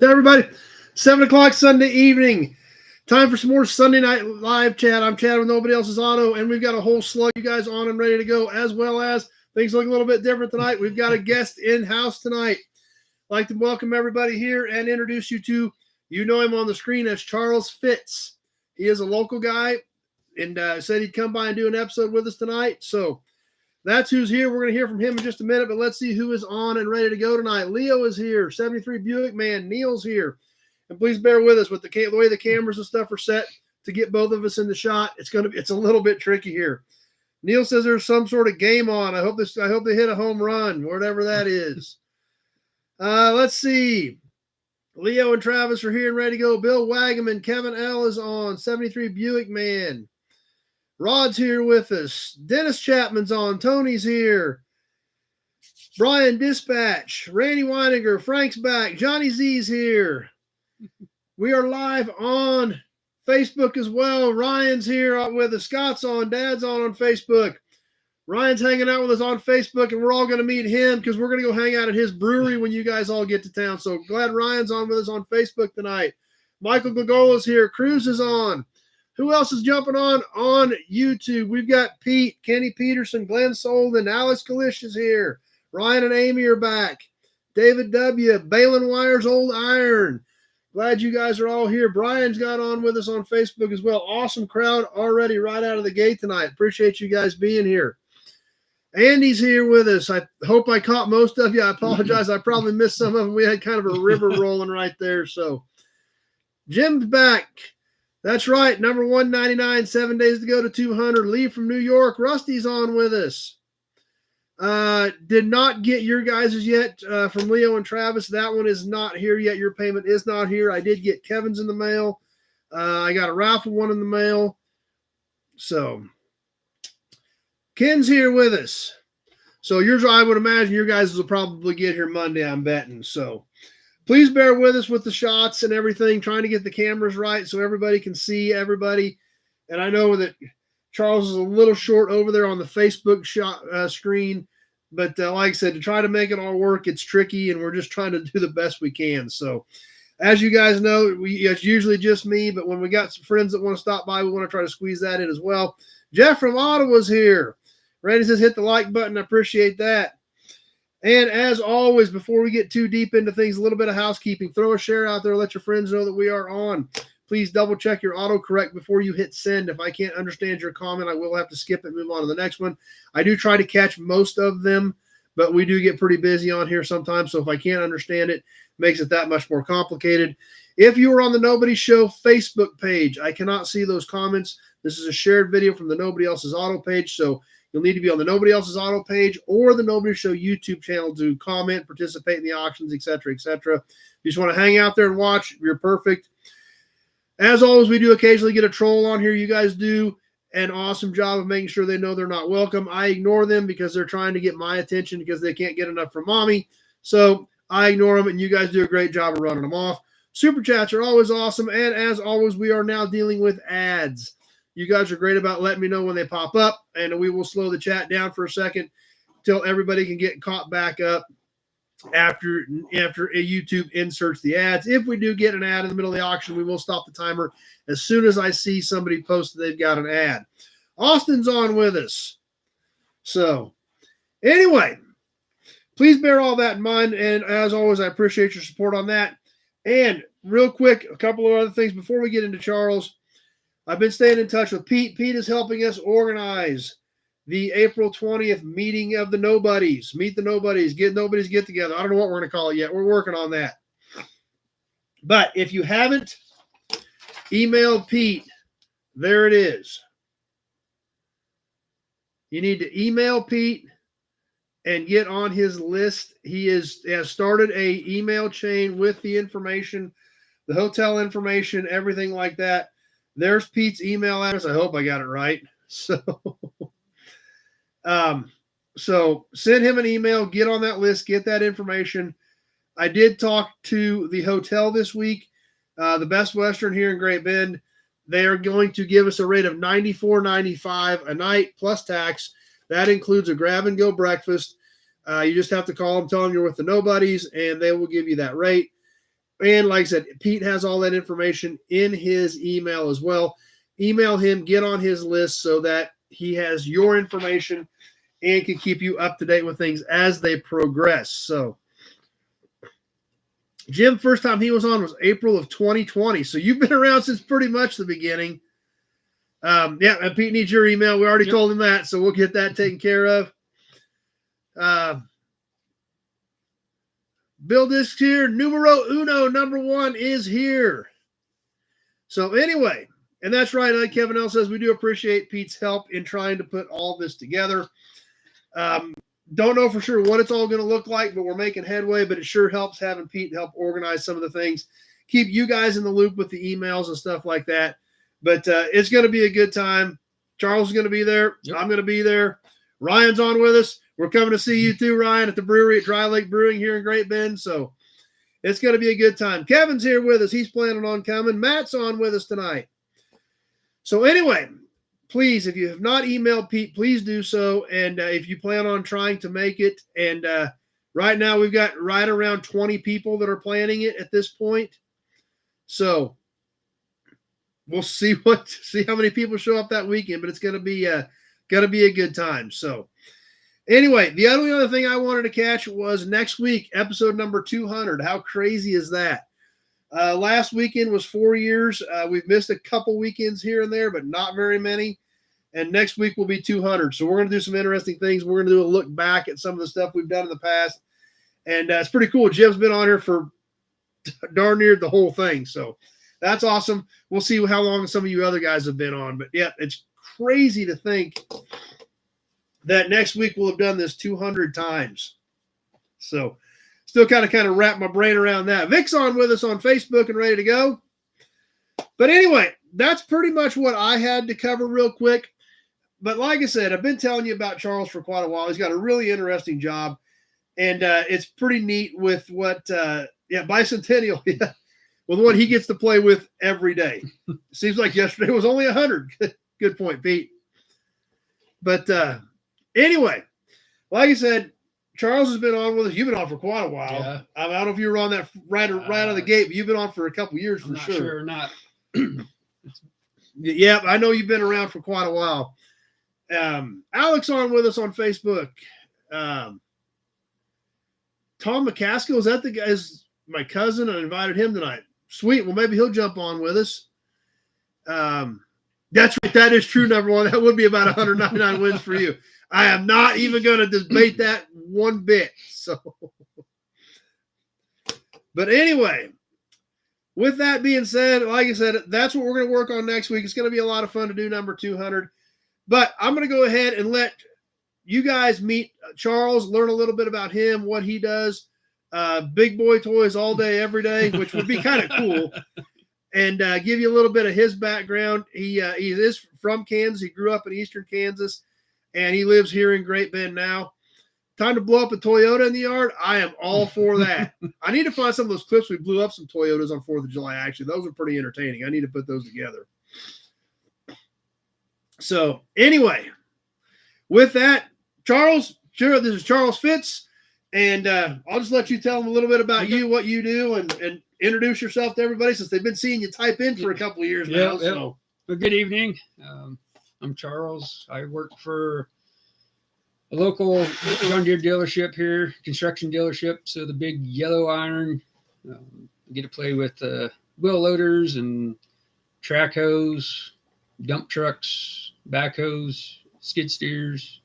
Everybody, 7 o'clock Sunday evening. Time for some more Sunday Night Live chat. I'm Chad with Nobody Else's Auto, and we've got a whole slug of you guys on and ready to go, as well as things look a little bit different tonight. We've got a guest in-house tonight. I'd like to welcome everybody here and introduce you to, you know him on the screen as Charles Fitz. He is a local guy and said he'd come by and do an episode with us tonight. So that's who's here. We're going to hear from him in just a minute, but let's see who is on and ready to go tonight. Leo is here. 73 Buick man. Neil's here. And please bear with us with the way the cameras and stuff are set to get both of us in the shot. It's a little bit tricky here. Neil says there's some sort of game on. I hope they hit a home run, whatever that is. Let's see. Leo and Travis are here and ready to go. Bill Wagaman, Kevin L is on. 73 Buick man. Rod's here with us. Dennis Chapman's on. Tony's here. Brian Dispatch. Randy Weininger. Frank's back. Johnny Z's here. We are live on Facebook as well. Ryan's here with us. Scott's on. Dad's on Facebook. Ryan's hanging out with us on Facebook, and we're all going to meet him because we're going to go hang out at his brewery when you guys all get to town. So glad Ryan's on with us on Facebook tonight. Michael Glagola's here. Cruz is on. Who else is jumping on YouTube? We've got Pete, Kenny Peterson, Glenn Solden, Alex Kalish is here. Ryan and Amy are back. David W., Balin Wires, Old Iron. Glad you guys are all here. Brian's got on with us on Facebook as well. Awesome crowd already right out of the gate tonight. Appreciate you guys being here. Andy's here with us. I hope I caught most of you. I apologize. I probably missed some of them. We had kind of a river rolling right there. So Jim's back. That's right. Number 199, 7 days to go to 200. Lee from New York. Rusty's on with us. Did not get your guys's yet from Leo and Travis. That one is not here yet. Your payment is not here. I did get Kevin's in the mail. I got a raffle one in the mail. So Ken's here with us. So yours, I would imagine your guys will probably get here Monday, I'm betting. So please bear with us with the shots and everything, trying to get the cameras right so everybody can see everybody. And I know that Charles is a little short over there on the Facebook shot screen. But like I said, to try to make it all work, it's tricky, and we're just trying to do the best we can. So as you guys know, it's usually just me, but when we got some friends that want to stop by, we want to try to squeeze that in as well. Jeff from Ottawa's here. Randy says hit the like button. I appreciate that. And as always, before we get too deep into things, a little bit of housekeeping. Throw a share out there. Let your friends know that we are on. Please double check your autocorrect before you hit send. If I can't understand your comment, I will have to skip it and move on to the next one. I do try to catch most of them, but we do get pretty busy on here sometimes. So if I can't understand it, it makes it that much more complicated. If you are on the Nobody Show Facebook page, I cannot see those comments. This is a shared video from the Nobody Else's Auto page. So you'll need to be on the Nobody Else's Auto page or the Nobody Show YouTube channel to comment, participate in the auctions, etc., etc. If you just want to hang out there and watch, you're perfect. As always, we do occasionally get a troll on here. You guys do an awesome job of making sure they know they're not welcome. I ignore them because they're trying to get my attention because they can't get enough from mommy. So I ignore them, and you guys do a great job of running them off. Super chats are always awesome. And as always, we are now dealing with ads. You guys are great about letting me know when they pop up, and we will slow the chat down for a second until everybody can get caught back up after YouTube inserts the ads. If we do get an ad in the middle of the auction, we will stop the timer as soon as I see somebody post that they've got an ad. Austin's on with us. So anyway, please bear all that in mind. And as always, I appreciate your support on that. And real quick, a couple of other things before we get into Charles. I've been staying in touch with Pete. Pete is helping us organize the April 20th meeting of the Nobodies. Meet the Nobodies. Get Nobodies get together. I don't know what we're going to call it yet. We're working on that. But if you haven't emailed Pete, there it is. You need to email Pete and get on his list. He has started a email chain with the information, the hotel information, everything like that. There's Pete's email address. I hope I got it right. So send him an email, get on that list, get that information. I did talk to the hotel this week, the Best Western here in Great Bend. They are going to give us a rate of $94.95 a night plus tax. That includes a grab-and-go breakfast. You just have to call them, tell them you're with the Nobodies, and they will give you that rate. And like I said, Pete has all that information in his email as well. Email him, get on his list so that he has your information and can keep you up to date with things as they progress. So, Jim, first time he was on was April of 2020. So you've been around since pretty much the beginning. Yeah, and Pete needs your email. We already told him that, so we'll get that taken care of. Bill Disc here. Numero uno, number one is here. So anyway, and that's right. Like Kevin L says, we do appreciate Pete's help in trying to put all this together. Don't know for sure what it's all going to look like, but we're making headway. But it sure helps having Pete help organize some of the things, keep you guys in the loop with the emails and stuff like that. But it's going to be a good time. Charles is going to be there. Yep. I'm going to be there. Ryan's on with us. We're coming to see you too, Ryan, at the brewery at Dry Lake Brewing here in Great Bend. So it's going to be a good time. Kevin's here with us. He's planning on coming. Matt's on with us tonight. So anyway, please, if you have not emailed Pete, please do so. And if you plan on trying to make it, and right now we've got right around 20 people that are planning it at this point. So we'll see how many people show up that weekend, but it's going to be a good time. So anyway, the only other thing I wanted to catch was next week, episode number 200. How crazy is that? Last weekend was 4 years. We've missed a couple weekends here and there, but not very many. And next week will be 200. So we're going to do some interesting things. We're going to do a look back at some of the stuff we've done in the past. And it's pretty cool. Jim's been on here for darn near the whole thing. So that's awesome. We'll see how long some of you other guys have been on. But yeah, it's crazy to think that next week we'll have done this 200 times. So still kind of wrap my brain around that. Vic's on with us on Facebook and ready to go. But anyway, that's pretty much what I had to cover real quick. But like I said, I've been telling you about Charles for quite a while. He's got a really interesting job. And it's pretty neat with what, Bicentennial, with what he gets to play with every day. Seems like yesterday was only 100. Good point, Pete. But anyway, like I said, Charles has been on with us. You've been on for quite a while. Yeah. I don't know if you were on that right out of the gate, but you've been on for a couple years for sure. Sure or not. Yeah, I know you've been around for quite a while. Alex on with us on Facebook. Tom McCaskill, is that the guy? Is my cousin? I invited him tonight. Sweet. Well, maybe he'll jump on with us. That's right. That is true, number one. That would be about 199 wins for you. I am not even going to debate that one bit. So, but anyway, with that being said, like I said, that's what we're going to work on next week. It's going to be a lot of fun to do number 200. But I'm going to go ahead and let you guys meet Charles, learn a little bit about him, what he does. Big boy toys all day, every day, which would be kind of cool. And give you a little bit of his background. He is from Kansas. He grew up in eastern Kansas, and he lives here in Great Bend now. Time to blow up a Toyota in the yard? I am all for that. I need to find some of those clips. We blew up some Toyotas on 4th of July, actually. Those are pretty entertaining. I need to put those together. So, anyway, with that, Charles, sure, this is Charles Fitz, and I'll just let you tell them a little bit about you, what you do, and introduce yourself to everybody since they've been seeing you type in for a couple of years now. Yep. So. Well, good evening. I'm Charles. I work for a local John Deere dealership here, construction dealership. So the big yellow iron, I get to play with wheel loaders and track hoes, dump trucks, backhoes, skid steers.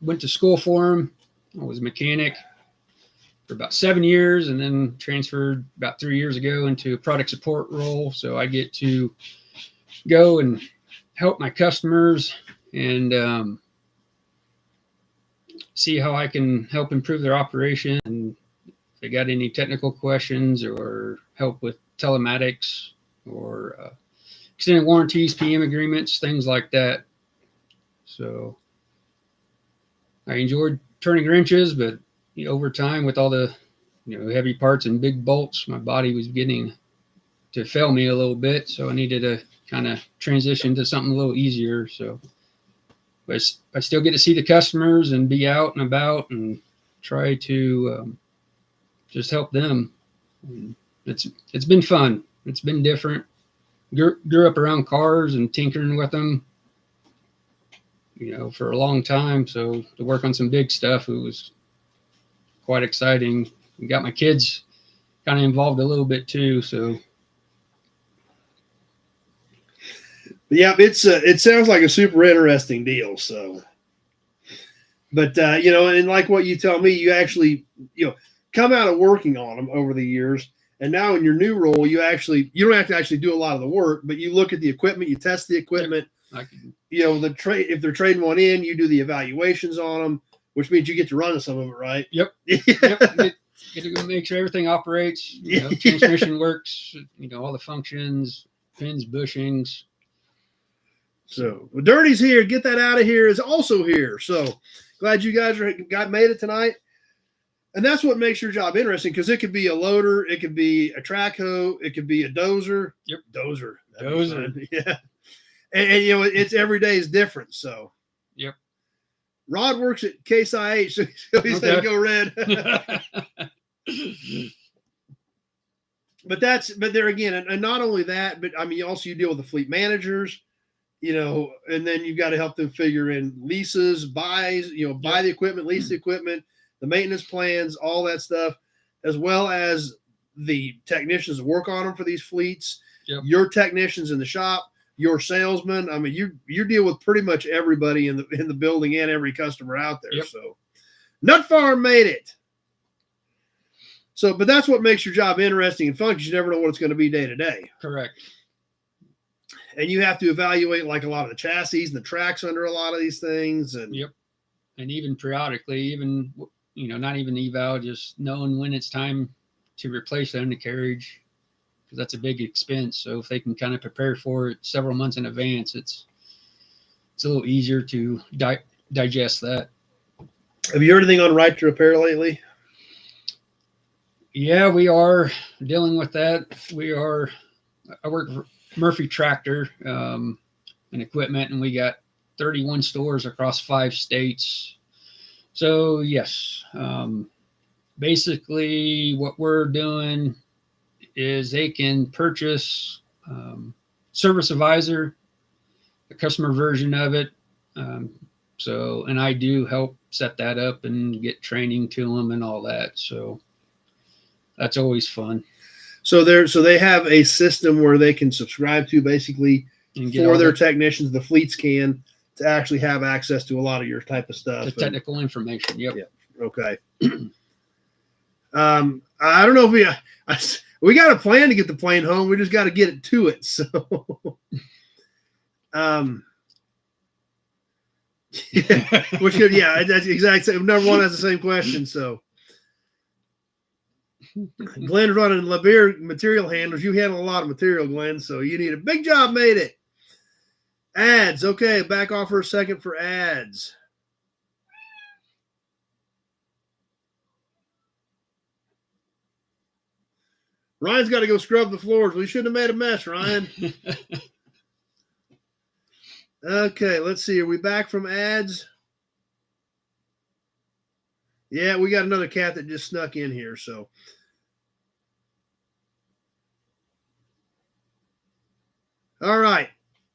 Went to school for them. I was a mechanic for about 7 years, and then transferred about 3 years ago into a product support role. So I get to go and help my customers and see how I can help improve their operation. And if they got any technical questions or help with telematics or extended warranties, PM agreements, things like that. So I enjoyed turning wrenches, but over time with all the heavy parts and big bolts, my body was beginning to fail me a little bit. So I needed to kind of transition to something a little easier. So but I still get to see the customers and be out and about and try to just help them. And it's been fun. It's been different. Grew up around cars and tinkering with them, for a long time. So to work on some big stuff, it was quite exciting. Got my kids kind of involved a little bit too. So yeah, it sounds like a super interesting deal. So, but and like what you tell me, you actually come out of working on them over the years. And now in your new role, you don't have to actually do a lot of the work, but you look at the equipment, you test the equipment. If they're trading one in, you do the evaluations on them, which means you get to run some of it, right? Yep. Get to make sure everything operates. Transmission works. All the functions, pins, bushings. So Dirty's here. Get that out of here is also here. So glad you guys made it tonight. And that's what makes your job interesting, because it could be a loader, it could be a track hoe, it could be a dozer. Yep. Dozer. Yeah. And it's every day is different. So. Yep. Rod works at Case IH, so he's going to go red. But there again, and not only that, but I mean, also you deal with the fleet managers, and then you've got to help them figure in leases, buys, buy the equipment, lease the equipment, the maintenance plans, all that stuff, as well as the technicians that work on them for these fleets, your technicians in the shop, your salesman. I mean, you deal with pretty much everybody in the building and every customer out there. Yep. So Nut Farm made it. So, but that's what makes your job interesting and fun, because you never know what it's going to be day to day. Correct. And you have to evaluate like a lot of the chassis and the tracks under a lot of these things. And yep. And even periodically, not even eval, just knowing when it's time to replace the undercarriage, because that's a big expense. So if they can kind of prepare for it several months in advance, it's a little easier to digest that. Have you heard anything on Right to Repair lately? Yeah, we are dealing with that. I work for Murphy Tractor and Equipment, and we got 31 stores across 5 states. So yes, basically what we're doing is they can purchase Service Advisor, the customer version of it. And I do help set that up and get training to them and all that. So that's always fun. So they have a system where they can subscribe to basically for their technicians, the fleets can, to actually have access to a lot of your type of stuff. The technical information. Yep. Okay. I don't know if we got a plan to get the plane home. We just got to get it to it. So, that's exactly. Number one has the same question. So, Glenn's running LeBeer material handlers. You handle a lot of material, Glenn. So you need a big job. Made it. Ads. Okay, back off for a second for ads. Ryan's got to go scrub the floors. We shouldn't have made a mess, Ryan. Okay, let's see. Are we back from ads? Yeah, we got another cat that just snuck in here. So, all right.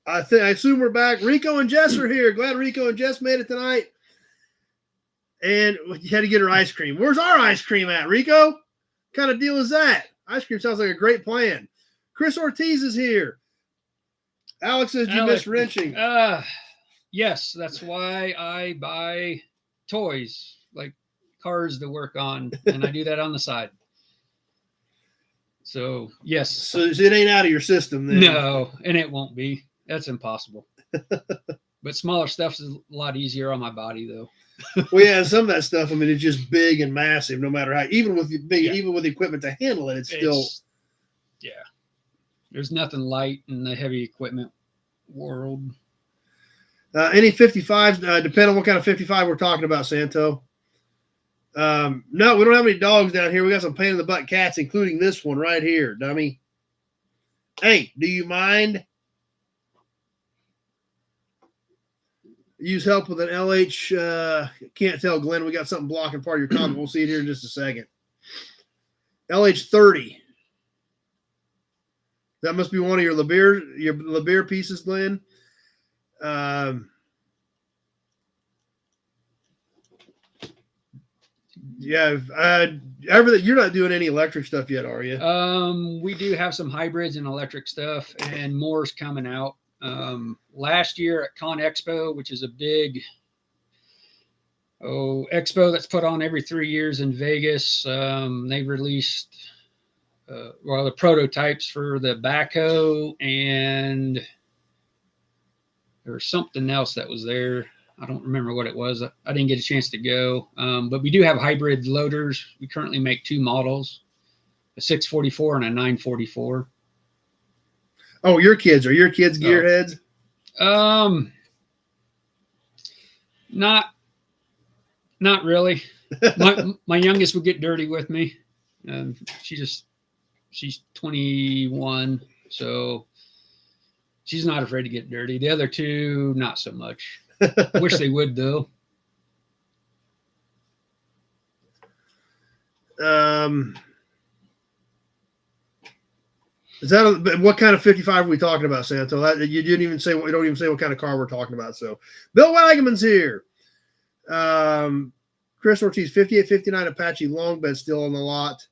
I assume we're back. Rico and Jess are here. Glad Rico and Jess made it tonight. And you had to get her ice cream. Where's our ice cream at, Rico? What kind of deal is that? Ice cream sounds like a great plan. Chris Ortiz is here. Alex says you miss wrenching. Yes, that's why I buy toys, like cars to work on, and I do that on the side. So, yes. So it ain't out of your system then? No, and it won't be. That's impossible. But smaller stuff is a lot easier on my body, though. Well, yeah, some of that stuff, I mean, it's just big and massive, no matter how, even with the equipment to handle it, it's still. Yeah. There's nothing light in the heavy equipment world. Any 55s, depending on what kind of 55 we're talking about, Santo. No, we don't have any dogs down here. We got some pain in the butt cats, including this one right here, dummy. Hey, do you mind? Use help with an LH. Can't tell, Glenn. We got something blocking part of your comment. We'll see it here in just a second. LH30. That must be one of your LeBeer pieces, Glenn. Yeah, everything. You're not doing any electric stuff yet, are you? We do have some hybrids and electric stuff, and more's coming out. Last year at Con Expo, which is a big expo that's put on every 3 years in Vegas, they released the prototypes for the backhoe, and there was something else that was there. I don't remember what it was. I didn't get a chance to go, but we do have hybrid loaders. We currently make 2 models, a 644 and a 944. Oh, your kids gearheads? Not really. My youngest would get dirty with me. She's 21, so she's not afraid to get dirty. The other 2, not so much. I wish they would, though. Is that what kind of 55 are we talking about, Santo? You didn't even say. We don't even say what kind of car we're talking about. So, Bill Wagaman's here. Chris Ortiz, 58, 59 Apache long bed still on the lot.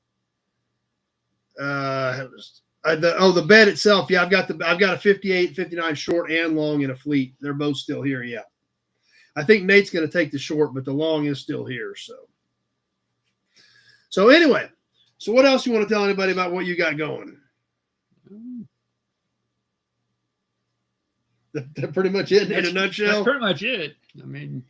The bed itself, yeah, I've got a 58, 59 short and long in a fleet. They're both still here, yeah. I think Nate's going to take the short, but the long is still here. So anyway, so what else you want to tell anybody about what you got going? That's pretty much it in a nutshell. That's pretty much it. I mean,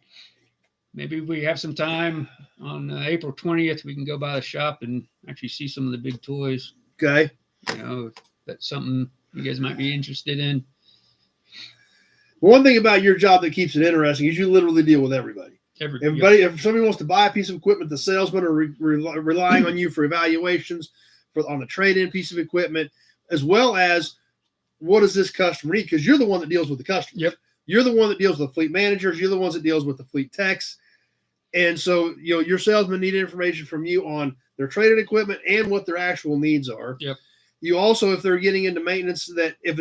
maybe we have some time on April 20th. We can go by the shop and actually see some of the big toys. Okay. You know, if that's something you guys might be interested in. One thing about your job that keeps it interesting is you literally deal with everybody. Everybody, yep. If somebody wants to buy a piece of equipment, the salesmen are relying on you for evaluations on the trade-in piece of equipment, as well as what does this customer need? Because you're the one that deals with the customer. Yep. You're the one that deals with the fleet managers. You're the ones that deals with the fleet techs. And so, your salesmen need information from you on their traded equipment and what their actual needs are. Yep. You also, if they're getting into maintenance, that if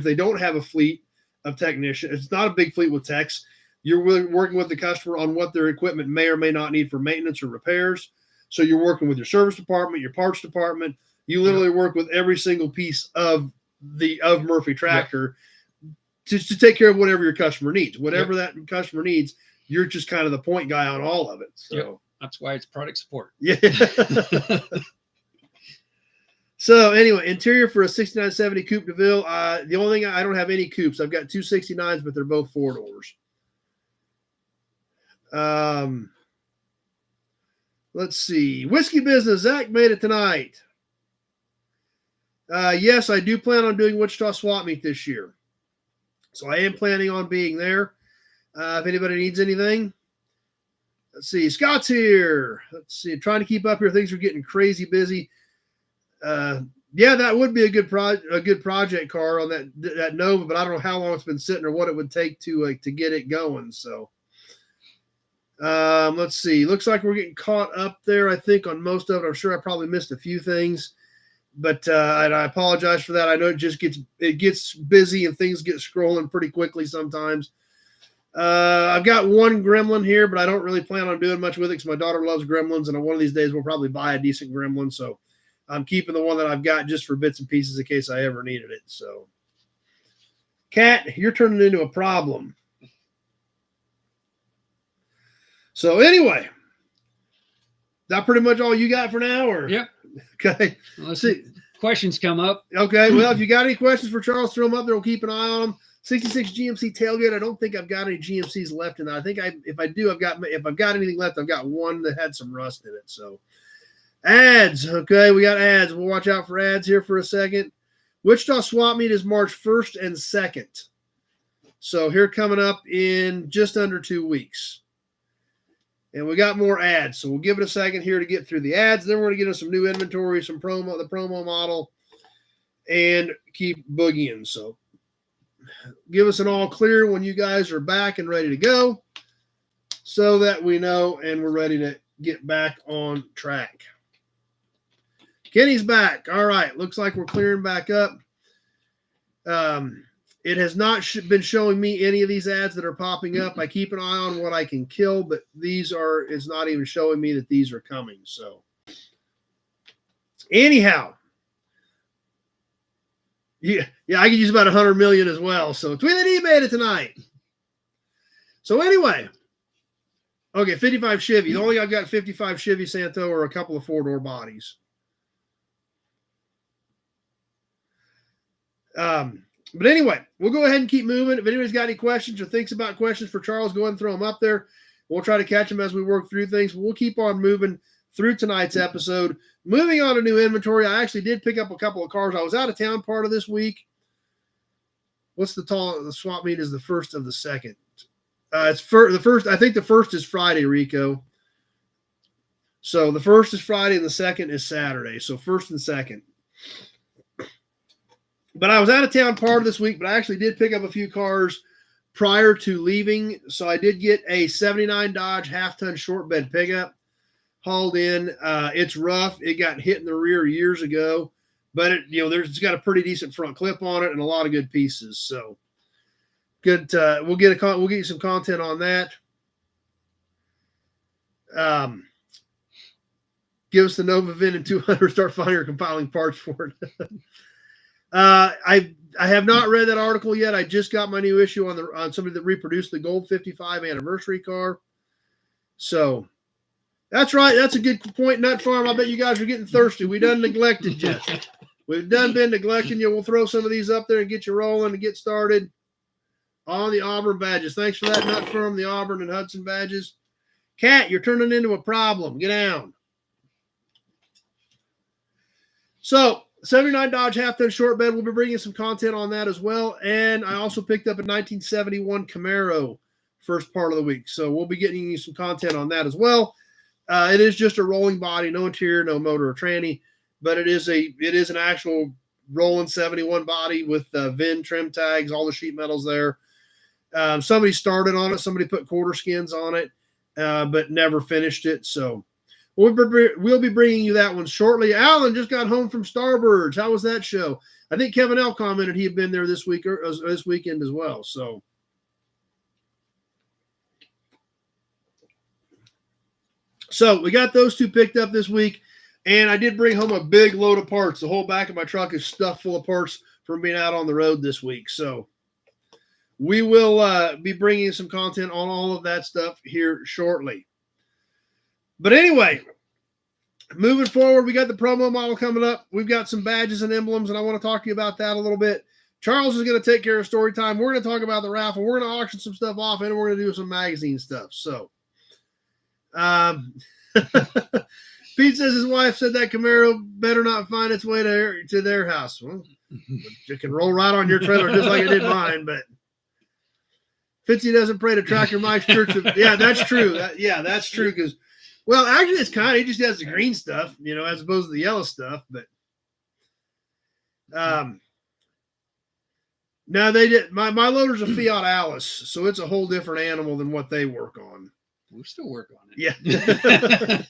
they don't have a fleet of technicians, it's not a big fleet with techs, you're working with the customer on what their equipment may or may not need for maintenance or repairs. So you're working with your service department, your parts department. You literally work with every single piece of Murphy Tractor to take care of whatever your customer needs. Whatever that customer needs, you're just kind of the point guy on all of it. So that's why it's product support. Yeah. So anyway, interior for a 6970 Coupe de Ville. The only thing, I don't have any coupes. I've got 2 69s, but they're both 4-doors. Let's see. Whiskey Business. Zach made it tonight. Yes, I do plan on doing Wichita Swap Meet this year. So I am planning on being there. If anybody needs anything. Let's see. Scott's here. Let's see. I'm trying to keep up here. Things are getting crazy busy. Yeah, that would be a good project car on that Nova, but I don't know how long it's been sitting or what it would take to get it going. So let's see. Looks like we're getting caught up there, I think, on most of it. I'm sure I probably missed a few things, but and I apologize for that. I know it gets busy and things get scrolling pretty quickly sometimes. I've got one Gremlin here, but I don't really plan on doing much with it because my daughter loves Gremlins, and one of these days we'll probably buy a decent Gremlin. So I'm keeping the one that I've got just for bits and pieces in case I ever needed it. So, Cat, you're turning into a problem. So anyway, that pretty much all you got for now, or? Yep. Okay. Let's see. Questions come up. Okay. Well, if you got any questions for Charles, throw them up there. We'll keep an eye on them. 66 GMC tailgate. I don't think I've got any GMCs left in that. I think if I've got anything left, I've got one that had some rust in it. So. Ads. Okay, we got ads. We'll watch out for ads here for a second. Wichita Swap Meet is March 1st and 2nd. So here coming up in just under 2 weeks. And we got more ads. So we'll give it a second here to get through the ads. Then we're going to get us some new inventory, the promo model, and keep boogieing. So give us an all clear when you guys are back and ready to go so that we know and we're ready to get back on track. Kenny's back. All right. Looks like we're clearing back up. It has not been showing me any of these ads that are popping up. I keep an eye on what I can kill, but it's not even showing me that these are coming. So anyhow, yeah, I could use about 100 million as well. So Tweeted made it tonight. So anyway, okay, 55 Chevy. The only I've got 55 Chevy Santo are a couple of 4-door bodies. But anyway, we'll go ahead and keep moving. If anybody's got any questions or thinks about questions for Charles, go ahead and throw them up there. We'll try to catch them as we work through things. We'll keep on moving through tonight's episode. Moving on to new inventory, I actually did pick up a couple of cars. I was out of town part of this week. What's the swap meet is the first of the second. It's the first. I think the first is Friday, Rico. So the first is Friday and the second is Saturday. So first and second. But I was out of town part of this week, but I actually did pick up a few cars prior to leaving. So I did get a 79 Dodge half-ton short bed pickup hauled in. It's rough. It got hit in the rear years ago, but it's got a pretty decent front clip on it and a lot of good pieces. So good. We'll get you some content on that. Give us the Nova VIN in 200. Start finding or compiling parts for it. I have not read that article yet. I just got my new issue on somebody that reproduced the Gold 55 anniversary car. So that's right. That's a good point, Nut Farm. I bet you guys are getting thirsty. We done neglected you. We've done been neglecting you. We'll throw some of these up there and get you rolling and get started on the Auburn badges. Thanks for that, Nut Farm, the Auburn and Hudson badges. Cat, you're turning into a problem. Get down. So 79 Dodge half-ton short bed. We'll be bringing some content on that as well. And I also picked up a 1971 Camaro first part of the week. So we'll be getting you some content on that as well. It is just a rolling body, no interior, no motor or tranny, but it is an actual rolling 71 body with VIN trim tags, all the sheet metals there. Somebody started on it. Somebody put quarter skins on it, but never finished it. So we'll be bringing you that one shortly. Alan just got home from Starbirds. How was that show? I think Kevin L commented he had been there this week or this weekend as well. So we got those two picked up this week, and I did bring home a big load of parts. The whole back of my truck is stuffed full of parts from being out on the road this week. So we will be bringing some content on all of that stuff here shortly. But anyway, moving forward, we got the promo model coming up. We've got some badges and emblems, and I want to talk to you about that a little bit. Charles is going to take care of story time. We're going to talk about the raffle. We're going to auction some stuff off, and we're going to do some magazine stuff. So, Pete says his wife said that Camaro better not find its way to their house. Well, it can roll right on your trailer just like it did mine, but Fitzy doesn't pray to Tractor Mike's church. Yeah, that's true. That's true because – well, actually, it's kind of, he just has the green stuff, as opposed to the yellow stuff. But no, they did. My loader's a Fiat Alice, so it's a whole different animal than what they work on. We still work on it.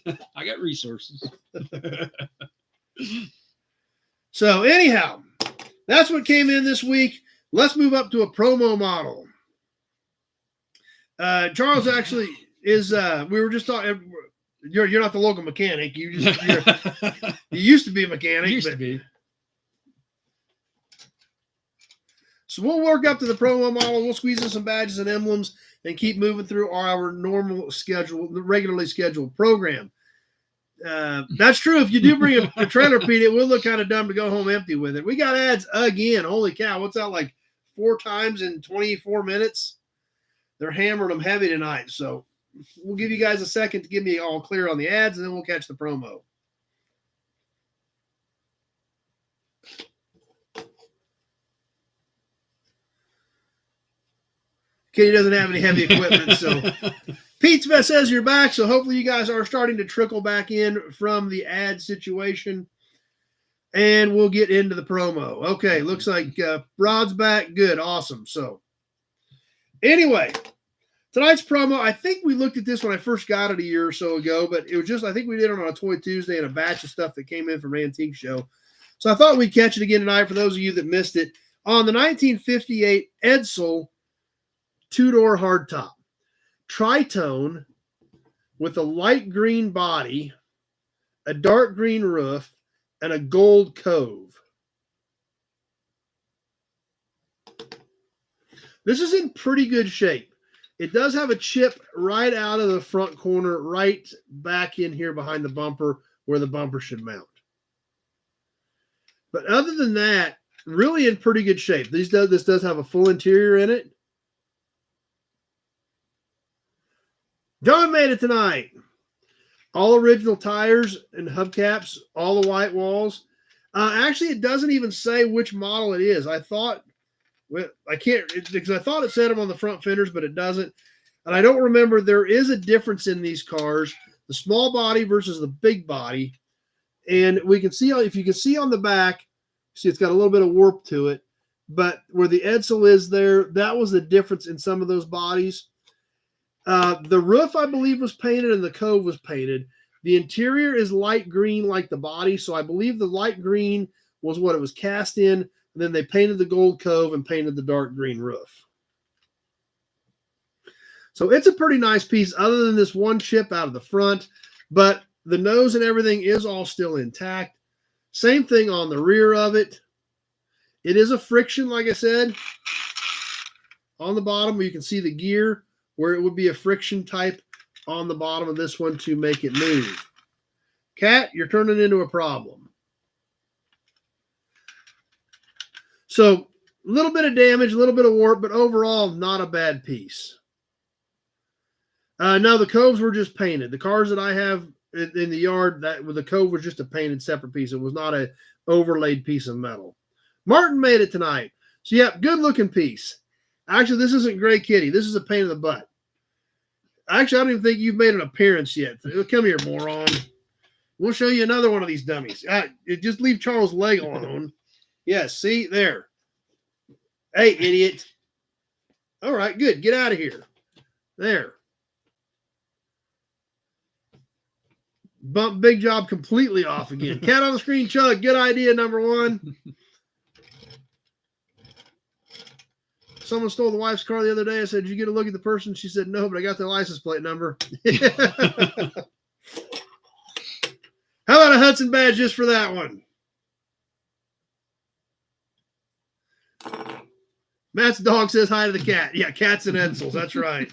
Yeah. I got resources. So anyhow, that's what came in this week. Let's move up to a promo model. Charles actually is, we were just talking, you're not the local mechanic. You used to be a mechanic. Used to be. So we'll work up to the promo model. We'll squeeze in some badges and emblems and keep moving through our normal schedule, the regularly scheduled program. That's true. If you do bring a trailer, Pete, it will look kind of dumb to go home empty with it. We got ads again. Holy cow. What's that, like 4 times in 24 minutes? They're hammering them heavy tonight. So we'll give you guys a second to give me all clear on the ads, and then we'll catch the promo. Kenny doesn't have any heavy equipment, so Pete Smith says you're back, so hopefully you guys are starting to trickle back in from the ad situation, and we'll get into the promo. Okay, looks like Rod's back. Good, awesome. So anyway, Tonight's promo, I think we looked at this when I first got it a year or so ago, but it was just, I think we did it on a Toy Tuesday and a batch of stuff that came in from Antique Show. So I thought we'd catch it again tonight for those of you that missed it. On the 1958 Edsel two-door hardtop. Tritone with a light green body, a dark green roof, and a gold cove. This is in pretty good shape. It does have a chip right out of the front corner, right back in here behind the bumper where the bumper should mount. But other than that, really in pretty good shape. This does have a full interior in it. John made it tonight. All original tires and hubcaps, all the white walls. Actually, it doesn't even say which model it is. I thought, I can't, because I thought it said them on the front fenders, but it doesn't. And I don't remember, there is a difference in these cars, the small body versus the big body. And we can see, if you can see on the back, see it's got a little bit of warp to it, but where the Edsel is there, that was the difference in some of those bodies. The roof, I believe, was painted and the cove was painted. The interior is light green like the body, so I believe the light green was what it was cast in, and then they painted the gold cove and painted the dark green roof. So it's a pretty nice piece other than this one chip out of the front, but the nose and everything is all still intact. Same thing on the rear of it. It is a friction, like I said. On the bottom, where you can see the gear, where it would be a friction type on the bottom of this one to make it move. Cat, you're turning into a problem. So a little bit of damage, a little bit of warp, but overall not a bad piece. No, the coves were just painted. The cars that I have in the yard, that with the cove was just a painted separate piece. It was not a overlaid piece of metal. Martin made it tonight. So yeah, good looking piece. Actually, this isn't Gray Kitty. This is a pain in the butt. Actually, I don't even think you've made an appearance yet. Come here, moron. We'll show you another one of these dummies. Just leave Charles' leg alone. Yes, see? There. Hey, idiot. All right, good. Get out of here. There. Bump Big Job completely off again. Cat on the screen, Chug. Good idea, number one. Someone stole the wife's car the other day. I said, did you get a look at the person? She said, no, but I got their license plate number. How about a Hudson badge just for that one? Matt's dog says hi to the cat. Yeah, cats and Edsels. That's right.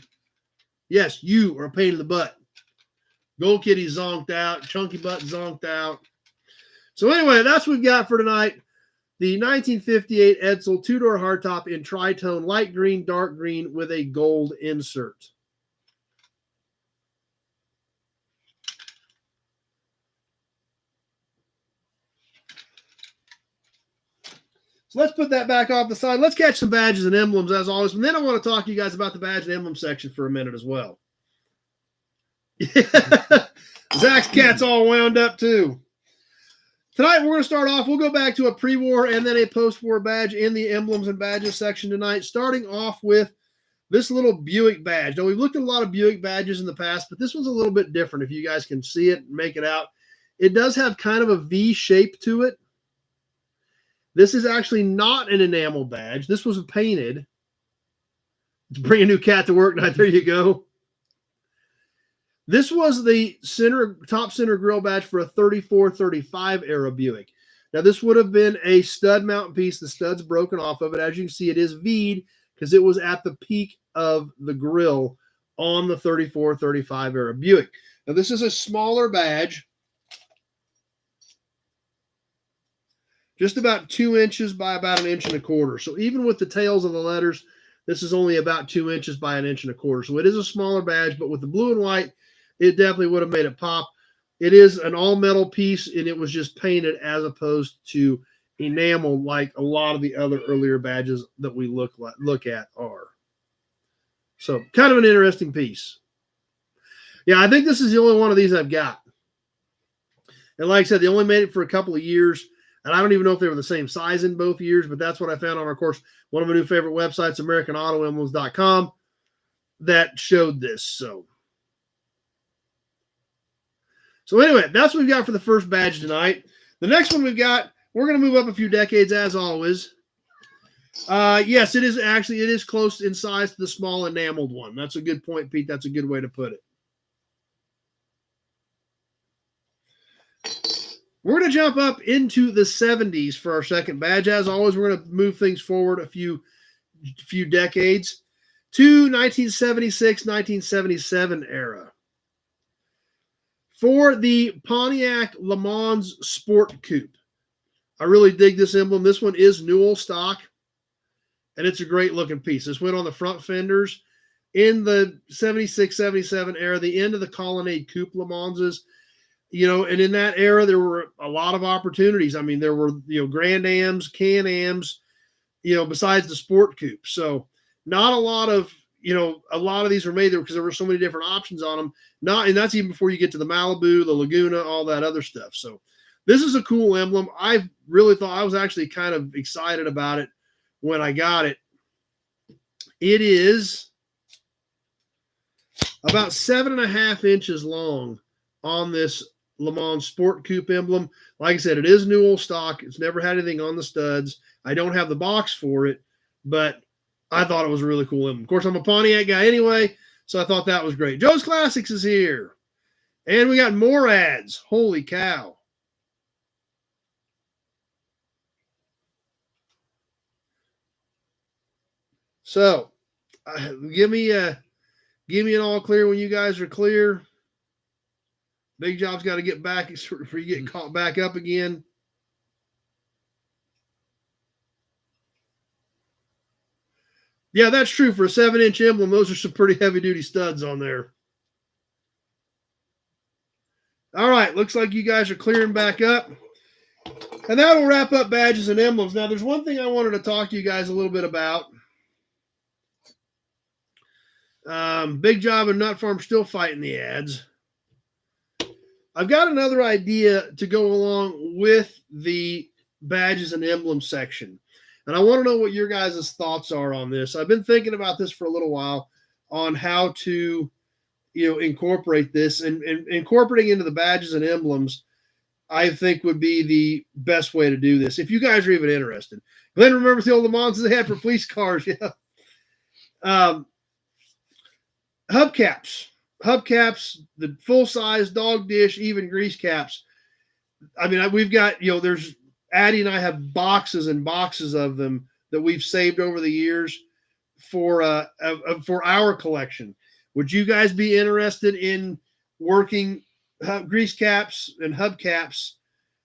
Yes, you are a pain in the butt. Gold Kitty zonked out. Chunky Butt zonked out. So anyway, that's what we've got for tonight. The 1958 Edsel two-door hardtop in tritone, light green, dark green with a gold insert. So let's put that back off the side. Let's catch some badges and emblems as always. And then I want to talk to you guys about the badge and emblem section for a minute as well. Zach's cat's all wound up too. Tonight, we're going to start off. We'll go back to a pre-war and then a post-war badge in the emblems and badges section tonight, starting off with this little Buick badge. Now, we've looked at a lot of Buick badges in the past, but this one's a little bit different. If you guys can see it and make it out, it does have kind of a V shape to it. This is actually not an enamel badge. This was painted. Let's bring a new cat to work tonight. There you go. This was the top center grill badge for a 34-35 era Buick. Now, this would have been a stud mount piece. The stud's broken off of it. As you can see, it is V'd because it was at the peak of the grill on the 34-35 era Buick. Now, this is a smaller badge, just about 2 inches by about 1.25 inches. So even with the tails of the letters, this is only about 2 inches by 1.25 inches. So it is a smaller badge, but with the blue and white, it definitely would have made it pop. It is an all-metal piece, and it was just painted as opposed to enamel like a lot of the other earlier badges that we look at are. So kind of an interesting piece. Yeah, I think this is the only one of these I've got. And like I said, they only made it for a couple of years, and I don't even know if they were the same size in both years, but that's what I found on, of course, one of my new favorite websites, AmericanAutoEmblems.com. that showed this. So anyway, that's what we've got for the first badge tonight. The next one we've got, we're going to move up a few decades as always. Yes, it is close in size to the small enameled one. That's a good point, Pete. That's a good way to put it. We're going to jump up into the 70s for our second badge. As always, we're going to move things forward a few decades to 1976, 1977 era. For the Pontiac Le Mans Sport Coupe. I really dig this emblem. This one is Newell stock, and it's a great looking piece. This went on the front fenders in the 76, 77 era, the end of the Colonnade Coupe Le Manses. And in that era, there were a lot of opportunities. I mean, there were, Grand Ams, Can-Ams, besides the Sport Coupe. So not a lot of, a lot of these were made there because there were so many different options on them. And that's even before you get to the Malibu, the Laguna, all that other stuff. So this is a cool emblem. I really thought I was actually kind of excited about it when I got it. It is about 7.5 inches long on this Le Mans Sport Coupe emblem. Like I said, it is Newell stock. It's never had anything on the studs. I don't have the box for it, but I thought it was a really cool emblem. Of course, I'm a Pontiac guy anyway, so I thought that was great. Joe's Classics is here. And we got more ads. Holy cow. So, give me an all clear when you guys are clear. Big Job's got to get back before you get caught back up again. Yeah, that's true. For a 7-inch emblem, those are some pretty heavy-duty studs on there. All right, looks like you guys are clearing back up. And that'll wrap up badges and emblems. Now, there's one thing I wanted to talk to you guys a little bit about. Big Job and Nut Farm still fighting the ads. I've got another idea to go along with the badges and emblems section. And I want to know what your guys' thoughts are on this. I've been thinking about this for a little while on how to, incorporate this. And incorporating into the badges and emblems, I think would be the best way to do this. If you guys are even interested. Glenn remembers the old Le Mans they had for police cars. Yeah. Hubcaps, the full-size dog dish, even grease caps. I mean, we've got, there's Addie and I have boxes and boxes of them that we've saved over the years for our collection. Would you guys be interested in working grease caps and hubcaps,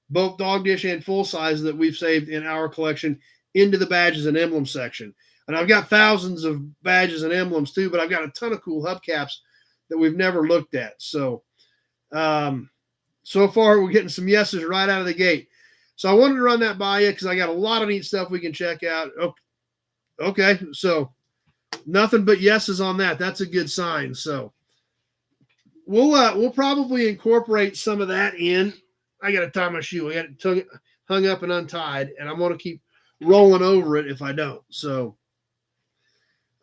both dog dish and full-size, that we've saved in our collection into the badges and emblems section? And I've got thousands of badges and emblems too, but I've got a ton of cool hubcaps that we've never looked at. So, so far we're getting some yeses right out of the gate. So I wanted to run that by you because I got a lot of neat stuff we can check out. Okay. So nothing but yeses on that. That's a good sign. So we'll probably incorporate some of that in. I got to tie my shoe. I got it hung up and untied, and I'm going to keep rolling over it if I don't. So,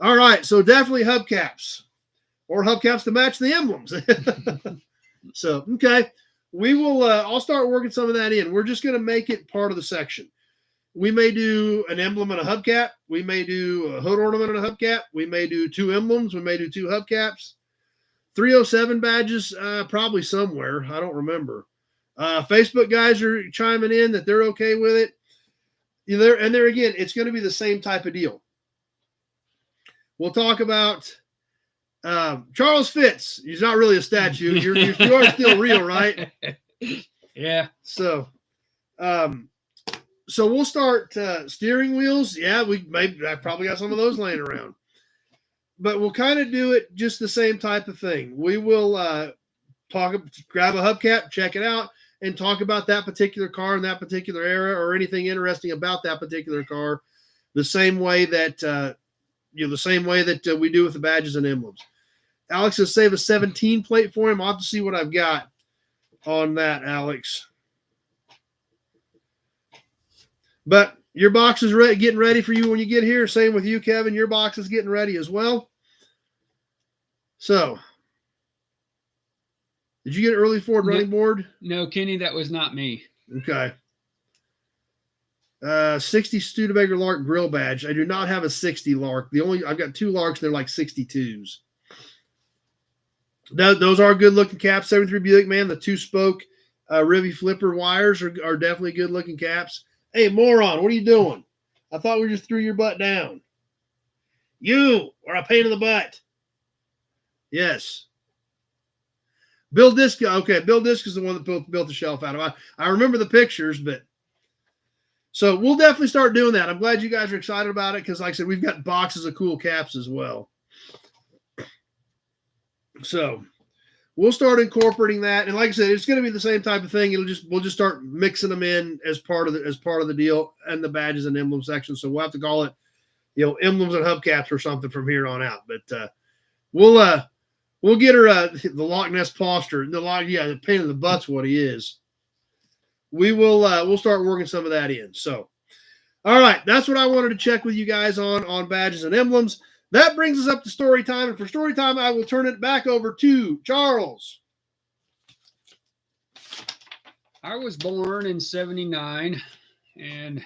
all right. So definitely hubcaps, or hubcaps to match the emblems. So, okay. We will, I'll start working some of that in. We're just going to make it part of the section. We may do an emblem and a hubcap. We may do a hood ornament and a hubcap. We may do 2 emblems. We may do 2 hubcaps. 307 badges, probably somewhere. I don't remember. Facebook guys are chiming in that they're okay with it. And there again, it's going to be the same type of deal. We'll talk about Charles Fitz. He's not really a statue. You are still real, right? Yeah. So we'll start steering wheels. Yeah, I probably got some of those laying around. But we'll kind of do it just the same type of thing. We will grab a hubcap, check it out, and talk about that particular car in that particular era, or anything interesting about that particular car, the same way that we do with the badges and emblems. Alex has saved a 17 plate for him. I'll have to see what I've got on that, Alex. But your box is getting ready for you when you get here. Same with you, Kevin. Your box is getting ready as well. So, did you get an early Ford No. running board? No, Kenny, that was not me. Okay. 60 Studebaker Lark grill badge. I do not have a 60 Lark. I've got 2 Larks. They're like 62s. Those are good looking caps. 73 Buick, man. The 2-spoke Rivy flipper wires are definitely good looking caps. Hey, moron, what are you doing? I thought we just threw your butt down. You are a pain in the butt. Yes. Bill Disk. Okay, Bill Disk is the one that built the shelf out of. I remember the pictures, but so we'll definitely start doing that. I'm glad you guys are excited about it because, like I said, we've got boxes of cool caps as well. So we'll start incorporating that, and like I said, it's going to be the same type of thing. We'll just start mixing them in as part of the deal and the badges and emblem section. So we'll have to call it, emblems and hubcaps or something from here on out. But we'll get her the Loch Ness Poster. The pain in the butt's what he is. We'll start working some of that in. So, all right, that's what I wanted to check with you guys on badges and emblems. That brings us up to story time, and for story time, I will turn it back over to Charles. I was born in 79, and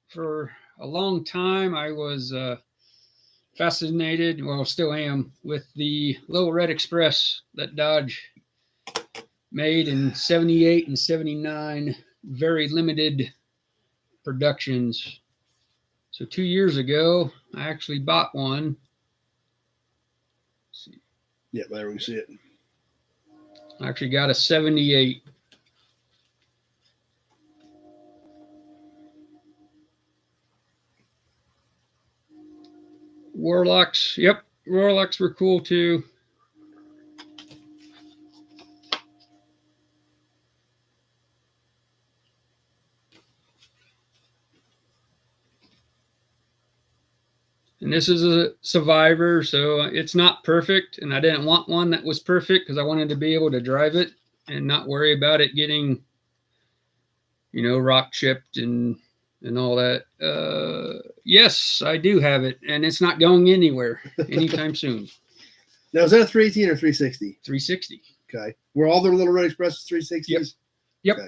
for a long time, I was fascinated, well, still am, with the Little Red Express that Dodge made in 78 and 79, very limited productions. So 2 years ago, I actually bought one. Let's see. Yeah, there we see it. I actually got a 78. Warlocks, yep, Warlocks were cool too. And this is a Survivor, so it's not perfect. And I didn't want one that was perfect because I wanted to be able to drive it and not worry about it getting, rock chipped and all that. Yes, I do have it, and it's not going anywhere anytime soon. Now, is that a 318 or 360? 360. Okay. Were all the Little Red Expresses 360s? Yep. Okay.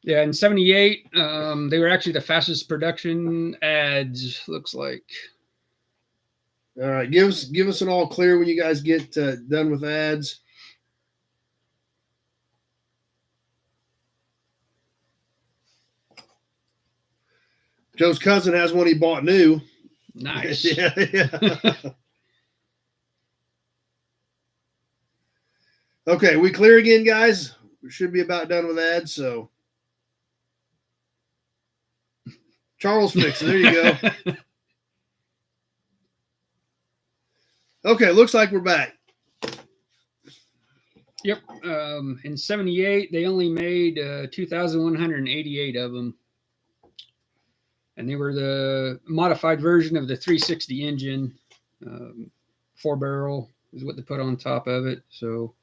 Yeah, in 78, they were actually the fastest production ads, looks like. All right. Give us an all clear when you guys get done with ads. Joe's cousin has one he bought new. Nice. yeah. Okay, we clear again, guys. We should be about done with ads, so. Charles fixed it. There you go. Okay, looks like we're back. Yep. In 78, they only made 2,188 of them. And they were the modified version of the 360 engine. 4-barrel is what they put on top of it. So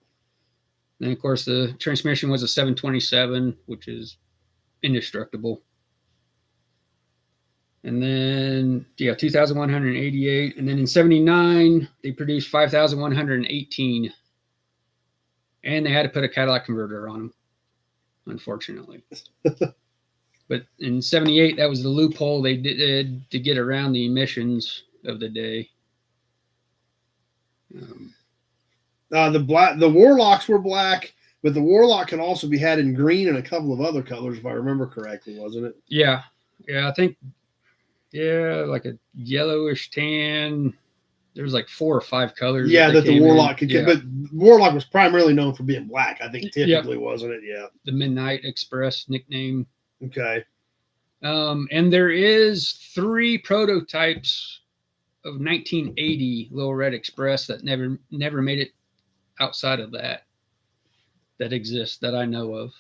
then, of course, the transmission was a 727, which is indestructible. And then, 2,188. And then in 79, they produced 5,118. And they had to put a Cadillac converter on them, unfortunately. But in 78, that was the loophole they did to get around the emissions of the day. The Warlocks were black, but the Warlock can also be had in green and a couple of other colors, if I remember correctly, wasn't it? Yeah, I think, like a yellowish tan. There's like 4 or 5 colors. Yeah, that the Warlock could get. But Warlock was primarily known for being black, I think, typically, wasn't it? Yeah. The Midnight Express nickname. Okay. And there is 3 prototypes of 1980 Little Red Express that never made it outside of that exist that I know of.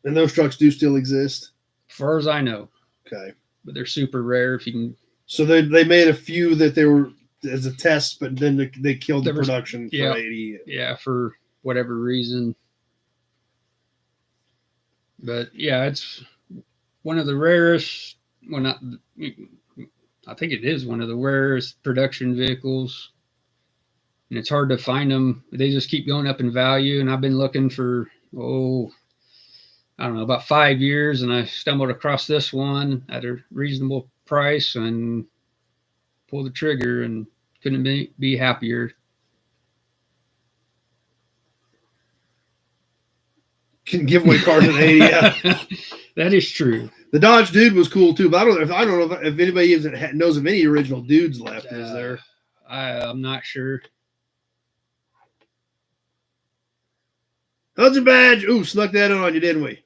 And those trucks do still exist? As far as I know. Okay. But they're super rare if you can. So they made a few that they were as a test, but then they killed the production for 80. Yeah, for whatever reason. But yeah, it's one of the rarest, I think it is one of the rarest production vehicles. and it's hard to find them. They just keep going up in value, and I've been looking for, I don't know, about 5 years, and I stumbled across this one at a reasonable price and pulled the trigger, and couldn't be happier. Can give away cars at 80. Yeah. That is true. The Dodge Dude was cool too, but I don't know if anybody knows of any original Dudes left. Is there? I'm not sure. Hudson Badge. Ooh, snuck that on you, didn't we?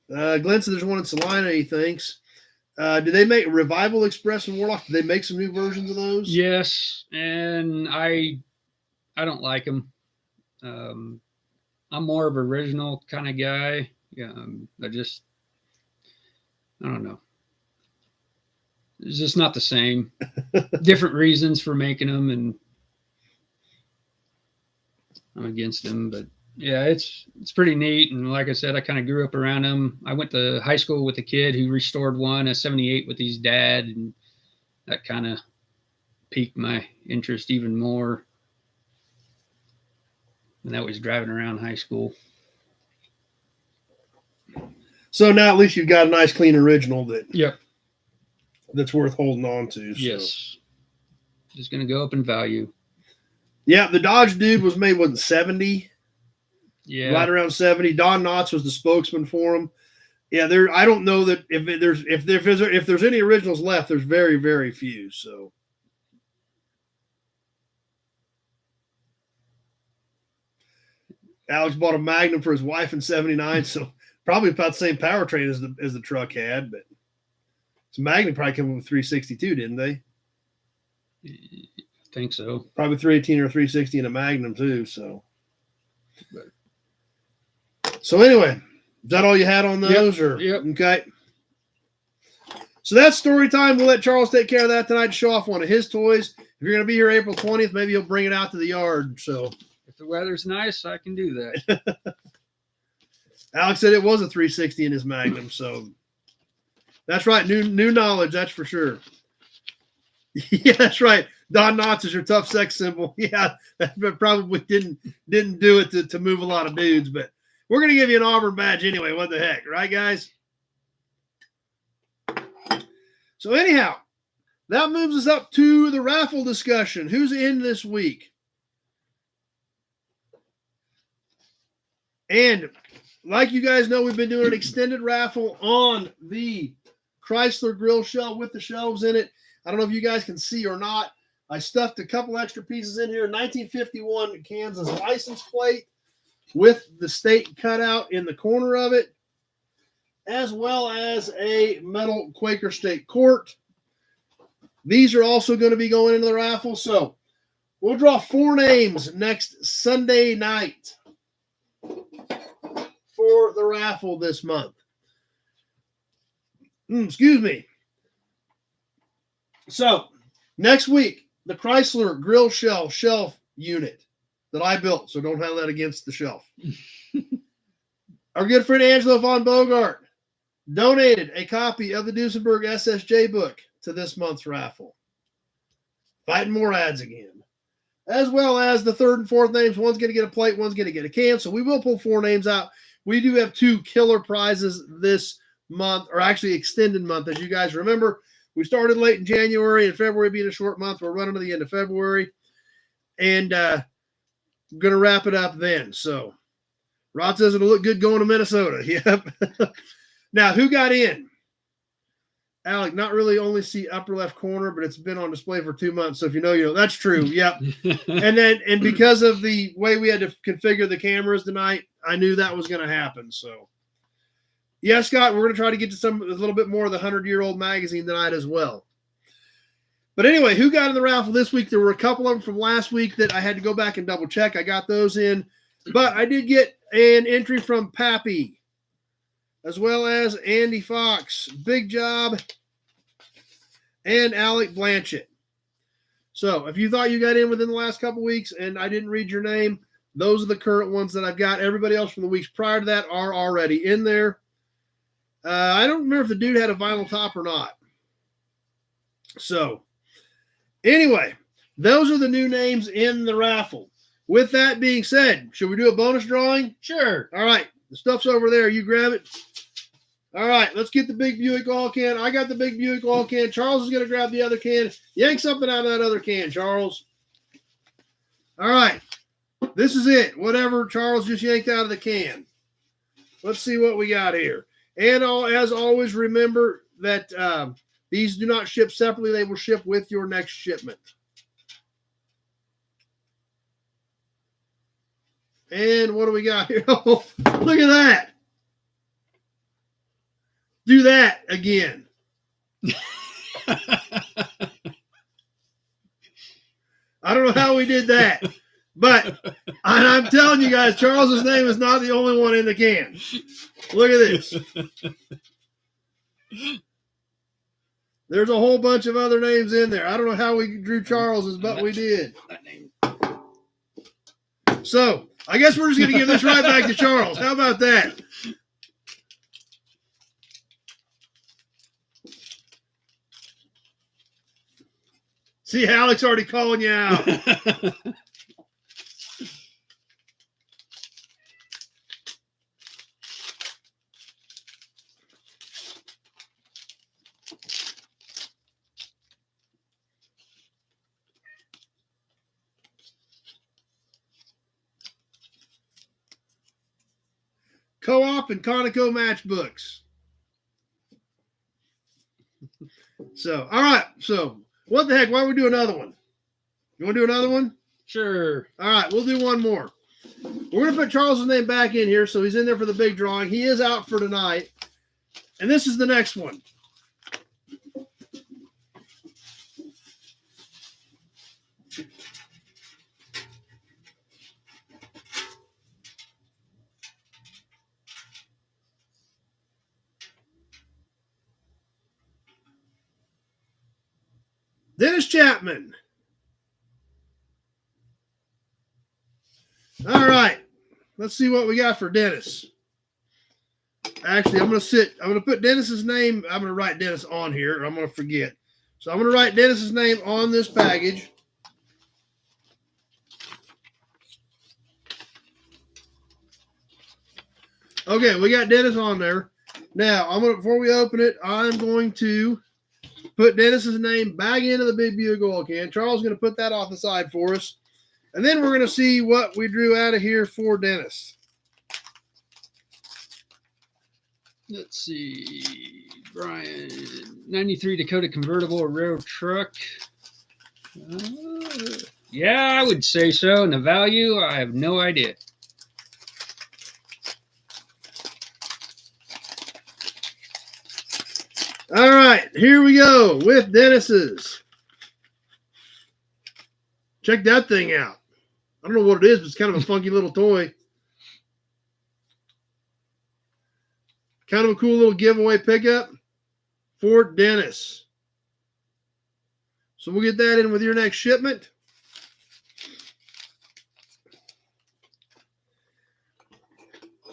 Glenn said there's one in Salina, he thinks. Did they make Revival Express and Warlock? Did they make some new versions of those? Yes, and I don't like them. I'm more of an original kind of guy. I don't know. It's just not the same. Different reasons for making them, and I'm against them. But yeah, it's pretty neat. And like I said, I kind of grew up around them. I went to high school with a kid who restored one, a 78 with his dad, and that kind of piqued my interest even more. And that was driving around high school. So now at least you've got a nice, clean original Yep. that's worth holding on to. So. Yes. Just going to go up in value. Yeah, the Dodge Dude was made, wasn't 70? Yeah. Right around 70. Don Knotts was the spokesman for him. Yeah, I don't know that if there's any originals left, there's very, very few. So Alex bought a Magnum for his wife in 79, so probably about the same powertrain as the truck had, but so Magnum probably came with 362, didn't they? I think so. Probably 318 or 360 in a Magnum too. So anyway, is that all you had on those? Yep. Okay. So that's story time. We'll let Charles take care of that tonight to show off one of his toys. If you're going to be here April 20th, maybe he'll bring it out to the yard. So if the weather's nice, I can do that. Alex said it was a 360 in his Magnum, so that's right. New knowledge, that's for sure. Yeah, that's right. Don Knotts is your tough sex symbol. Yeah, that probably didn't do it to move a lot of dudes, but we're gonna give you an Auburn badge anyway. What the heck, right, guys? So anyhow, that moves us up to the raffle discussion. Who's in this week? And like you guys know, we've been doing an extended raffle on the Chrysler grill shell with the shelves in it. I don't know if you guys can see or not. I stuffed a couple extra pieces in here. 1951 Kansas license plate with the state cutout in the corner of it, as well as a metal Quaker State quart. These are also going to be going into the raffle. So we'll draw 4 names next Sunday night for the raffle this month. Excuse me. So next week, the Chrysler grill shell shelf unit that I built. So don't have that against the shelf. Our good friend Angelo von Bogart donated a copy of the Duesenberg SSJ book to this month's raffle. Fighting more ads again. As well as the 3rd and 4th names. One's going to get a plate, one's going to get a can. So we will pull 4 names out. We do have 2 killer prizes this month, or actually extended month. As you guys remember, we started late in January, and February being a short month. We're running to the end of February. And going to wrap it up then. So Rod says it'll look good going to Minnesota. Yep. Now, who got in? Alec, not really only see upper left corner, but it's been on display for 2 months. So if you know, you know. That's true. Yep. And because of the way we had to configure the cameras tonight, I knew that was going to happen. So yeah, Scott, we're going to try to get to a little bit more of the 100-year-old magazine tonight as well. But anyway, who got in the raffle this week? There were a couple of them from last week that I had to go back and double check. I got those in, but I did get an entry from Pappy, as well as Andy Fox, Big Job, and Alec Blanchett. So if you thought you got in within the last couple weeks and I didn't read your name, those are the current ones that I've got. Everybody else from the weeks prior to that are already in there. I don't remember if the dude had a vinyl top or not. So anyway, those are the new names in the raffle. With that being said, should we do a bonus drawing? Sure. All right. The stuff's over there. You grab it. All right. Let's get the big Buick oil can. I got the big Buick oil can. Charles is going to grab the other can. Yank something out of that other can, Charles. All right. This is it. Whatever Charles just yanked out of the can. Let's see what we got here. And as always, remember that these do not ship separately. They will ship with your next shipment. And what do we got here? Oh, look at that. Do that again. I don't know how we did that. But I'm telling you guys, Charles's name is not the only one in the can. Look at this. There's a whole bunch of other names in there. I don't know how we drew Charles's, but we did. So I guess we're just going to give this right back to Charles. How about that? See, Alex already calling you out. Co-op and Conoco matchbooks. So, all right. So, what the heck? Why don't we do another one? You want to do another one? Sure. All right. We'll do one more. We're going to put Charles's name back in here, so he's in there for the big drawing. He is out for tonight. And this is the next one. Dennis Chapman. All right. Let's see what we got for Dennis. Actually, I'm going to put Dennis's name. I'm going to write Dennis on here, or I'm going to forget. So I'm going to write Dennis's name on this package. Okay, we got Dennis on there. Now, before we open it, I'm going to put Dennis's name back into the big Buick oil can. Charles is going to put that off the side for us. And then we're going to see what we drew out of here for Dennis. Let's see. Brian, 93 Dakota convertible, a railroad truck. Yeah, I would say so. And the value, I have no idea. All right, here we go with Dennis's. Check that thing out. I don't know what it is, but it's kind of a funky little toy. Kind of a cool little giveaway pickup for Dennis. So we'll get that in with your next shipment.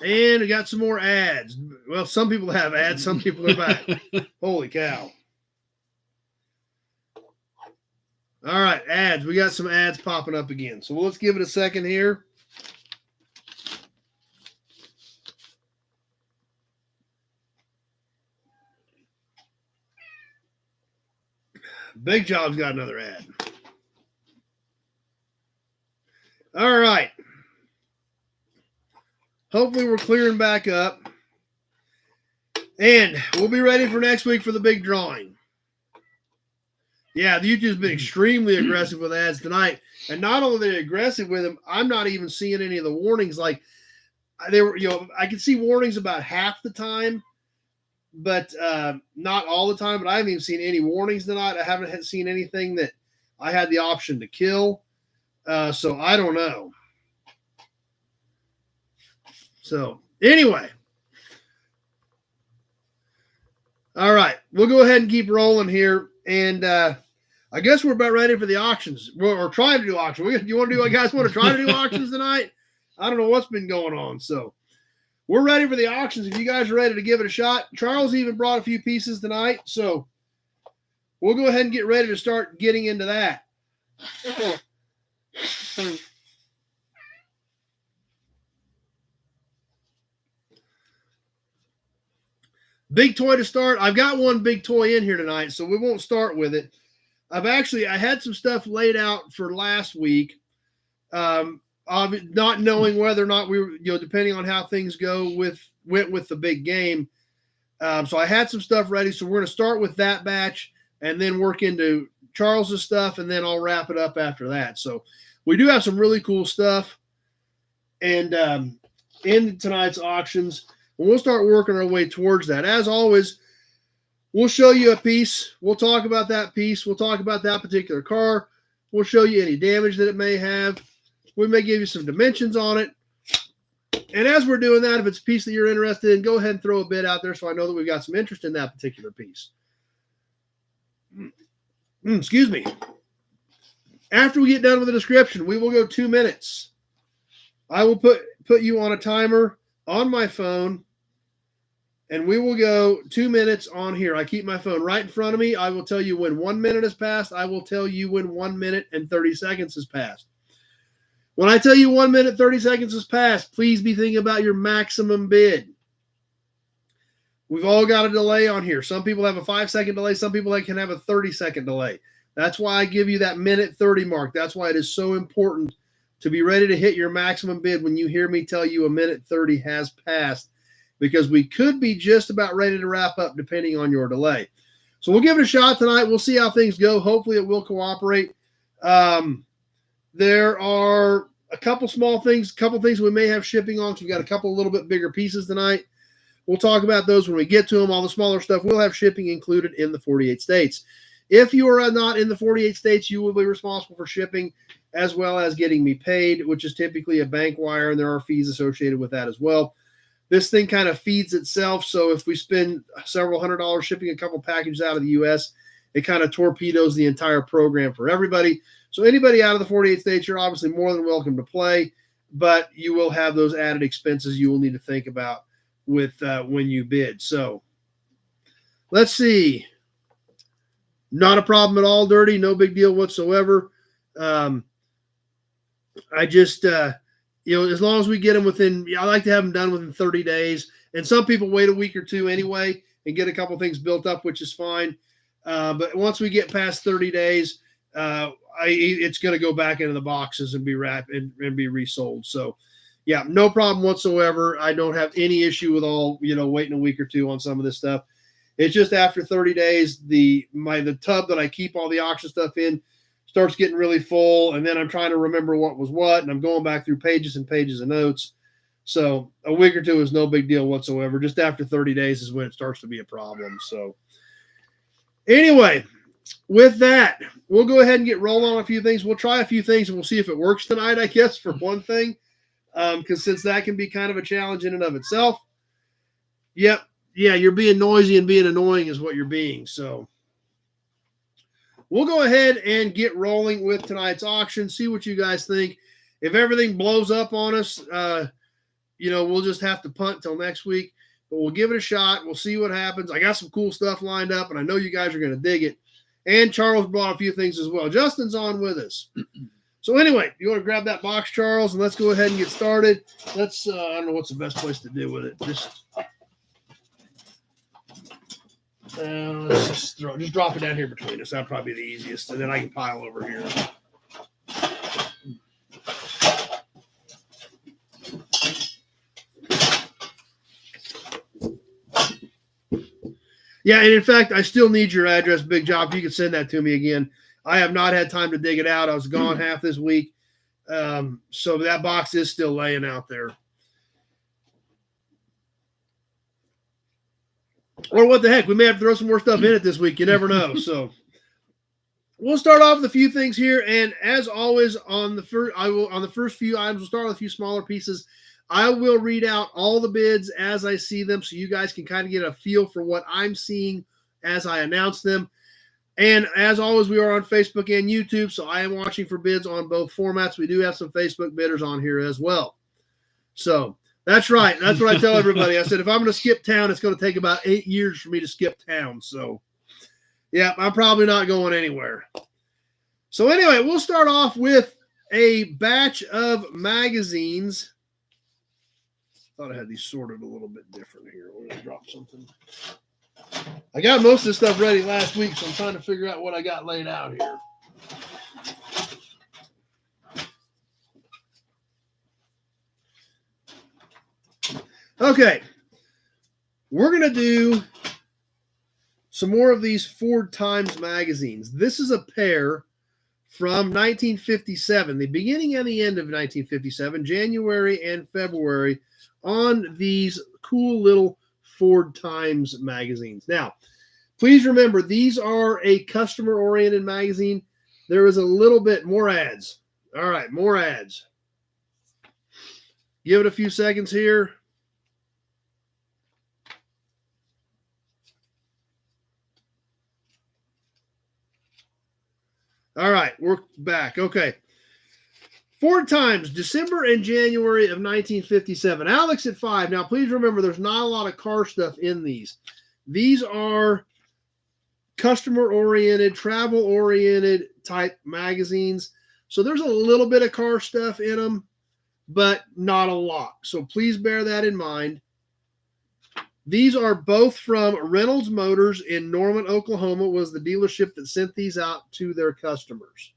And we got some more ads. Well, some people have ads, some people are back. Holy cow. All right, ads. We got some ads popping up again. So let's give it a second here. Big Job's got another ad. All right. Hopefully we're clearing back up. And we'll be ready for next week for the big drawing. Yeah, the YouTube's been extremely aggressive with ads tonight. And not only are they aggressive with them, I'm not even seeing any of the warnings. Like they were, I can see warnings about half the time, but not all the time. But I haven't even seen any warnings tonight. I haven't seen anything that I had the option to kill. So I don't know. So anyway. All right. We'll go ahead and keep rolling here. And I guess we're about ready for the auctions. We're trying to do auctions. You want to do, guys want to try to do auctions tonight? I don't know what's been going on. So we're ready for the auctions. If you guys are ready to give it a shot, Charles even brought a few pieces tonight. So we'll go ahead and get ready to start getting into that. Big toy to start. I've got one big toy in here tonight, so we won't start with it. I had some stuff laid out for last week. Not knowing whether or not we were, depending on how things went with the big game. So I had some stuff ready. So we're going to start with that batch and then work into Charles's stuff, and then I'll wrap it up after that. So we do have some really cool stuff. And in tonight's auctions, we'll start working our way towards that. As always, we'll show you a piece. We'll talk about that piece. We'll talk about that particular car. We'll show you any damage that it may have. We may give you some dimensions on it. And as we're doing that, if it's a piece that you're interested in, go ahead and throw a bid out there so I know that we've got some interest in that particular piece. Excuse me. After we get done with the description, we will go 2 minutes. I will put you on a timer on my phone, and we will go 2 minutes on here. I keep my phone right in front of me. I will tell you when 1 minute has passed. I will tell you when 1 minute and 30 seconds has passed. When I tell you 1 minute, 30 seconds has passed, please be thinking about your maximum bid. We've all got a delay on here. Some people have a 5-second delay. Some people can have a 30-second delay. That's why I give you that minute 30 mark. That's why it is so important to be ready to hit your maximum bid when you hear me tell you a minute 30 has passed, because we could be just about ready to wrap up depending on your delay. So we'll give it a shot tonight. We'll see how things go. Hopefully it will cooperate. There are a couple small things, we may have shipping on. So we've got a couple a little bit bigger pieces tonight. We'll talk about those when we get to them. All the smaller stuff will have shipping included in the 48 states. If you are not in the 48 states, you will be responsible for shipping as well as getting me paid, which is typically a bank wire, and there are fees associated with that as well. This thing kind of feeds itself, so if we spend several $100s shipping a couple packages out of the U.S., it kind of torpedoes the entire program for everybody. So anybody out of the 48 states, you're obviously more than welcome to play, but you will have those added expenses you will need to think about with when you bid. So let's see. Not a problem at all, Dirty. No big deal whatsoever. I just, as long as we get them within, I like to have them done within 30 days. And some people wait a week or two anyway and get a couple things built up, which is fine. But once we get past 30 days, it's going to go back into the boxes and be wrapped and be resold. So, yeah, no problem whatsoever. I don't have any issue with all, waiting a week or two on some of this stuff. It's just after 30 days, the tub that I keep all the auction stuff in starts getting really full, and then I'm trying to remember what was what, and I'm going back through pages and pages of notes. So a week or two is no big deal whatsoever. Just after 30 days is when it starts to be a problem. So anyway, with that, we'll go ahead and get rolling on a few things. We'll try a few things, and we'll see if it works tonight, I guess, for one thing, because since that can be kind of a challenge in and of itself. Yep. Yeah, you're being noisy and being annoying is what you're being. So we'll go ahead and get rolling with tonight's auction, see what you guys think. If everything blows up on us, we'll just have to punt till next week. But we'll give it a shot. We'll see what happens. I got some cool stuff lined up, and I know you guys are going to dig it. And Charles brought a few things as well. Justin's on with us. So anyway, you want to grab that box, Charles, and let's go ahead and get started. Let's, I don't know what's the best place to do with it. Let's just drop it down here between us. That'll probably be the easiest, and then I can pile over here. Yeah, and in fact, I still need your address, Big Job. If you could send that to me again. I have not had time to dig it out. I was gone half this week. So that box is still laying out there. Or what the heck, we may have to throw some more stuff in it this week. You never know. So we'll start off with a few things here, and as always, on the first few items, we'll start with a few smaller pieces. I will read out all the bids as I see them, so you guys can kind of get a feel for what I'm seeing as I announce them. And as always, we are on Facebook and YouTube, so I am watching for bids on both formats. We do have some Facebook bidders on here as well. So that's right. That's what I tell everybody. I said, if I'm going to skip town, it's going to take about 8 years for me to skip town. So, yeah, I'm probably not going anywhere. So anyway, we'll start off with a batch of magazines. Thought I had these sorted a little bit different here. We're going to drop something. I got most of this stuff ready last week, so I'm trying to figure out what I got laid out here. Okay. We're going to do some more of these Ford Times magazines. This is a pair from 1957, the beginning and the end of 1957, January and February, on these cool little Ford Times magazines. Now, please remember, these are a customer-oriented magazine. There is a little bit more ads. All right, more ads. Give it a few seconds here. All right, we're back. Okay. Ford Times, December and January of 1957. Alex at 5. Now, please remember, there's not a lot of car stuff in these. These are customer-oriented, travel-oriented type magazines. So there's a little bit of car stuff in them, but not a lot. So please bear that in mind. These are both from Reynolds Motors in Norman, Oklahoma, was the dealership that sent these out to their customers.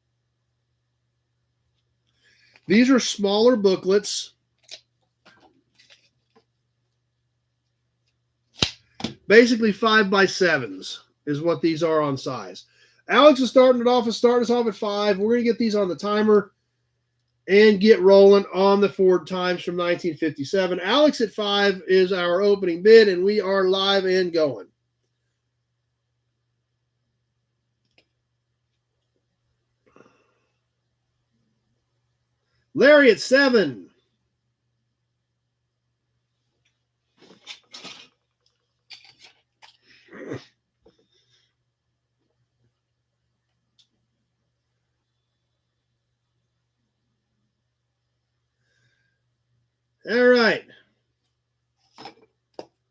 These are smaller booklets. Basically 5x7s is what these are on size. Alex is starting us off at 5. We're going to get these on the timer and get rolling on the Ford Times from 1957. Alex at 5 is our opening bid, and we are live and going. Larry at 7. All right.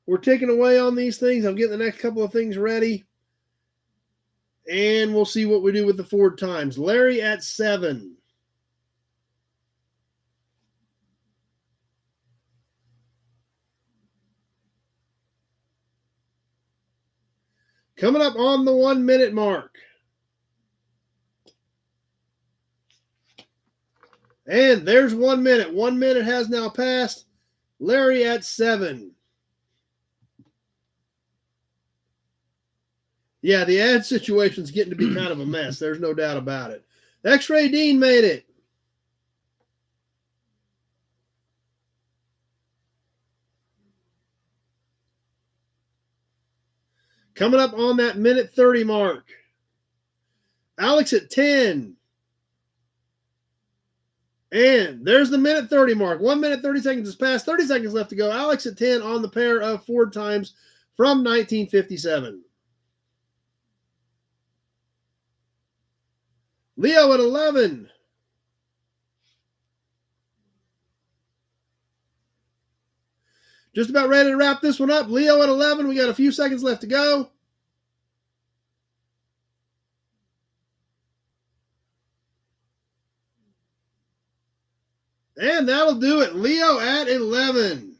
We're ticking away on these things. I'm getting the next couple of things ready. And we'll see what we do with the Ford Times. Larry at 7. Coming up on the 1 minute mark. And there's 1 minute. 1 minute has now passed. Larry at 7. Yeah, the ad situation's getting to be kind of a mess. There's no doubt about it. X-Ray Dean made it. Coming up on that minute 30 mark. Alex at 10. And there's the minute 30 mark. 1 minute, 30 seconds has passed. 30 seconds left to go. Alex at 10 on the pair of Ford Times from 1957. Leo at 11. Just about ready to wrap this one up. Leo at 11. We got a few seconds left to go. And that'll do it. Leo at 11.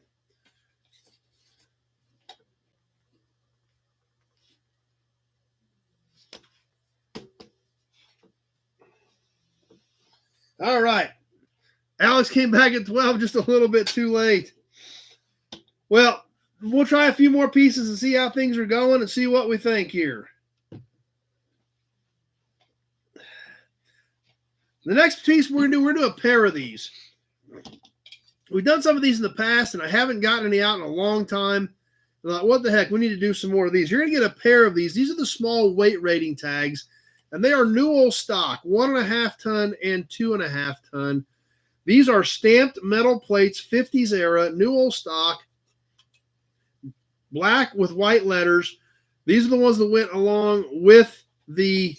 All right. Alex came back at 12, just a little bit too late. Well, we'll try a few more pieces and see how things are going and see what we think here. The next piece we're going to do a pair of these. We've done some of these in the past, and I haven't gotten any out in a long time. I'm like, what the heck? We need to do some more of these. You're going to get a pair of these. These are the small weight rating tags, and they are Newell stock, 1.5 ton and 2.5 ton. These are stamped metal plates, 50s era, Newell stock, black with white letters. These are the ones that went along with the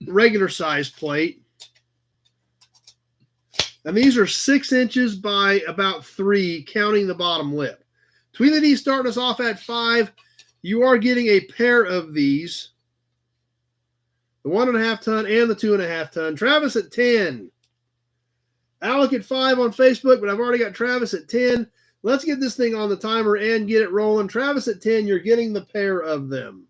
regular size plate. And these are 6 inches by about 3, counting the bottom lip. Tweedledee D starting us off at 5. You are getting a pair of these the 1.5 ton and the 2.5 ton. Travis at 10. Alec at 5 on Facebook, but I've already got Travis at 10. Let's get this thing on the timer and get it rolling. Travis at 10, you're getting the pair of them.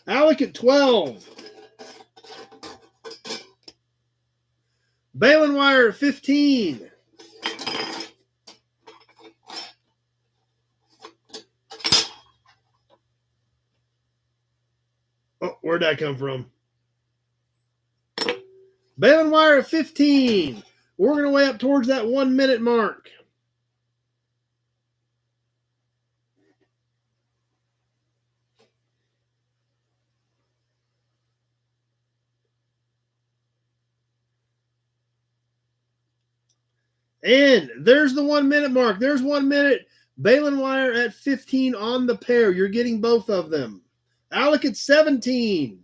Alec at 12. Balin wire at 15. Oh, where'd that come from? Balin wire at 15. We're going to way up towards that 1 minute mark. And there's the 1 minute mark. There's 1 minute. Balin wire at 15 on the pair. You're getting both of them. Alec at 17.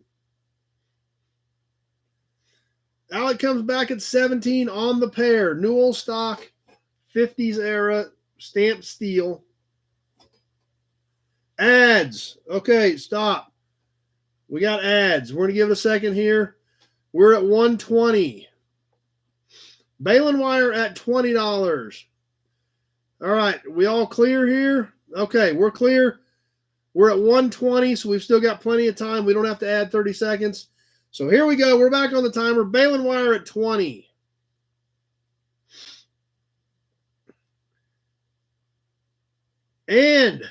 Alec comes back at 17 on the pair. New old stock, 50s era, stamped steel. Ads. Okay, stop. We got ads. We're going to give it a second here. We're at 120. Balin wire at $20. All right, we all clear here? Okay, we're clear. We're at 120, so we've still got plenty of time. We don't have to add 30 seconds. So here we go. We're back on the timer. Balin wire at 20. And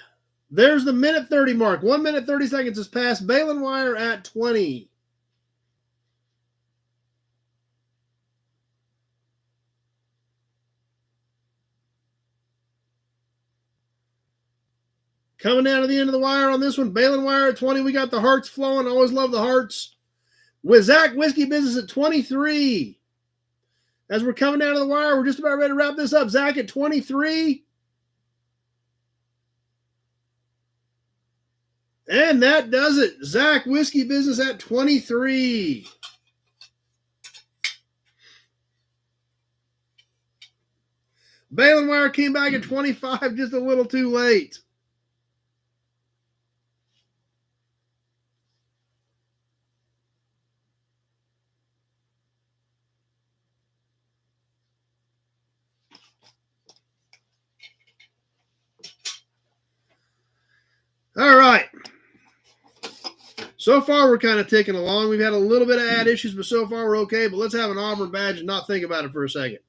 there's the minute 30 mark. 1 minute 30 seconds has passed. Balin wire at 20. Coming down to the end of the wire on this one. Balin wire at 20. We got the hearts flowing. Always love the hearts. With Zach Whiskey Business at 23. As we're coming down to the wire, we're just about ready to wrap this up. Zach at 23. And that does it. Zach Whiskey Business at 23. Balin wire came back at 25, just a little too late. All right. So far, we're kind of ticking along. We've had a little bit of ad issues, but so far we're okay. But let's have an Auburn badge and not think about it for a second.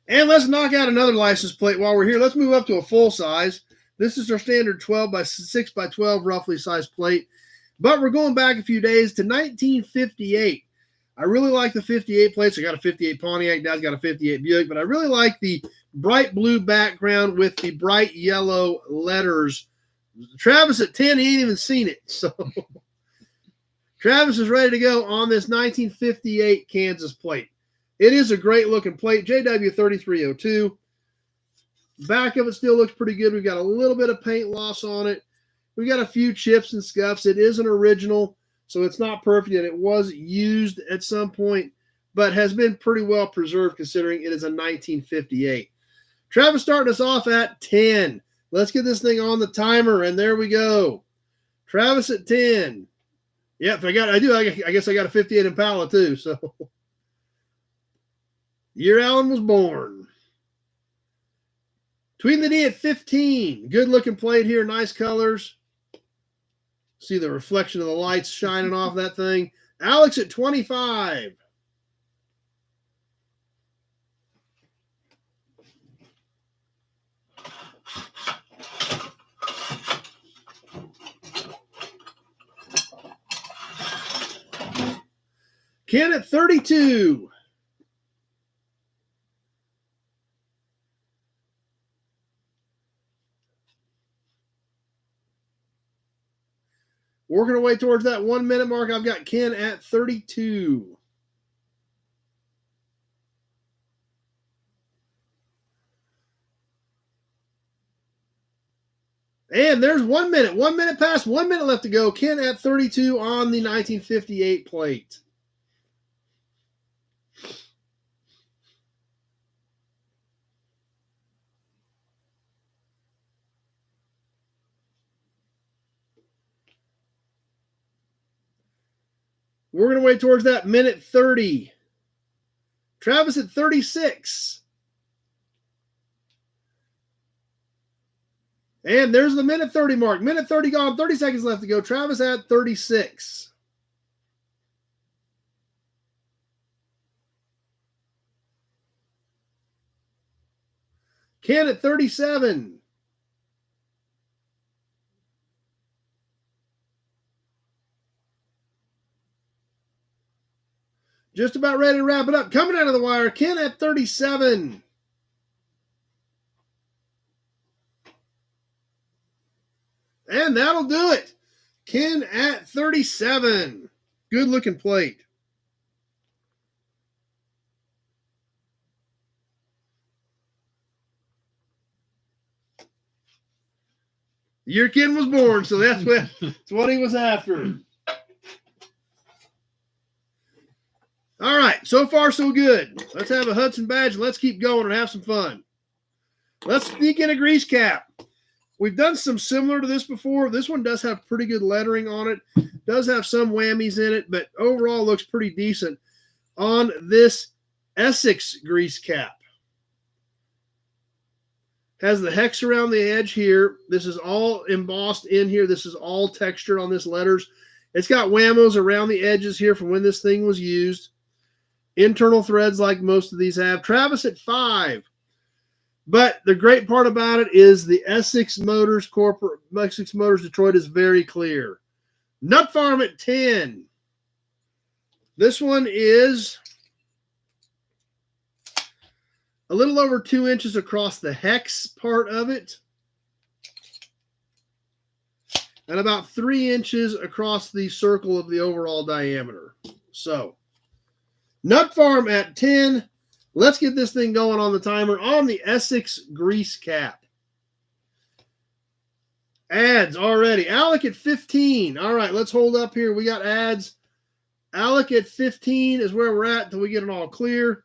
And let's knock out another license plate while we're here. Let's move up to a full size. This is our standard 12 by 6 by 12 roughly sized plate. But we're going back a few days to 1958. I really like the 58 plates. I got a 58 Pontiac. Dad's got a 58 Buick. But I really like the bright blue background with the bright yellow letters. Travis at 10, he ain't even seen it. So Travis is ready to go on this 1958 Kansas plate. It is a great looking plate. JW3302. Back of it still looks pretty good. We've got a little bit of paint loss on it. We've got a few chips and scuffs. It is an original, so it's not perfect yet. It was used at some point, but has been pretty well preserved considering it is a 1958. Travis starting us off at 10. Let's get this thing on the timer, and there we go. Travis at 10. Yep, I guess I got a 58 Impala too, so. Year Allen was born. Between the D at 15. Good looking plate here. Nice colors. See the reflection of the lights shining off that thing. Alex at 25. Ken at 32. Working our way towards that 1 minute mark. I've got Ken at 32. And there's 1 minute. 1 minute past, 1 minute left to go. Ken at 32 on the 1958 plate. We're going to wait towards that minute 30. Travis at 36. And there's the minute 30 mark. Minute 30 gone, 30 seconds left to go. Travis at 36. Ken at 37. Just about ready to wrap it up. Coming out of the wire, Ken at 37. And that'll do it. Ken at 37. Good looking plate. The year Ken was born, so that's what he was after. All right, so far so good. Let's have a Hudson badge. Let's keep going and have some fun. Let's sneak in a grease cap. We've done some similar to this before. This one does have pretty good lettering on it. Does have some whammies in it, but overall looks pretty decent on this Essex grease cap. Has the hex around the edge here. This is all embossed in here. This is all textured on this letters. It's got whammos around the edges here from when this thing was used. Internal threads like most of these have. Travis at 5. But the great part about it is the Essex Motors Detroit is very clear. Nut Farm at 10. This one is a little over 2 inches across the hex part of it. And about 3 inches across the circle of the overall diameter. So, Nut Farm at 10. Let's get this thing going on the timer on the Essex grease cap. Ads already. Alec at 15. All right, let's hold up here. We got ads. Alec at 15 is where we're at until we get it all clear.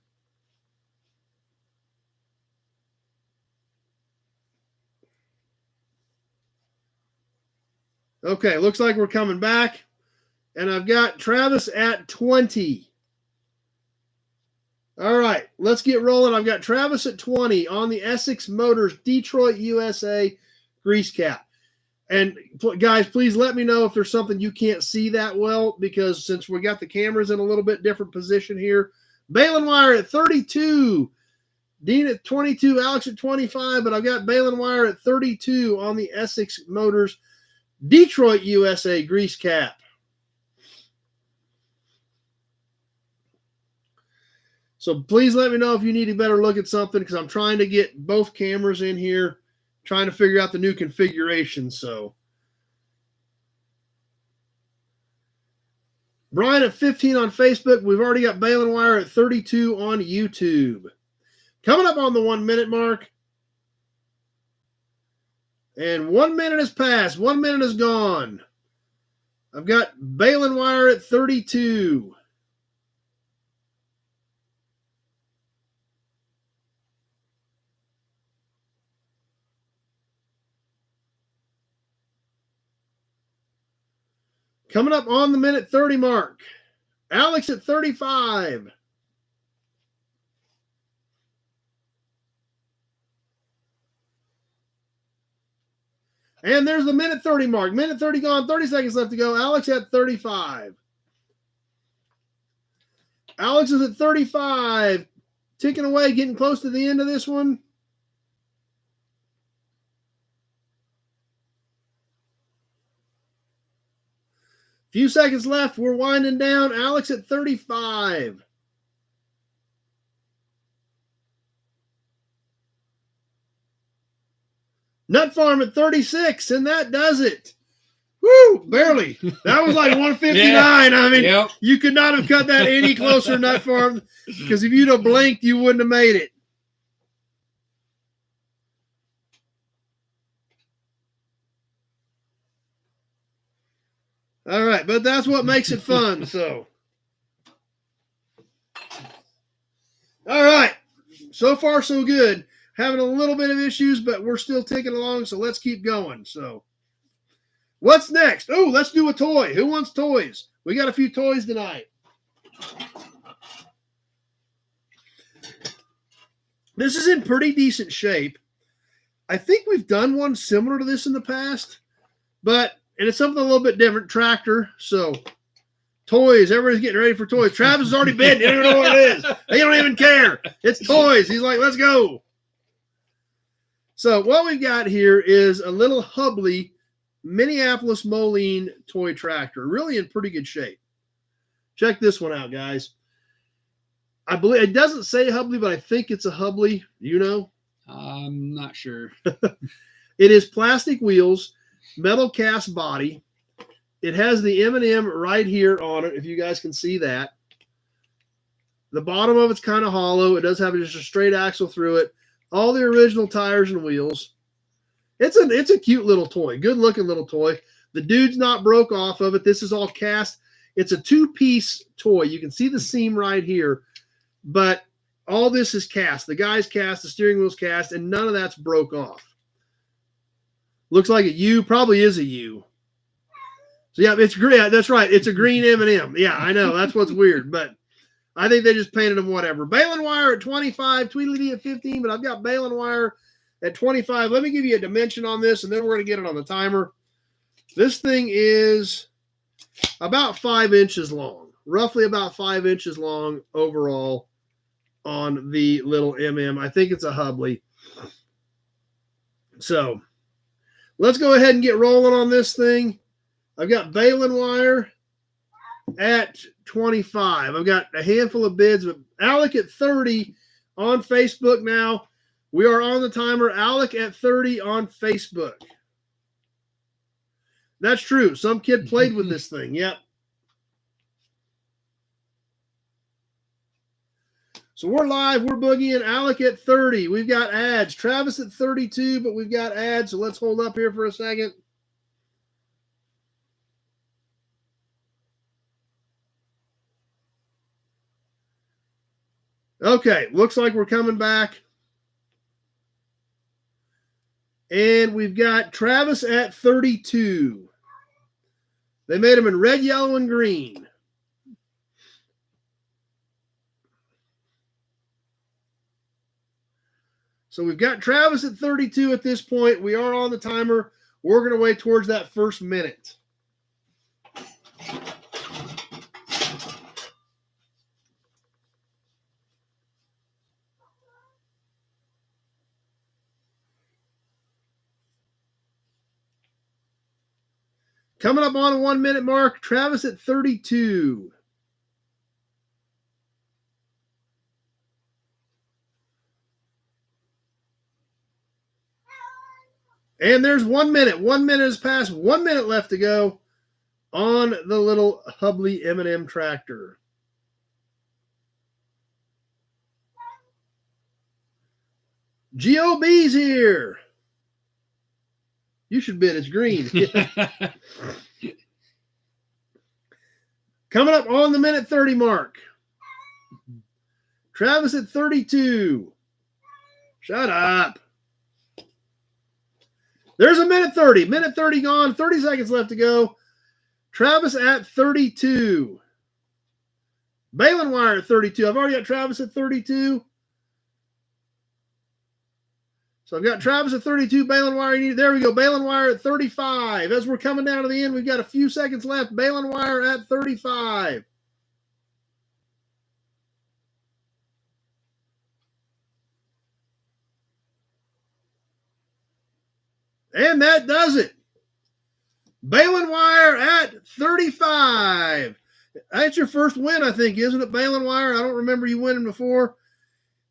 Okay, looks like we're coming back. And I've got Travis at 20. All right, let's get rolling. I've got Travis at 20 on the Essex Motors Detroit, USA grease cap. And guys, please let me know if there's something you can't see that well, because since we got the cameras in a little bit different position here. Balin Wire at 32. Dean at 22. Alex at 25. But I've got Balin Wire at 32 on the Essex Motors Detroit, USA grease cap. So please let me know if you need a better look at something, because I'm trying to get both cameras in here, trying to figure out the new configuration. So Brian at 15 on Facebook. We've already got Balin Wire at 32 on YouTube. Coming up on the 1 minute mark. And 1 minute has passed. 1 minute is gone. I've got Balin Wire at 32. Coming up on the minute 30 mark. Alex at 35. And there's the minute 30 mark. Minute 30 gone, 30 seconds left to go. Alex at 35. Alex is at 35. Ticking away, getting close to the end of this one. Few seconds left. We're winding down. Alex at 35. Nut Farm at 36, and that does it. Woo! Barely. That was like 159. Yeah. I mean, You could not have cut that any closer, Nut Farm, because if you'd have blinked, you wouldn't have made it. All right, but that's what makes it fun. So, all right, so far so good. Having a little bit of issues, but we're still ticking along. So let's keep going. So, what's next? Oh, let's do a toy. Who wants toys? We got a few toys tonight. This is in pretty decent shape. I think we've done one similar to this in the past, and it's something a little bit different. Tractor. So, toys. Everybody's getting ready for toys. Travis has already been. They don't even know what it is. They don't even care. It's toys. He's like, let's go. So, what we've got here is a little Hubley Minneapolis Moline toy tractor. Really in pretty good shape. Check this one out, guys. I believe it doesn't say Hubley, but I think it's a Hubley. You know? I'm not sure. It is plastic wheels, metal cast body. It has the M&M right here on it, if you guys can see that. The bottom of it's kind of hollow. It does have just a straight axle through it. All the original tires and wheels. It's a cute little toy. Good looking little toy. The dude's not broke off of it. This is all cast. It's a two-piece toy. You can see the seam right here. But all this is cast. The guy's cast, the steering wheel's cast, and none of that's broke off. Looks like a U, probably is a U. So yeah, it's green. That's right. It's a green M&M. Yeah, I know. That's what's weird, but I think they just painted them whatever. Balun wire at 25, Tweedledee at 15, but I've got balun wire at 25. Let me give you a dimension on this, and then we're going to get it on the timer. This thing is about 5 inches long, roughly about 5 inches long overall on the little MM. I think it's a Hubley. So let's go ahead and get rolling on this thing. I've got balun wire at 25. I've got a handful of bids, but Alec at 30 on Facebook now. We are on the timer. Alec at 30 on Facebook. That's true. Some kid played with this thing. Yep. So we're live. We're boogieing. Alec at 30. We've got ads. Travis at 32, but we've got ads. So let's hold up here for a second. Okay. Looks like we're coming back. And we've got Travis at 32. They made them in red, yellow, and green. So we've got Travis at 32 at this point. We are on the timer. We're going to wait towards that first minute. Coming up on a 1 minute mark, Travis at 32. And there's 1 minute. 1 minute has passed. 1 minute left to go on the little Hubley M&M tractor. GOB's here. You should bid. It's green. Coming up on the minute 30 mark. Travis at 32. Shut up. There's a minute 30. Minute 30 gone. 30 seconds left to go. Travis at 32. Balun wire at 32. I've already got Travis at 32. So I've got Travis at 32. Balun wire. There we go. Balun wire at 35. As we're coming down to the end, we've got a few seconds left. Balun wire at 35. And that does it. Balun wire at 35. That's your first win, I think, isn't it, Balun wire? I don't remember you winning before.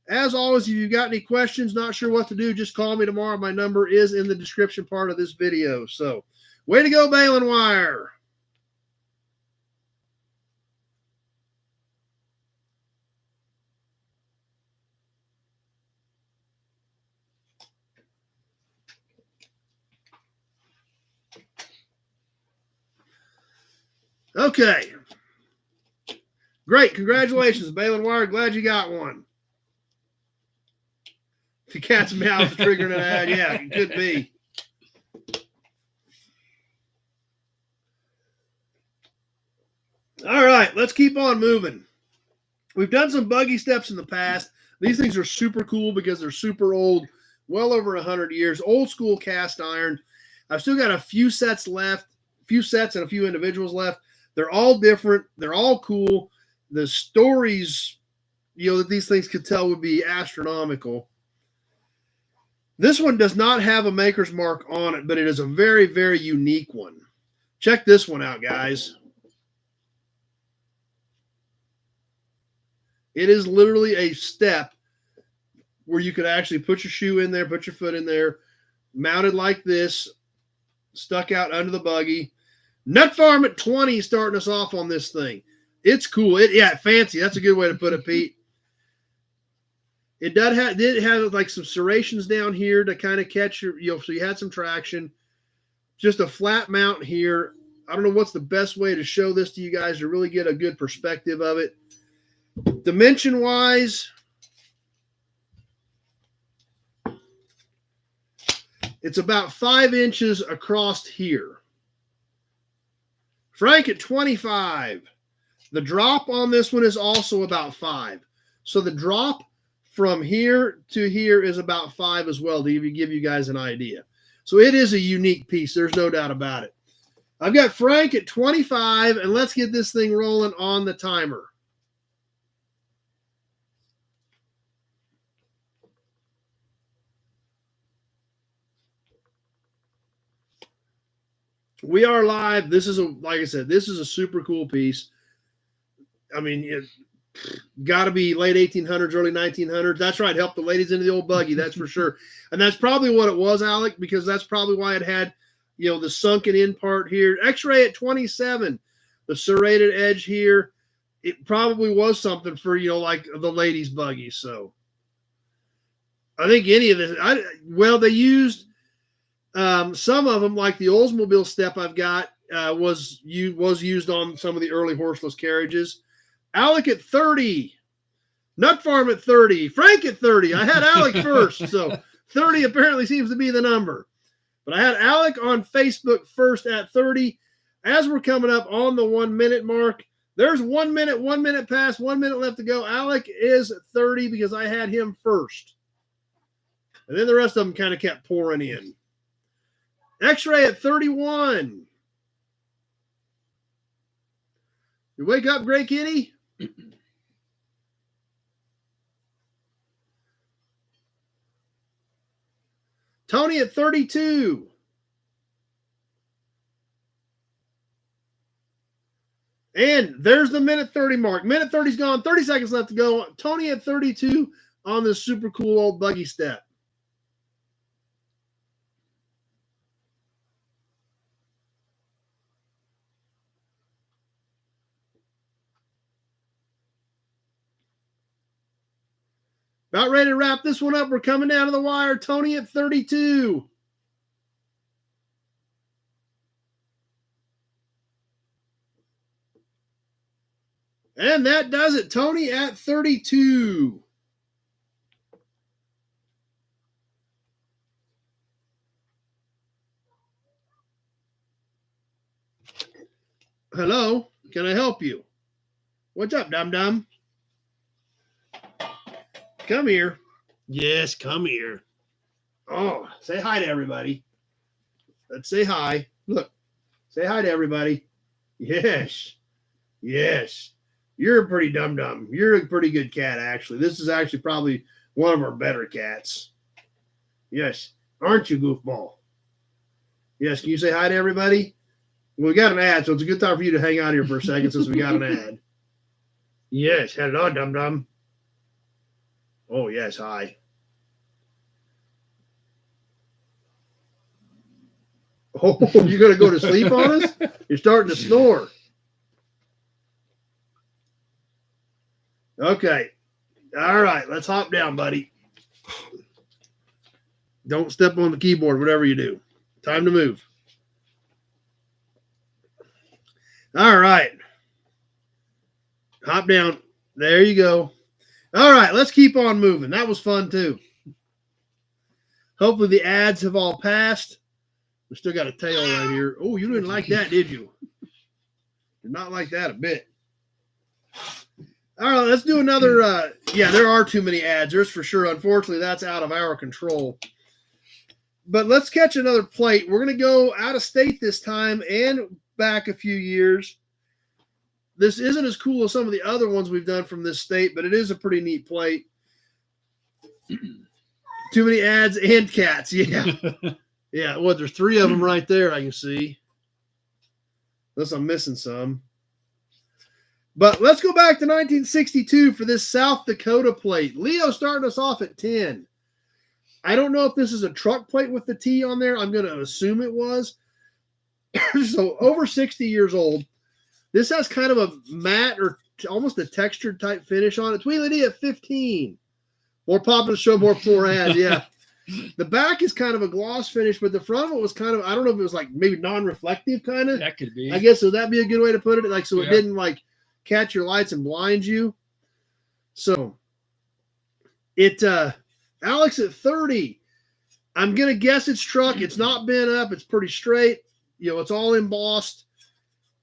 As always, if you've got any questions, not sure what to do, just call me tomorrow. My number is in the description part of this video. So, way to go, Balun wire. Okay. Great. Congratulations, Balin Wire. Glad you got one. The cat's meows triggering an ad. Yeah, it could be. All right, let's keep on moving. We've done some buggy steps in the past. These things are super cool because they're super old, well over 100 years, old school cast iron. I've still got a few sets left, and a few individuals left. They're all different. They're all cool. The stories, that these things could tell would be astronomical. This one does not have a maker's mark on it, but it is a very, very unique one. Check this one out, guys. It is literally a step where you could actually put your shoe in there, put your foot in there, mounted like this, stuck out under the buggy. Nut Farm at 20 starting us off on this thing. It's cool. Fancy. That's a good way to put it, Pete. It did have like some serrations down here to kind of catch your, so you had some traction. Just a flat mount here. I don't know what's the best way to show this to you guys to really get a good perspective of it. Dimension-wise, it's about 5 inches across here. Frank at 25. The drop on this one is also about 5. So the drop from here to here is about 5 as well, to give you guys an idea. So it is a unique piece. There's no doubt about it. I've got Frank at 25, and let's get this thing rolling on the timer. We are live. This is like I said, this is a super cool piece. I mean, it got to be late 1800s, early 1900s. That's right. Help the ladies into the old buggy. That's for sure. And that's probably what it was, Alec, because that's probably why it had, the sunken in part here. X-ray at 27, the serrated edge here. It probably was something for, like the ladies' buggy. So I think any of this, they used some of them, like the Oldsmobile step I've got, was used on some of the early horseless carriages. Alec at 30, Nut Farm at 30, Frank at 30. I had Alec first, so 30 apparently seems to be the number. But I had Alec on Facebook first at 30. As we're coming up on the 1 minute mark, there's 1 minute, 1 minute past, 1 minute left to go. Alec is 30 because I had him first. And then the rest of them kind of kept pouring in. X-ray at 31. You wake up, Gray Kitty? Tony at 32. And there's the minute 30 mark. Minute 30's gone. 30 seconds left to go. Tony at 32 on this super cool old buggy step. About ready to wrap this one up. We're coming down to the wire. Tony at 32. And that does it. Tony at 32. Hello. Can I help you? What's up, dum-dum? Come here. Yes, come here. Oh, say hi to everybody. Let's say hi. Look, say hi to everybody. Yes. Yes. You're a pretty dum-dum. You're a pretty good cat, actually. This is actually probably one of our better cats. Yes. Aren't you, goofball? Yes. Can you say hi to everybody? Well, we got an ad, so it's a good time for you to hang out here for a second since we got an ad. Yes. Hello, dum-dum. Oh, yes, hi. Oh, you're going to go to sleep on us? You're starting to snore. Okay. All right, let's hop down, buddy. Don't step on the keyboard, whatever you do. Time to move. All right. Hop down. There you go. All right, let's keep on moving. That was fun too. Hopefully the ads have all passed. We still got a tail right here. Oh, you didn't like that, did you? Did not like that a bit. All right, let's do another. Yeah, there are too many ads. There's for sure. Unfortunately, that's out of our control. But let's catch another plate. We're going to go out of state this time and back a few years. This isn't as cool as some of the other ones we've done from this state, but it is a pretty neat plate. Too many ads and cats. Yeah. Yeah. Well, there's 3 of them right there I can see. Unless I'm missing some. But let's go back to 1962 for this South Dakota plate. Leo starting us off at 10. I don't know if this is a truck plate with the T on there. I'm going to assume it was. So over 60 years old. This has kind of a matte or almost a textured type finish on it. Tweedledee D at 15. More pop in the show, more 4 ads. Yeah. The back is kind of a gloss finish, but the front of it was kind of, I don't know if it was like maybe non-reflective kind of. That could be. I guess, would that be a good way to put it? Like, so it Yeah. didn't like catch your lights and blind you. So it, Alex at 30. I'm going to guess it's truck. It's not bent up. It's pretty straight. You know, it's all embossed.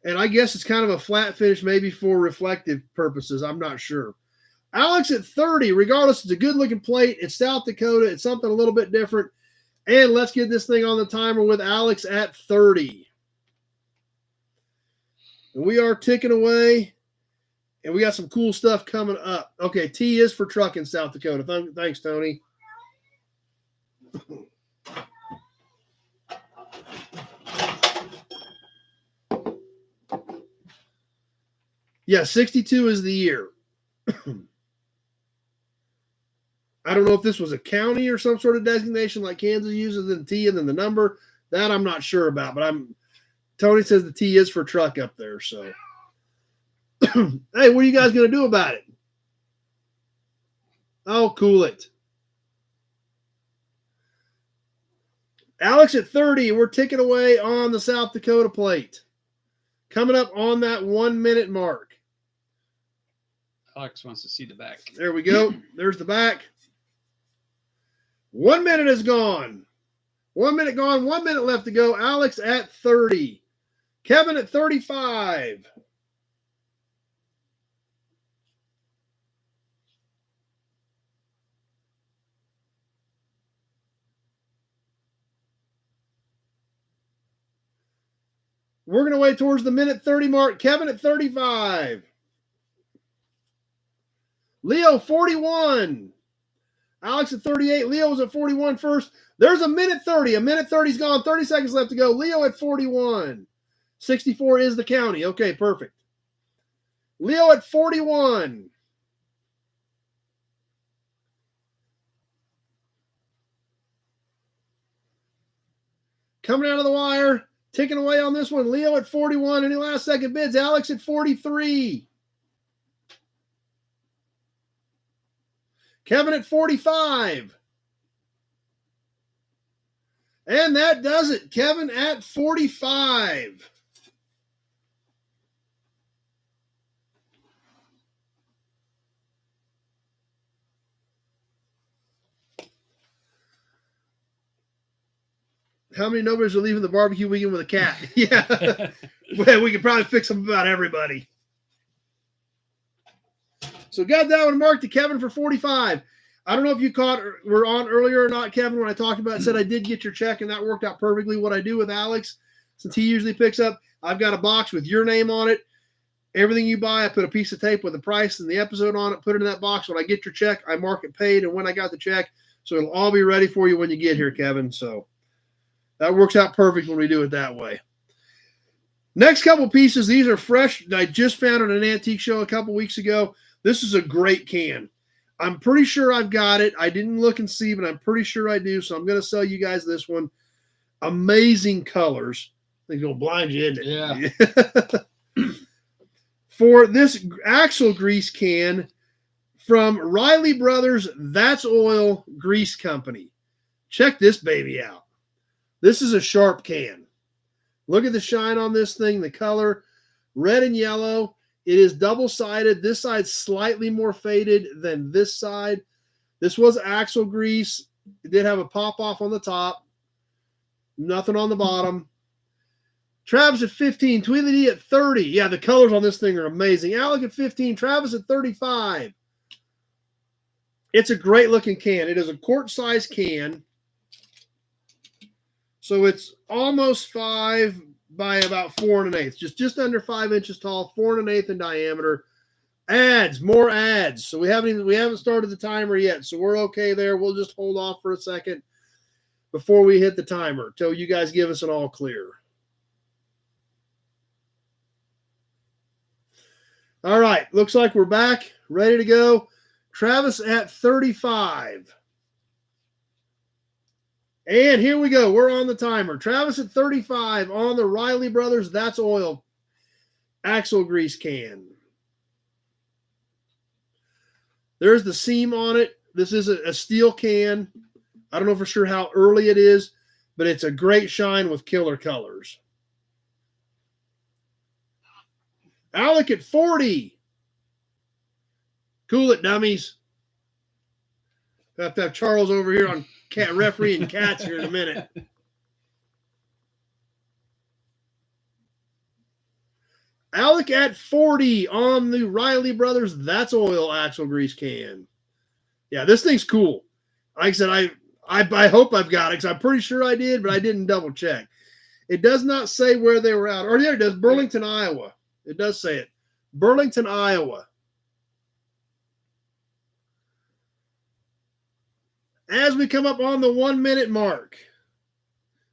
And I guess it's kind of a flat finish, maybe for reflective purposes. I'm not sure. Alex at 30, regardless, it's a good-looking plate. It's South Dakota. It's something a little bit different. And let's get this thing on the timer with Alex at 30. And we are ticking away. And we got some cool stuff coming up. Okay, T is for truck in South Dakota. Thanks, Tony. Yeah, 62 is the year. I don't know if this was a county or some sort of designation like Kansas uses, then T and then the number. That I'm not sure about, but Tony says the T is for truck up there. So, hey, what are you guys going to do about it? Oh, cool it. Alex at 30, we're ticking away on the South Dakota plate. Coming up on that 1 minute mark. Alex wants to see the back. There we go. There's the back. 1 minute is gone. 1 minute gone. 1 minute left to go. Alex at 30. Kevin at 35. We're going to wait towards the minute 30 mark. Kevin at 35. Leo, 41. Alex at 38. Leo was at 41 first. There's a minute 30. A minute 30's gone. 30 seconds left to go. Leo at 41. 64 is the county. Okay, perfect. Leo at 41. Coming out of the wire. Ticking away on this one. Leo at 41. Any last second bids? Alex at 43. Kevin at 45. And that does it. Kevin at 45. How many numbers are leaving the barbecue weekend with a cat? Yeah. Well, we could probably fix them about everybody. So got that one marked to Kevin for 45. I don't know if you were on earlier or not, Kevin, when I talked about it, said I did get your check, and that worked out perfectly. What I do with Alex, since he usually picks up, I've got a box with your name on it. Everything you buy, I put a piece of tape with the price and the episode on it, put it in that box. When I get your check, I mark it paid and when I got the check. So it'll all be ready for you when you get here, Kevin. So that works out perfect when we do it that way. Next couple pieces, these are fresh. I just found at an antique show a couple weeks ago. This is a great can. I'm pretty sure I've got it. I didn't look and see, but I'm pretty sure I do. So I'm going to sell you guys this one. Amazing colors. I think it'll blind you, isn't it? Yeah. For this axle grease can from Riley Brothers, That's Oil Grease Company. Check this baby out. This is a sharp can. Look at the shine on this thing, the color. red and yellow. It is double-sided. This side's slightly more faded than this side. This was axle grease. It did have a pop-off on the top. Nothing on the bottom. Travis at 15. Tweedledee at 30. Yeah, the colors on this thing are amazing. Alec at 15. Travis at 35. It's a great-looking can. It is a quart-size can. So it's almost 5 by about 4 1/8, just under 5 inches tall, 4 1/8 in diameter. More ads. So we haven't started the timer yet, so we're okay there. We'll just hold off for a second before we hit the timer till you guys give us an all clear. All right, looks like we're back, ready to go. Travis at 35. And here we go. We're on the timer. Travis at 35 on the Riley Brothers That's Oil axle grease can. There's the seam on it. This is a steel can. I don't know for sure how early it is, but it's a great shine with killer colors. Alec at 40. Cool it, dummies. Have to have Charles over here on cat referee and cats here in a minute. Alec at 40 on the Riley Brothers That's Oil axle grease can. Yeah, this thing's cool. Like I said, I hope I've got it because I'm pretty sure I did, but I didn't double check. It does not say where they were out. Or yeah, it does. Burlington, Iowa. It does say it. Burlington, Iowa. As we come up on the 1 minute mark,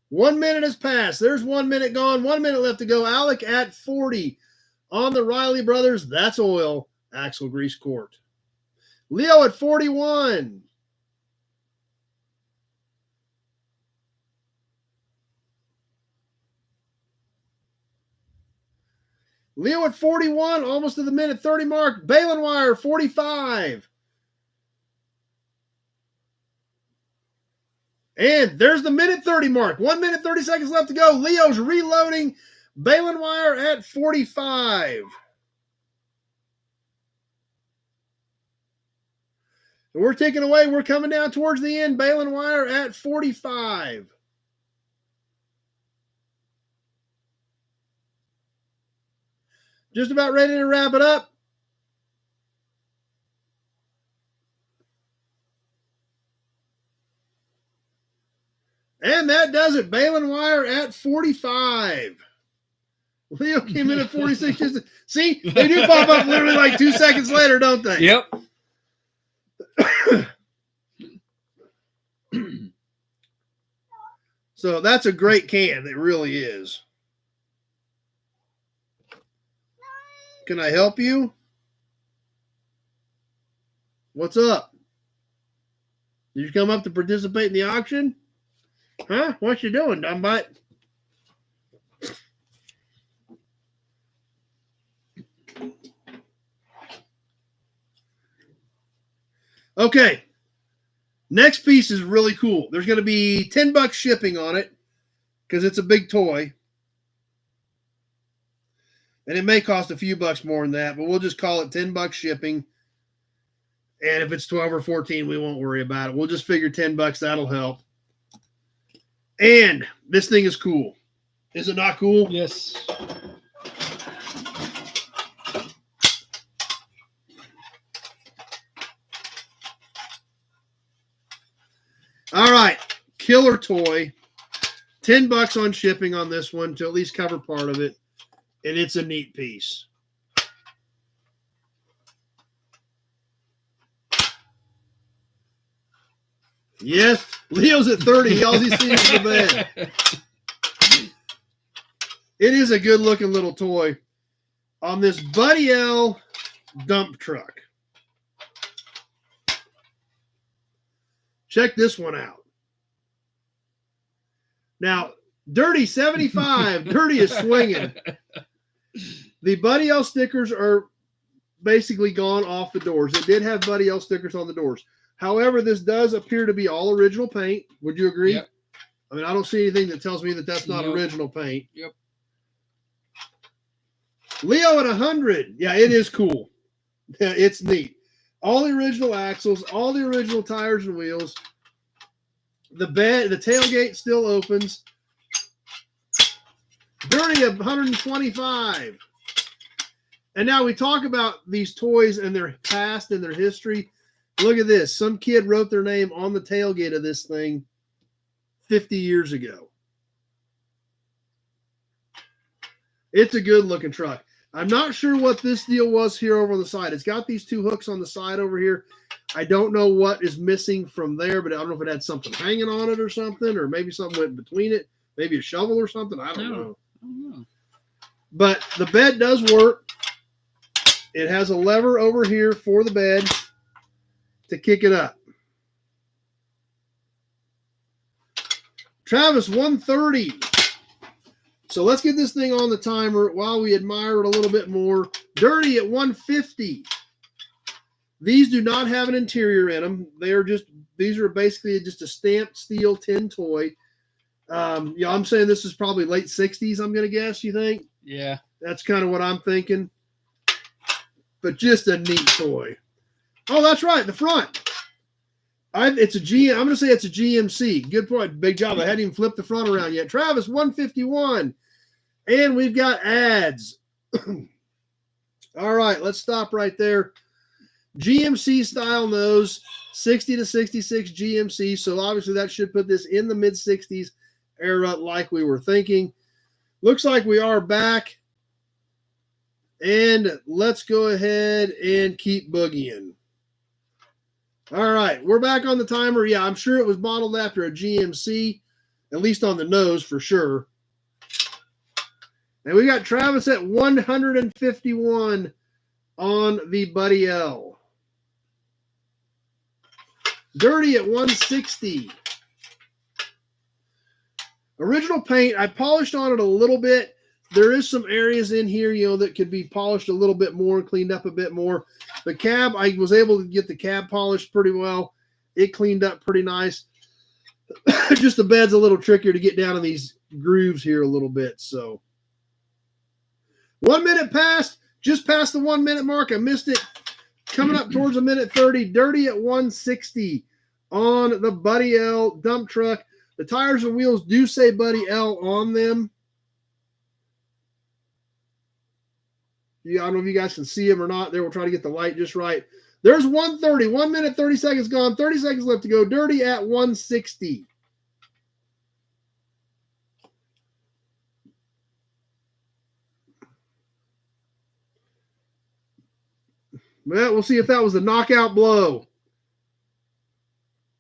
1 minute has passed. There's 1 minute gone, 1 minute left to go. Alec at 40 on the Riley Brothers That's Oil axle grease quart. Leo at 41. Leo at 41, almost to the minute 30 mark. Balin Wire, 45. And there's the minute 30 mark. 1 minute, 30 seconds left to go. Leo's reloading. Balin Wire at 45. So we're taking away. We're coming down towards the end. Balin Wire at 45. Just about ready to wrap it up. And that does it. Balin Wire at 45. Leo came in at 46. See, they do pop up literally like 2 seconds later, don't they? Yep. So that's a great can. It really is. Can I help you? What's up? Did you come up to participate in the auction? Huh? What you doing, dumb butt? Okay. Next piece is really cool. There's going to be $10 shipping on it because it's a big toy. And it may cost a few bucks more than that, but we'll just call it $10 shipping. And if it's 12 or 14, we won't worry about it. We'll just figure $10. That'll help. And this thing is cool. Is it not cool? Yes. All right. Killer toy. $10 on shipping on this one to at least cover part of it. And it's a neat piece. Yes, Leo's at 30. All he sees is the bed. It is a good-looking little toy on this Buddy L dump truck. Check this one out. Now, Dirty 75. Dirty is swinging. The Buddy L stickers are basically gone off the doors. It did have Buddy L stickers on the doors. However, this does appear to be all original paint. Would you agree? Yep. I mean, I don't see anything that tells me that that's not Nope. original paint. Yep. Leo at 100. Yeah, it is cool. Yeah, it's neat. All the original axles, all the original tires and wheels. The tailgate still opens. Dirty at 125. And now we talk about these toys and their past and their history. Look at this. Some kid wrote their name on the tailgate of this thing 50 years ago. It's a good looking truck. I'm not sure what this deal was here over on the side. It's got these two hooks on the side over here. I don't know what is missing from there, but I don't know if it had something hanging on it or something, or maybe something went between it, maybe a shovel or something. I don't know. But the bed does work. It has a lever over here for the bed to kick it up. Travis, 130. So let's get this thing on the timer while we admire it a little bit more. Dirty at 150. These do not have an interior in them. These are basically just a stamped steel tin toy. Yeah, I'm saying this is probably late 60s, I'm going to guess, you think? Yeah. That's kind of what I'm thinking. But just a neat toy. Oh, that's right, the front. I'm going to say it's a GMC. Good point. Big job. I hadn't even flipped the front around yet. Travis, 151. And we've got ads. All right, let's stop right there. GMC style nose, 60 to 66 GMC. So obviously that should put this in the mid-60s era like we were thinking. Looks like we are back. And let's go ahead and keep boogieing. All right, we're back on the timer. Yeah, I'm sure it was modeled after a GMC, at least on the nose for sure. And we got Travis at 151 on the Buddy L. Dirty at 160. Original paint, I polished on it a little bit. There is some areas in here, that could be polished a little bit more and cleaned up a bit more. The cab, I was able to get the cab polished pretty well. It cleaned up pretty nice. Just the bed's a little trickier to get down in these grooves here a little bit. So 1 minute passed, just past the 1 minute mark. I missed it. Coming up towards a minute 30. Dirty at 160 on the Buddy L dump truck. The tires and wheels do say Buddy L on them. I don't know if you guys can see them or not. There, we'll try to get the light just right. There's 130. 1 minute, 30 seconds gone. 30 seconds left to go. Dirty at 160. Well, we'll see if that was a knockout blow.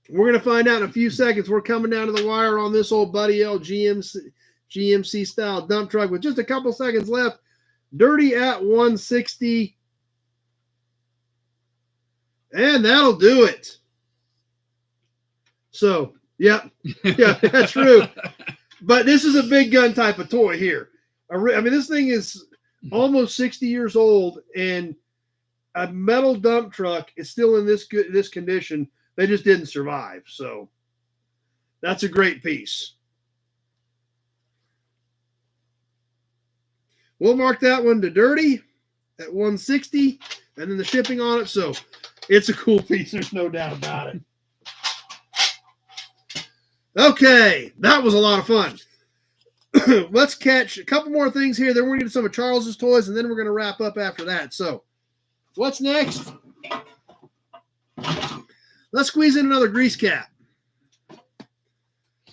We're going to find out in a few seconds. We're coming down to the wire on this old Buddy L GMC style dump truck with just a couple seconds left. Dirty at 160. And that'll do it. So, yeah, that's true. But this is a big gun type of toy here. I mean, this thing is almost 60 years old, and a metal dump truck is still in this condition. They just didn't survive. So that's a great piece. We'll mark that one to dirty at 160, and then the shipping on it. So it's a cool piece. There's no doubt about it. Okay, that was a lot of fun. Let's catch a couple more things here. Then we're going to get some of Charles's toys, and then we're going to wrap up after that. So what's next? Let's squeeze in another grease cap.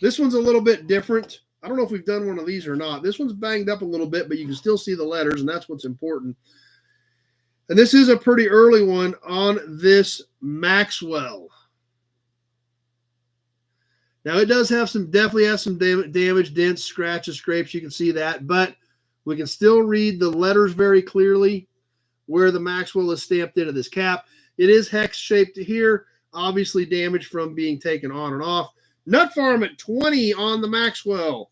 This one's a little bit different. I don't know if we've done one of these or not. This one's banged up a little bit, but you can still see the letters, and that's what's important. And this is a pretty early one on this Maxwell. Now, it does have definitely has some damage, dents, scratches, scrapes. You can see that, but we can still read the letters very clearly where the Maxwell is stamped into this cap. It is hex shaped here, obviously damaged from being taken on and off. Nut Farm at 20 on the Maxwell.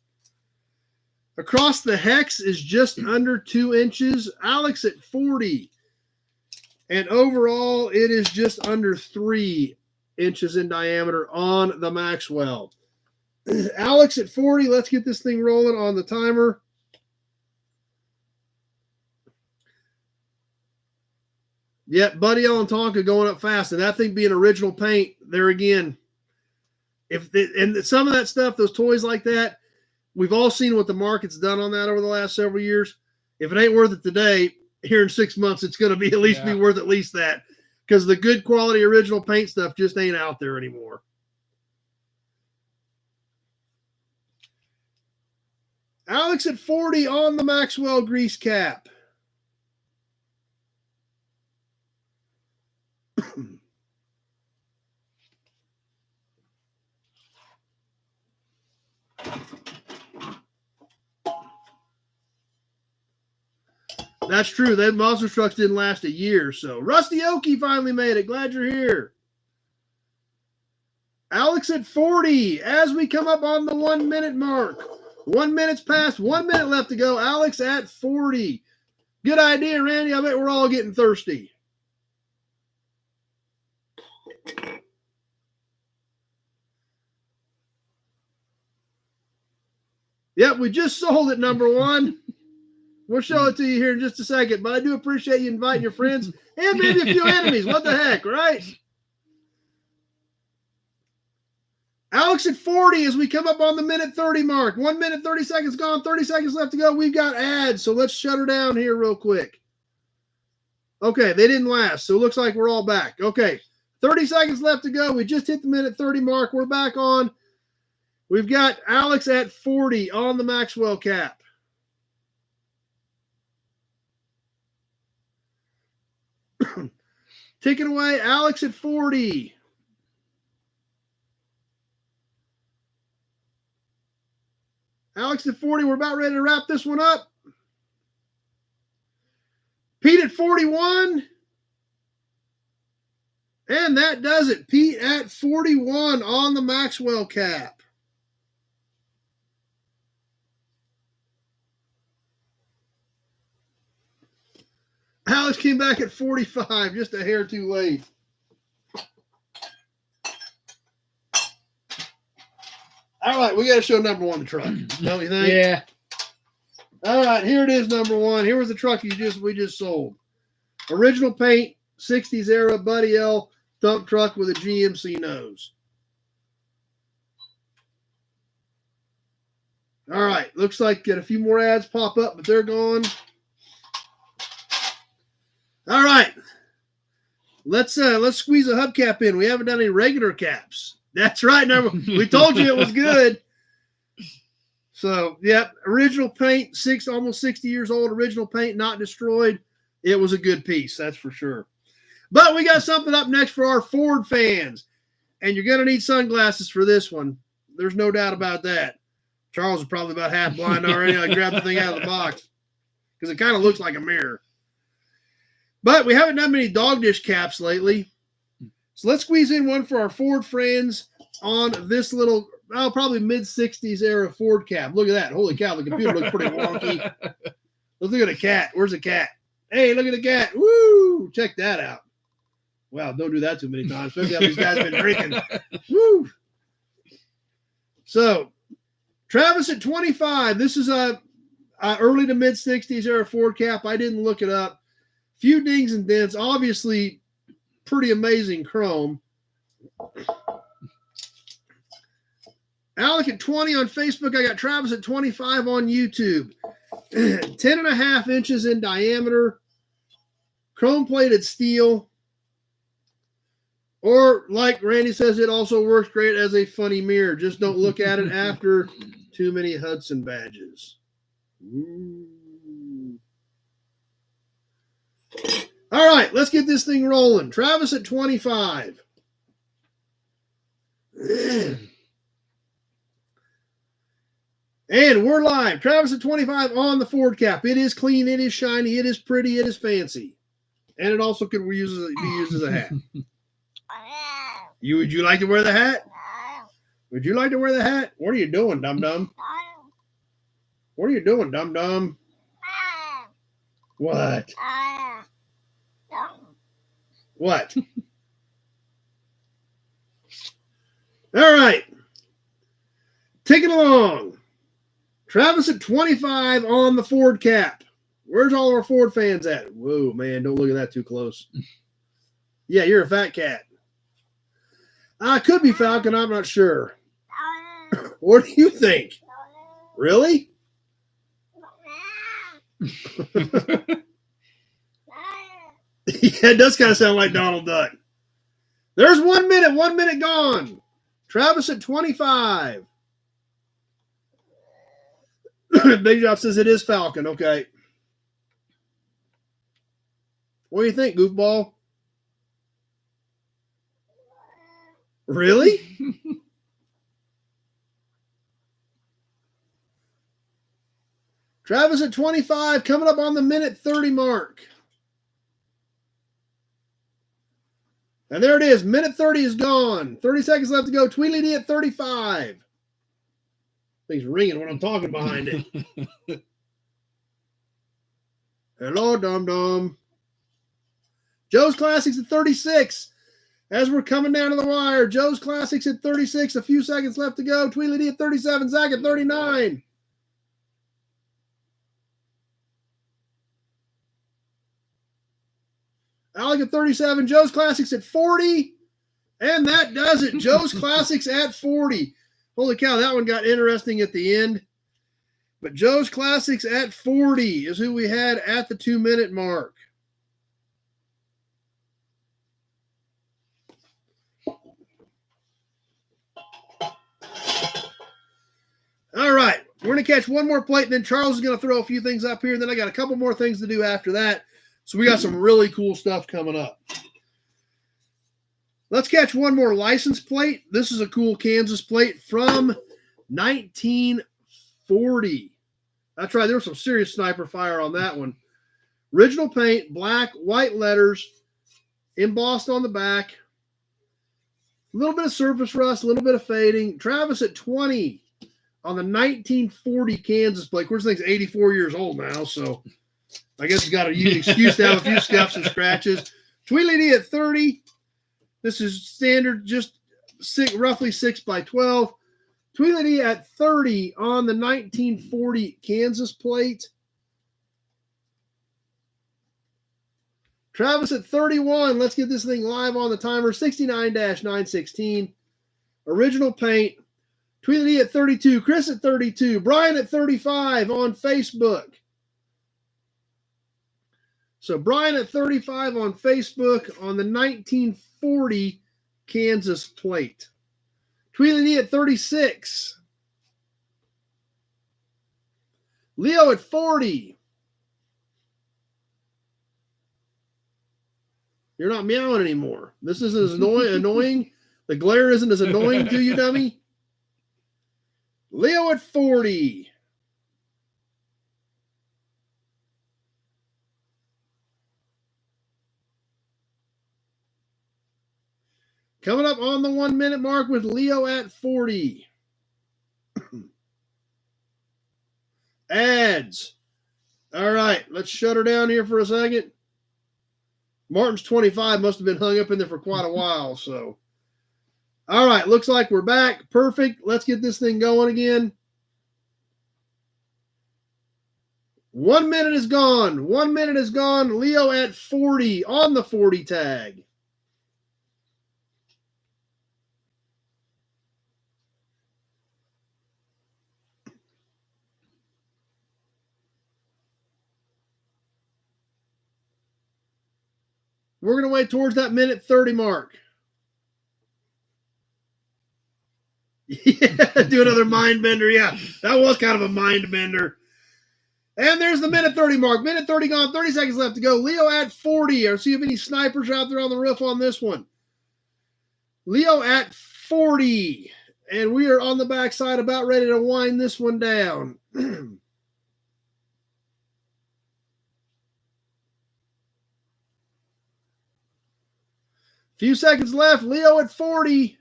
Across the hex is just under 2 inches. Alex at 40. And overall, it is just under 3 inches in diameter on the Maxwell. Alex at 40. Let's get this thing rolling on the timer. Yeah, Buddy L and Tonka going up fast, and that thing being original paint, there again. And some of that stuff, those toys like that, we've all seen what the market's done on that over the last several years. If it ain't worth it today, here in 6 months, it's going to be at least be worth at least that, because the good quality original paint stuff just ain't out there anymore. Alex at 40 on the Maxwell grease cap. That's true. That monster trucks didn't last a year. So Rusty Okie finally made it. Glad you're here. Alex at 40 as we come up on the 1 minute mark. 1 minute's passed. 1 minute left to go. Alex at 40. Good idea, Randy. I bet we're all getting thirsty. Yep, we just sold it, number one. We'll show it to you here in just a second, but I do appreciate you inviting your friends and maybe a few enemies. What the heck, right? Alex at 40 as we come up on the minute 30 mark. 1 minute, 30 seconds gone, 30 seconds left to go. We've got ads, so let's shut her down here real quick. Okay, they didn't last, so it looks like we're all back. Okay, 30 seconds left to go. We just hit the minute 30 mark. We're back on. We've got Alex at 40 on the Maxwell cap. Take it away, Alex at 40. Alex at 40, we're about ready to wrap this one up. Pete at 41. And that does it. Pete at 41 on the Maxwell cap. Alex came back at 45, just a hair too late. All right, we got to show number one the truck. Don't you think? Yeah. All right, here it is, number one. Here was the truck we just sold. Original paint, 60s era, Buddy L dump truck with a GMC nose. All right, looks like got a few more ads pop up, but they're gone. All right, let's squeeze a hubcap in. We haven't done any regular caps. That's right. We told you it was good. So, yep, original paint, almost 60 years old, original paint, not destroyed. It was a good piece, that's for sure. But we got something up next for our Ford fans, and you're going to need sunglasses for this one. There's no doubt about that. Charles is probably about half blind already. I grabbed the thing out of the box because it kind of looks like a mirror. But we haven't done many dog dish caps lately. So let's squeeze in one for our Ford friends on this little, probably mid-60s era Ford cap. Look at that. Holy cow, the computer looks pretty wonky. Let's look at a cat. Where's the cat? Hey, look at the cat. Woo! Check that out. Wow, don't do that too many times, especially after these guys have been drinking. Woo! So, Travis at 25. This is a early to mid-60s era Ford cap. I didn't look it up. Few dings and dents. Obviously, pretty amazing chrome. Alec at 20 on Facebook. I got Travis at 25 on YouTube. 10.5 inches in diameter. Chrome plated steel. Or, like Randy says, it also works great as a funny mirror. Just don't look at it after too many Hudson badges. Ooh. All right, let's get this thing rolling. Travis at 25. And we're live. Travis at 25 on the Ford cap. It is clean, it is shiny, it is pretty, it is fancy. And it also could be used as a hat. Would you like to wear the hat? Would you like to wear the hat? What are you doing, dum-dum? What are you doing, dum-dum? What? What? All right. Take it along. Travis at 25 on the Ford cap. Where's all our Ford fans at? Whoa, man, don't look at that too close. Yeah, you're a fat cat. I could be Falcon. I'm not sure. What do you think? Really? Yeah, it does kind of sound like Donald Duck. There's 1 minute. 1 minute gone. Travis at 25. Big Job says it is Falcon. Okay. What do you think, goofball? Really? Travis at 25, coming up on the minute 30 mark. And there it is. Minute 30 is gone. 30 seconds left to go. Tweedledee at 35. Thing's ringing when I'm talking behind it. Hello, Dum Dum. Joe's Classics at 36. As we're coming down to the wire, Joe's Classics at 36. A few seconds left to go. Tweedledee at 37. Zach at 39. Alec at 37. Joe's Classics at 40. And that does it. Joe's Classics at 40. Holy cow, that one got interesting at the end. But Joe's Classics at 40 is who we had at the 2 minute mark. All right, we're going to catch one more plate, and then Charles is going to throw a few things up here, and then I got a couple more things to do after that. So we got some really cool stuff coming up. Let's catch one more license plate. This is a cool Kansas plate from 1940. That's right, there was some serious sniper fire on that one. Original paint, black, white letters, embossed on the back. A little bit of surface rust, a little bit of fading. Travis at 20. On the 1940 Kansas plate. Of course, this thing's 84 years old now, so I guess he's got an excuse to have a few scuffs and scratches. Tweedledee at 30. This is standard, just roughly 6 by 12. Tweedledee at 30 on the 1940 Kansas plate. Travis at 31. Let's get this thing live on the timer. 69-916. Original paint. Tweedledee at 32, Chris at 32, Brian at 35 on Facebook. So Brian at 35 on Facebook on the 1940 Kansas plate. Tweedledee at 36. Leo at 40. You're not meowing anymore. This isn't as annoying. The glare isn't as annoying to you, dummy. Leo at 40. Coming up on the 1 minute mark with Leo at 40. Ads. All right, let's shut her down here for a second. Martin's 25 must have been hung up in there for quite a while, so. All right, looks like we're back. Perfect. Let's get this thing going again. 1 minute is gone. 1 minute is gone. Leo at 40 on the 40 tag. We're going to wait towards that minute 30 mark. Yeah, do another mind bender. Yeah, that was kind of a mind bender. And there's the minute 30 mark. Minute 30 gone. 30 seconds left to go. Leo at 40. Or see if any snipers are out there on the roof on this one. Leo at 40. And we are on the backside about ready to wind this one down. Few seconds left. Leo at 40.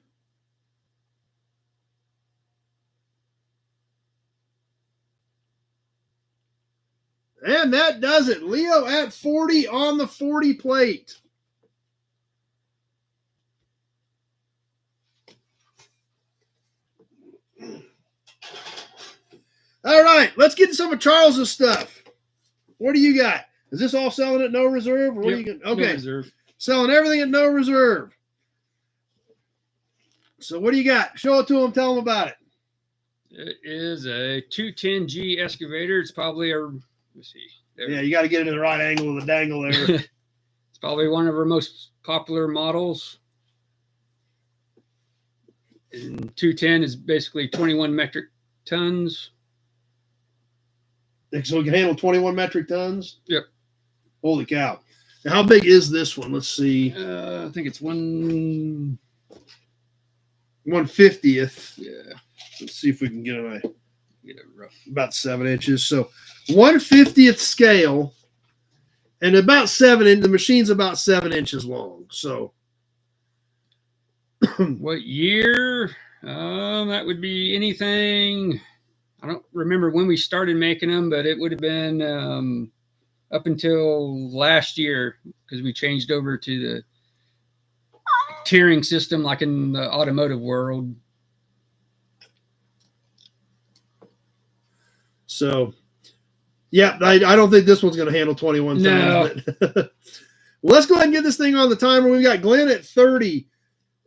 And that does it. Leo at 40 on the 40 plate. All right, let's get to some of Charles's stuff. What do you got? Is this all selling at no reserve? Or what are you gonna, okay. No reserve. Selling everything at no reserve. So what do you got? Show it to them. Tell them about it. It is a 210G excavator. It's probably let's see. There. Yeah, you got to get it in the right angle of the dangle there. It's probably one of our most popular models. And 210 is basically 21 metric tons. So it can handle 21 metric tons? Yep. Holy cow. Now, how big is this one? Let's see. I think it's 150th. 150th. Yeah. Let's see if we can get Get it rough. about 7 inches. So 150th scale and about 7 inches. The machine's about 7 inches long. So what year? That would be anything. I don't remember when we started making them, but it would have been up until last year because we changed over to the tiering system like in the automotive world. So, yeah, I don't think this one's going to handle 21 tons. But well, let's go ahead and get this thing on the timer. We've got Glenn at 30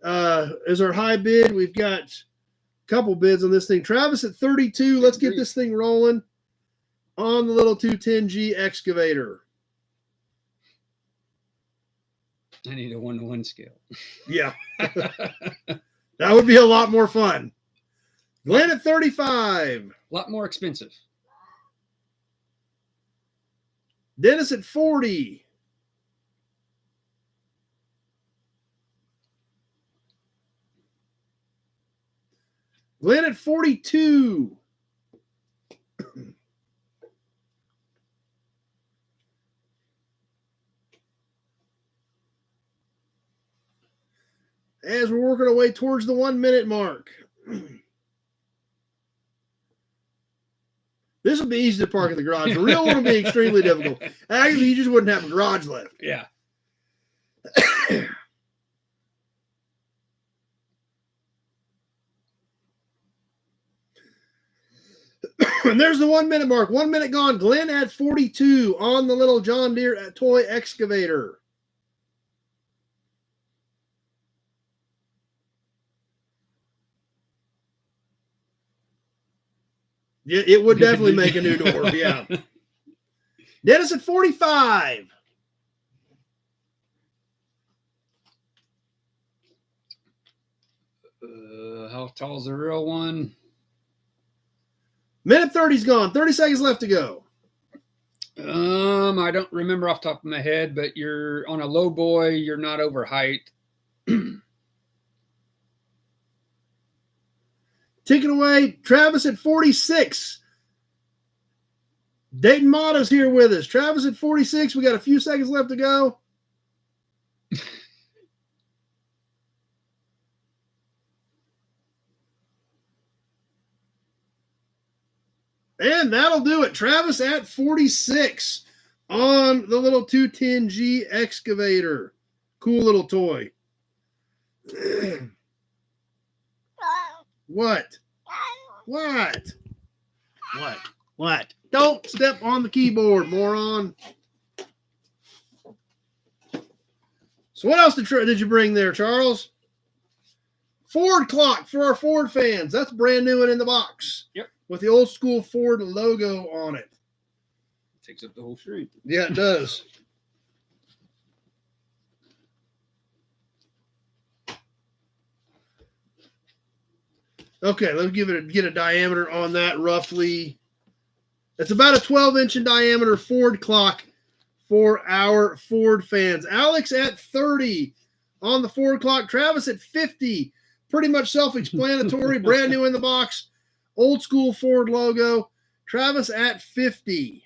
as our high bid. We've got a couple bids on this thing. Travis at 32. Let's get this thing rolling on the little 210G excavator. I need a 1-to-1 scale. Yeah. That would be a lot more fun. Glenn at 35. A lot more expensive. Dennis at 40. Glenn at 42. As we're working our way towards the 1 minute mark. This would be easy to park in the garage. The real one would be extremely difficult. Actually, you just wouldn't have a garage left. Yeah. And there's the 1 minute mark. 1 minute gone. Glenn at 42 on the little John Deere toy excavator. Yeah, it would definitely make a new door. Yeah. Dennis at 45. How tall is the real one? Minute 30's gone. 30 seconds left to go. I don't remember off the top of my head, but you're on a low boy, you're not over height. Ticking away. Travis at 46. Dayton Motto's here with us. Travis at 46. We got a few seconds left to go. And that'll do it. Travis at 46 on the little 210G excavator. Cool little toy. What? What? What? What? Don't step on the keyboard, moron. So what else did you bring there, Charles? Ford clock for our Ford fans. That's brand new and in the box. Yep. With the old school Ford logo on it. Takes up the whole street. Yeah, it does. Okay, let's get a diameter on that roughly. It's about a 12-inch in diameter Ford clock for our Ford fans. Alex at 30 on the Ford clock. Travis at 50. Pretty much self-explanatory. Brand new in the box. Old school Ford logo. Travis at 50.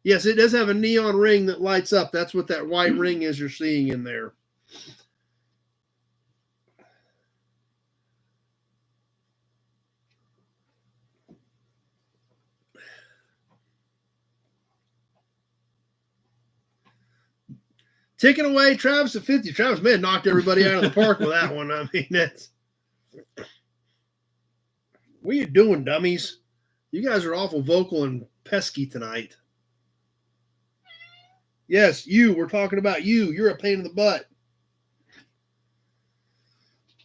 Yes, it does have a neon ring that lights up. That's what that white ring is you're seeing in there. Ticking away, Travis at 50. Travis may have knocked everybody out of the park with that one. I mean, that's... What are you doing, dummies? You guys are awful vocal and pesky tonight. Yes, you. We're talking about you. You're a pain in the butt.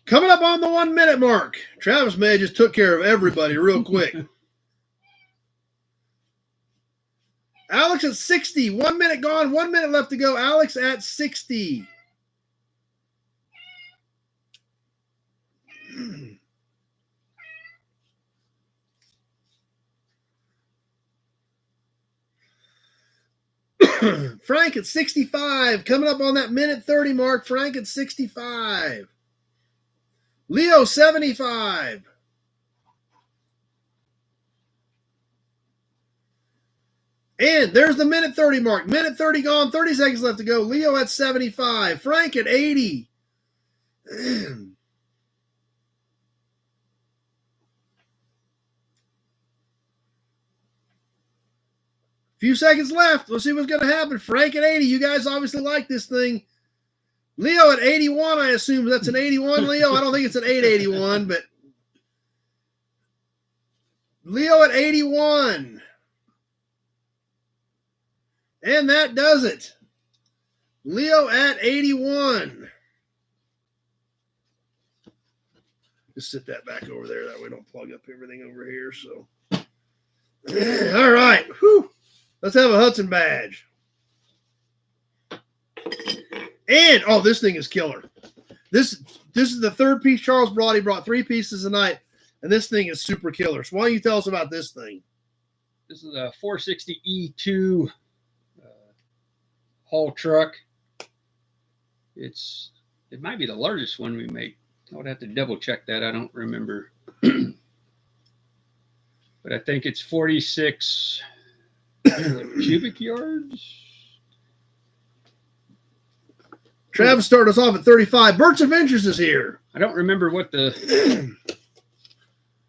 Coming up on the 1 minute mark. Travis May just took care of everybody real quick. Alex at 60. 1 minute gone. 1 minute left to go. Alex at 60. Frank at 65. Coming up on that minute 30 mark. Frank at 65. Leo 75. And there's the minute 30 mark. Minute 30 gone. 30 seconds left to go. Leo at 75. Frank at 80. Few seconds left. Let's see what's going to happen. Frank at 80. You guys obviously like this thing. Leo at 81, I assume that's an 81, Leo. I don't think it's an 881, but Leo at 81. And that does it. Leo at 81. Just sit that back over there. That way we don't plug up everything over here. So, all right. Whew. Let's have a Hudson badge. And, oh, this thing is killer. This is the third piece Charles brought. He brought 3 pieces tonight, and this thing is super killer. So why don't you tell us about this thing? This is a 460 E2 haul truck. It might be the largest one we make. I would have to double check that. I don't remember. But I think it's 46 cubic yards. Travis started us off at 35. Birch Adventures is here. I don't remember what the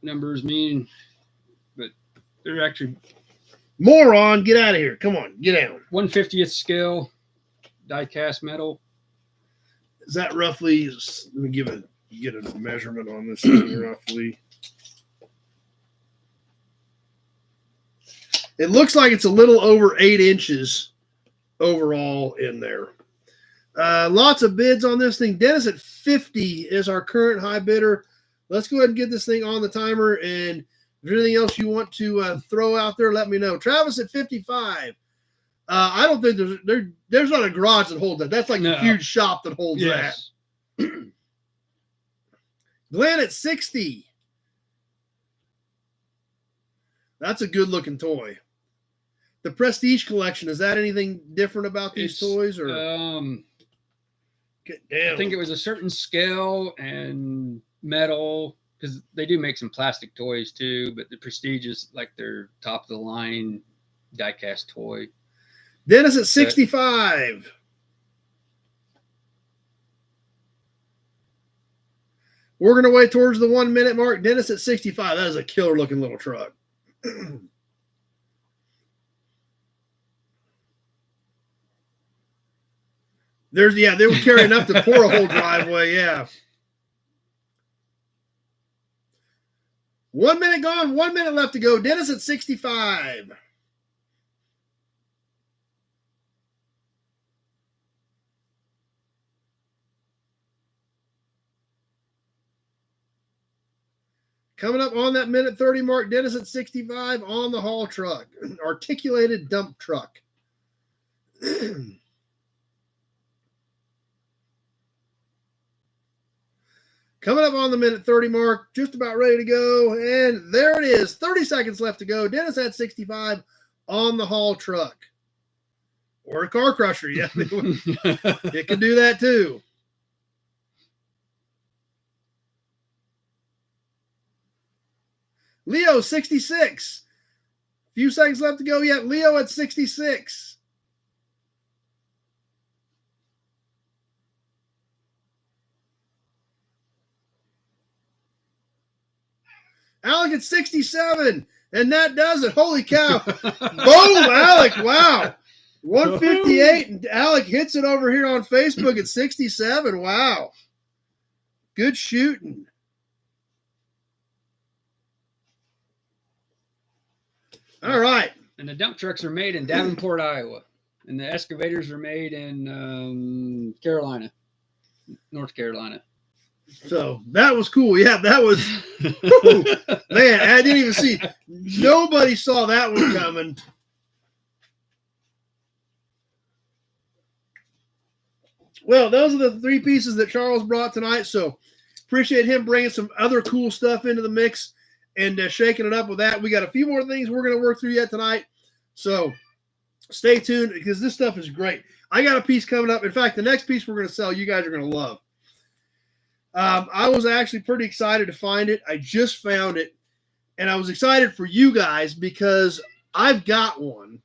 numbers mean, but they're actually moron. Get out of here. Come on, get down. 1/50th scale die cast metal. Is that roughly? Let me get a measurement on this thing roughly. It looks like it's a little over 8 inches overall in there. Lots of bids on this thing. Dennis at 50 is our current high bidder. Let's go ahead and get this thing on the timer. And if there's anything else you want to throw out there, let me know. Travis at 55. I don't think there's not a garage that holds that. That's like a huge shop that holds that. Glenn at 60. That's a good looking toy. The Prestige collection, is that anything different about these toys? Or get down. I think it was a certain scale and metal, because they do make some plastic toys too, but the Prestige is like their top of the line die-cast toy. Dennis at 65. We're going to wait towards the 1 minute mark. Dennis at 65. That is a killer looking little truck. They would carry enough to pour a whole driveway. Yeah. 1 minute gone, 1 minute left to go. Dennis at 65. Coming up on that minute 30 mark, Dennis at 65 on the haul truck. Articulated dump truck. Coming up on the minute 30 mark, just about ready to go. And there it is. 30 seconds left to go. Dennis at 65 on the haul truck. Or a car crusher. Yeah, it can do that too. Leo, 66. Few seconds left to go yet. Leo at 66. Alec at 67. And that does it. Holy cow. Boom, Alec. Wow. 158. And Alec hits it over here on Facebook at 67. Wow. Good shooting. All right. And the dump trucks are made in Davenport, Iowa. And the excavators are made in Carolina, North Carolina. So that was cool. Yeah, that was, whew, man, I didn't even see. Nobody saw that one coming. Well, those are the three pieces that Charles brought tonight. So appreciate him bringing some other cool stuff into the mix and shaking it up with that. We got a few more things we're going to work through yet tonight. So stay tuned because this stuff is great. I got a piece coming up. In fact, the next piece we're going to sell, you guys are going to love. I was actually pretty excited to find it. I just found it. And I was excited for you guys because I've got one.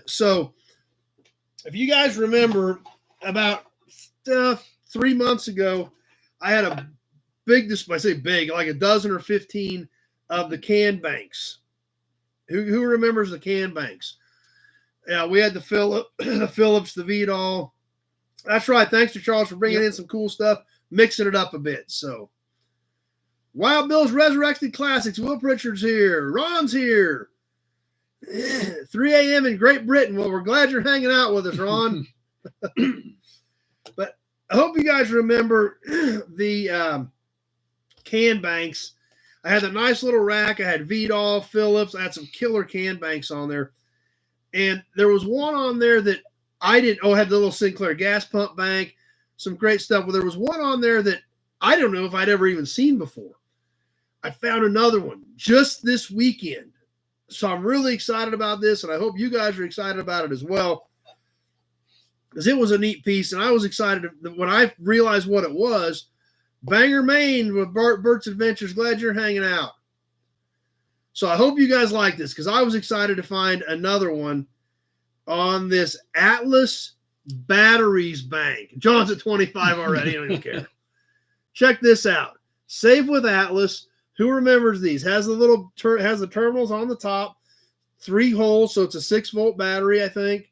So if you guys remember, about 3 months ago, I had a big, I say big, like a dozen or 15 of the can banks. Who remembers the can banks? Yeah, we had the Phillips, the Vidal. That's right. Thanks to Charles for bringing in some cool stuff, mixing it up a bit. So, Wild Bill's Resurrected Classics. Will Pritchard's here. Ron's here. 3 a.m. in Great Britain. Well, we're glad you're hanging out with us, Ron. But I hope you guys remember the can banks. I had a nice little rack. I had Vidal, Phillips. I had some killer can banks on there. And there was one on there that I didn't. Oh, I had the little Sinclair gas pump bank. Some great stuff. Well, there was one on there that I don't know if I'd ever even seen before. I found another one just this weekend. So I'm really excited about this, and I hope you guys are excited about it as well, because it was a neat piece, and I was excited when I realized what it was. Bangor, Maine with Bert's Adventures. Glad you're hanging out. So I hope you guys like this, because I was excited to find another one on this Atlas Batteries Bank. John's at 25 already. I don't even care. Check this out. Save with Atlas. Who remembers these? Has the little has the terminals on the top, 3 holes, so it's a 6-volt battery, I think.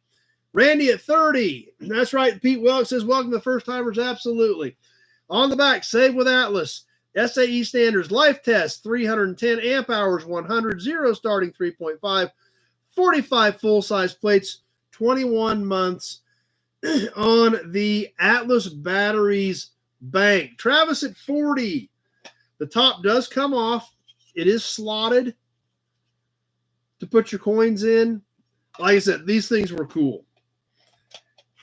Randy at 30. That's right. Pete Welk says, welcome to first timers. Absolutely. On the back, Save with Atlas. SAE standards, life test, 310 amp hours, 100, 0 starting 3.5, 45 full-size plates, 21 months on the Atlas Batteries Bank. Travis at 40. The top does come off. It is slotted to put your coins in. Like I said, these things were cool.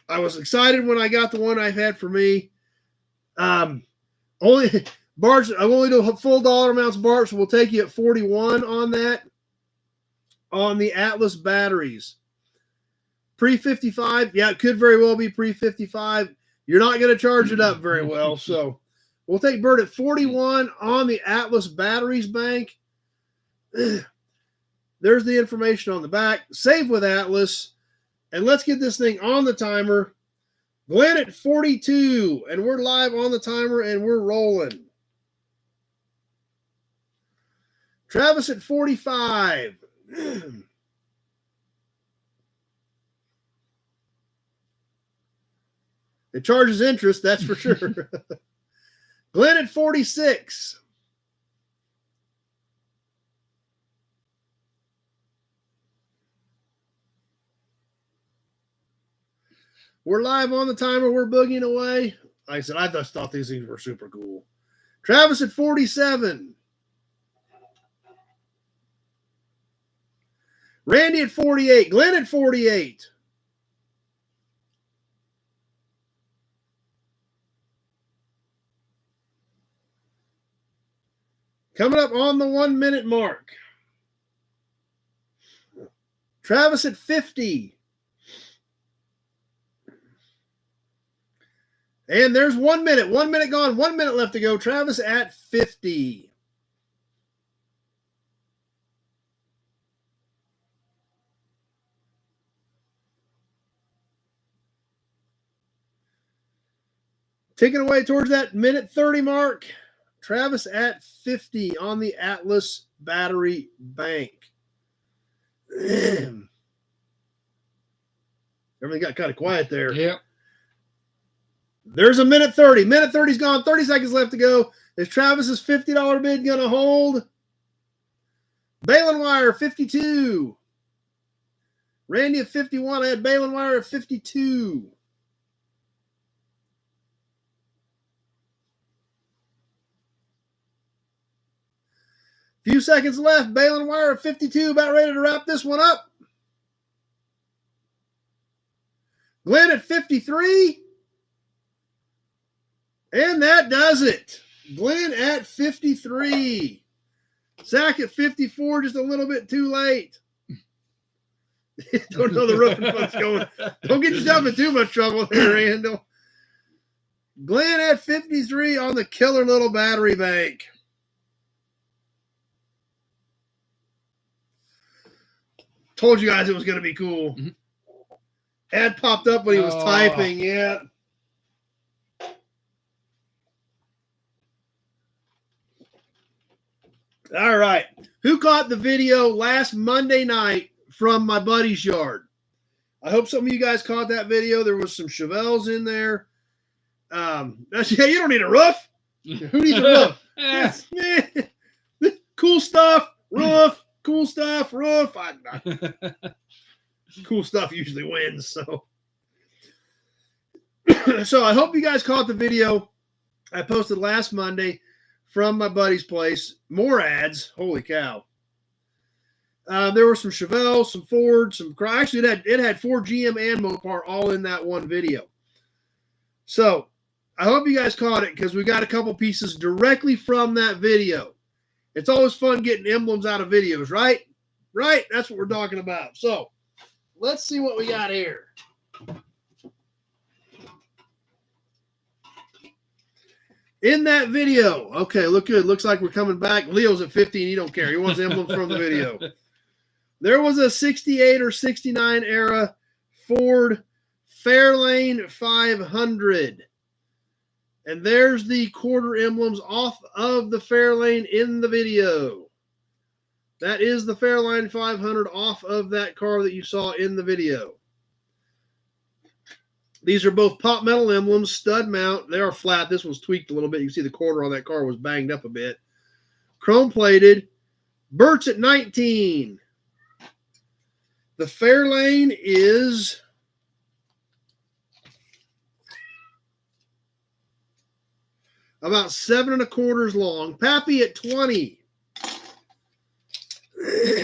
I was excited when I got the one I've had for me. Only Bart, I only do full dollar amounts. Bart, so we'll take you at 41 on that. On the Atlas batteries. Pre-55, yeah, it could very well be pre-55. You're not going to charge it up very well, so we'll take Bert at 41 on the Atlas Batteries Bank. There's the information on the back. Save with Atlas. And let's get this thing on the timer. Glenn at 42. And we're live on the timer and we're rolling. Travis at 45. It charges interest, that's for sure. Glenn at 46. We're live on the timer. We're boogieing away. Like I said, I just thought these things were super cool. Travis at 47. Randy at 48. Glenn at 48. Coming up on the 1 minute mark. Travis at 50. And there's 1 minute. 1 minute gone. 1 minute left to go. Travis at 50. Ticking away towards that minute 30 mark. Travis at 50 on the Atlas Battery Bank. Everything got kind of quiet there. Yep. There's a minute 30. Minute 30's gone. 30 seconds left to go. Is Travis's $50 bid going to hold? Balin Wire 52. Randy at 51. I had Balin Wire at 52. Few seconds left. Balin Wire at 52. About ready to wrap this one up. Glenn at 53. And that does it. Glenn at 53. Zach at 54, just a little bit too late. Don't know the roofing fun's going. Don't get yourself in too much trouble there, Randall. Glenn at 53 on the killer little battery bank. Told you guys it was going to be cool. Mm-hmm. Ad popped up when he was typing. Yeah. All right. Who caught the video last Monday night from my buddy's yard? I hope some of you guys caught that video. There was some Chevelles in there. Yeah, you don't need a roof. Who needs a roof? Yes, cool stuff, roof. Cool stuff, roof. Cool stuff usually wins. So I hope you guys caught the video I posted last Monday from my buddy's place. More ads. Holy cow. There were some Chevelle, some Ford, some actually it had Ford, GM, and Mopar all in that one video. So I hope you guys caught it because we got a couple pieces directly from that video. It's always fun getting emblems out of videos, right? Right? That's what we're talking about. So let's see what we got here. In that video, okay, look good. Looks like we're coming back. Leo's at 15. He don't care. He wants emblems from the video. There was a 68 or 69 era Ford Fairlane 500. And there's the quarter emblems off of the Fairlane in the video. That is the Fairlane 500 off of that car that you saw in the video. These are both pot metal emblems, stud mount. They are flat. This one's tweaked a little bit. You can see the quarter on that car was banged up a bit. Chrome plated. Burt's at 19. The Fairlane is about 7 1/4 long. Pappy at 20.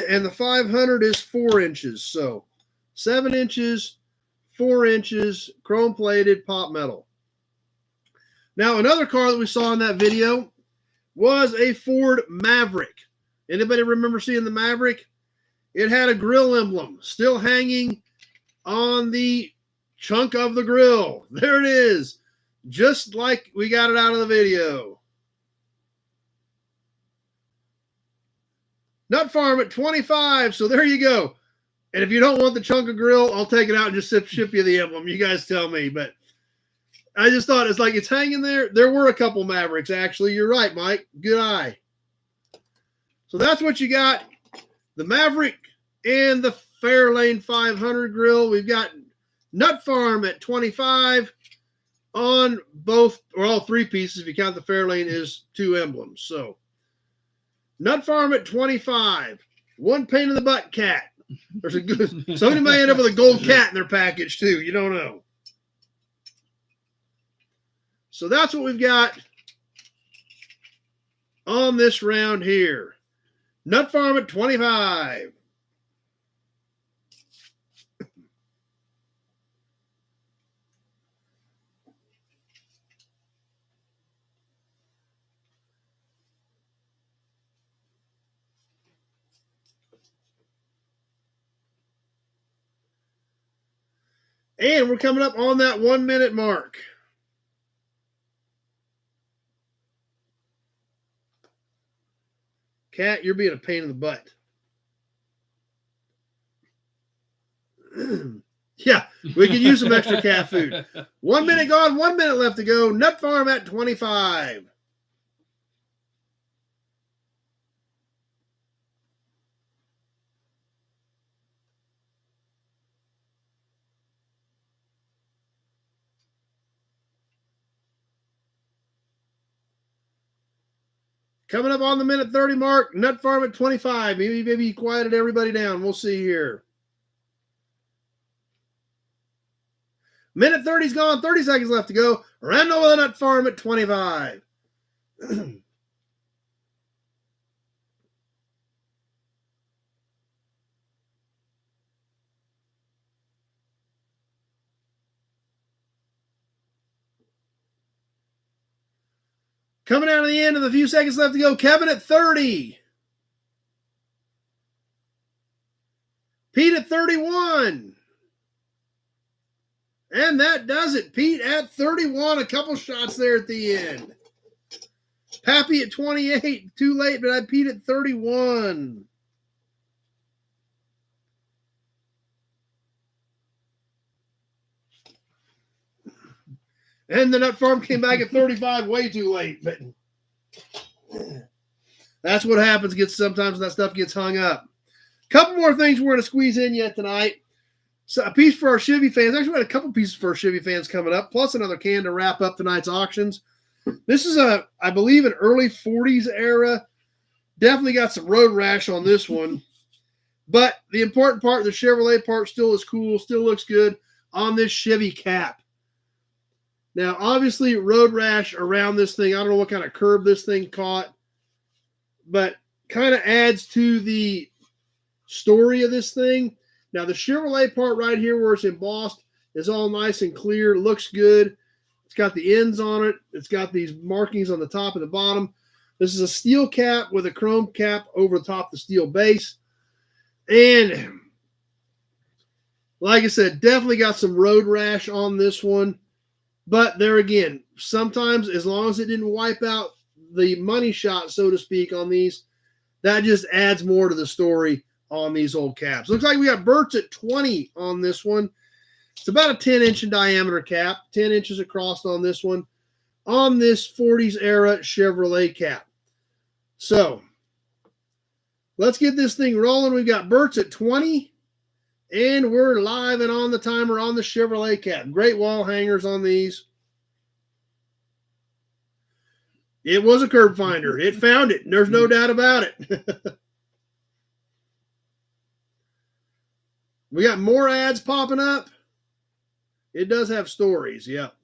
And the 500 is 4 inches. So 7 inches, 4 inches, chrome plated, pot metal. Now, another car that we saw in that video was a Ford Maverick. Anybody remember seeing the Maverick? It had a grill emblem still hanging on the chunk of the grill. There it is. Just like we got it out of the video. Nut Farm at 25. So there you go. And if you don't want the chunk of grill, I'll take it out and just ship you the emblem. You guys tell me. But I just thought it's like it's hanging there. There were a couple Mavericks, actually. You're right, Mike. Good eye. So that's what you got. The Maverick and the Fairlane 500 grill. We've got Nut Farm at 25 on both, or all 3 pieces. If you count the Fairlane, is 2 emblems. So Nut Farm at 25. One pain in the butt cat. There's a good. Somebody may end up with a gold cat in their package too. You don't know. So that's what we've got on this round here. Nut Farm at 25. And we're coming up on that 1 minute mark. Cat, you're being a pain in the butt. Yeah, we could use some extra cat food. 1 minute gone, 1 minute left to go. Nut Farm at 25. Coming up on the minute 30 mark, Nut Farm at 25. Maybe he quieted everybody down. We'll see here. Minute 30's gone. 30 seconds left to go. Randall with a Nut Farm at 25. Coming out of the end of the few seconds left to go, Kevin at 30. Pete at 31. And that does it. Pete at 31. A couple shots there at the end. Pappy at 28. Too late, but I had Pete at 31. And the Nut Farm came back at 35, way too late. But that's what happens. Sometimes that stuff gets hung up. Couple more things we're going to squeeze in yet tonight. So a piece for our Chevy fans. Actually, we had a couple pieces for our Chevy fans coming up, plus another can to wrap up tonight's auctions. This is I believe, an early 40s era. Definitely got some road rash on this one. But the important part, the Chevrolet part, still is cool, still looks good on this Chevy cap. Now, obviously, road rash around this thing. I don't know what kind of curb this thing caught, but kind of adds to the story of this thing. Now, the Chevrolet part right here where it's embossed is all nice and clear. Looks good. It's got the ends on it. It's got these markings on the top and the bottom. This is a steel cap with a chrome cap over the top of the steel base. And like I said, definitely got some road rash on this one. But there again, sometimes as long as it didn't wipe out the money shot, so to speak, on these, that just adds more to the story on these old caps. Looks like we got Burt's at 20 on this one. It's about a 10-inch in diameter cap, 10 inches across on this one, on this 40s era Chevrolet cap. So let's get this thing rolling. We've got Burt's at 20. And we're live and on the timer on the Chevrolet cap. Great wall hangers on these. It was a curb finder. It found it. There's no doubt about it. We got more ads popping up. It does have stories. Yep.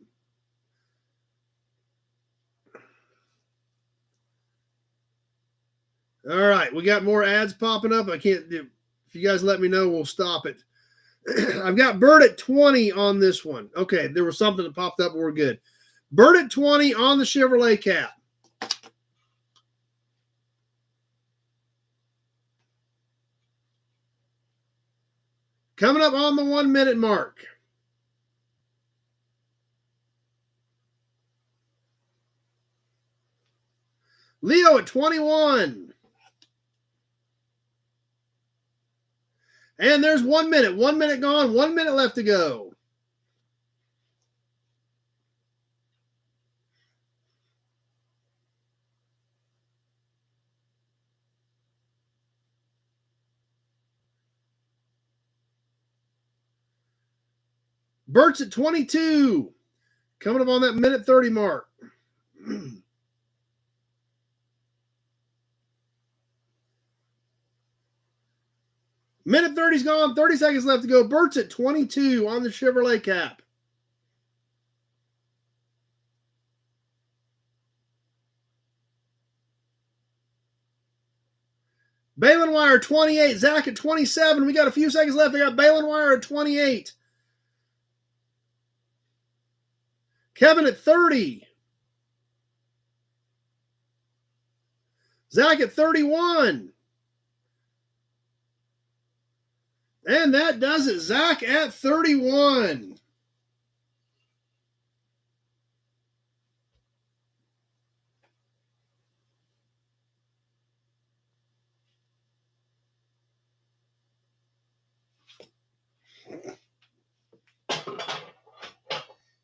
All right. We got more ads popping up. I can't do. If you guys let me know, we'll stop it. I've got Burt at 20 on this one. Okay, there was something that popped up, but we're good. Burt at 20 on the Chevrolet cap. Coming up on the 1 minute mark. Leo at 21. And there's 1 minute. 1 minute gone. 1 minute left to go. Burt's at 22. Coming up on that minute 30 mark. Minute 30's gone. 30 seconds left to go. Burt's at 22 on the Chevrolet cap. Balin Wire 28. Zach at 27. We got a few seconds left. I got Balin Wire at 28. Kevin at 30. Zach at 31. And that does it. Zach at 31.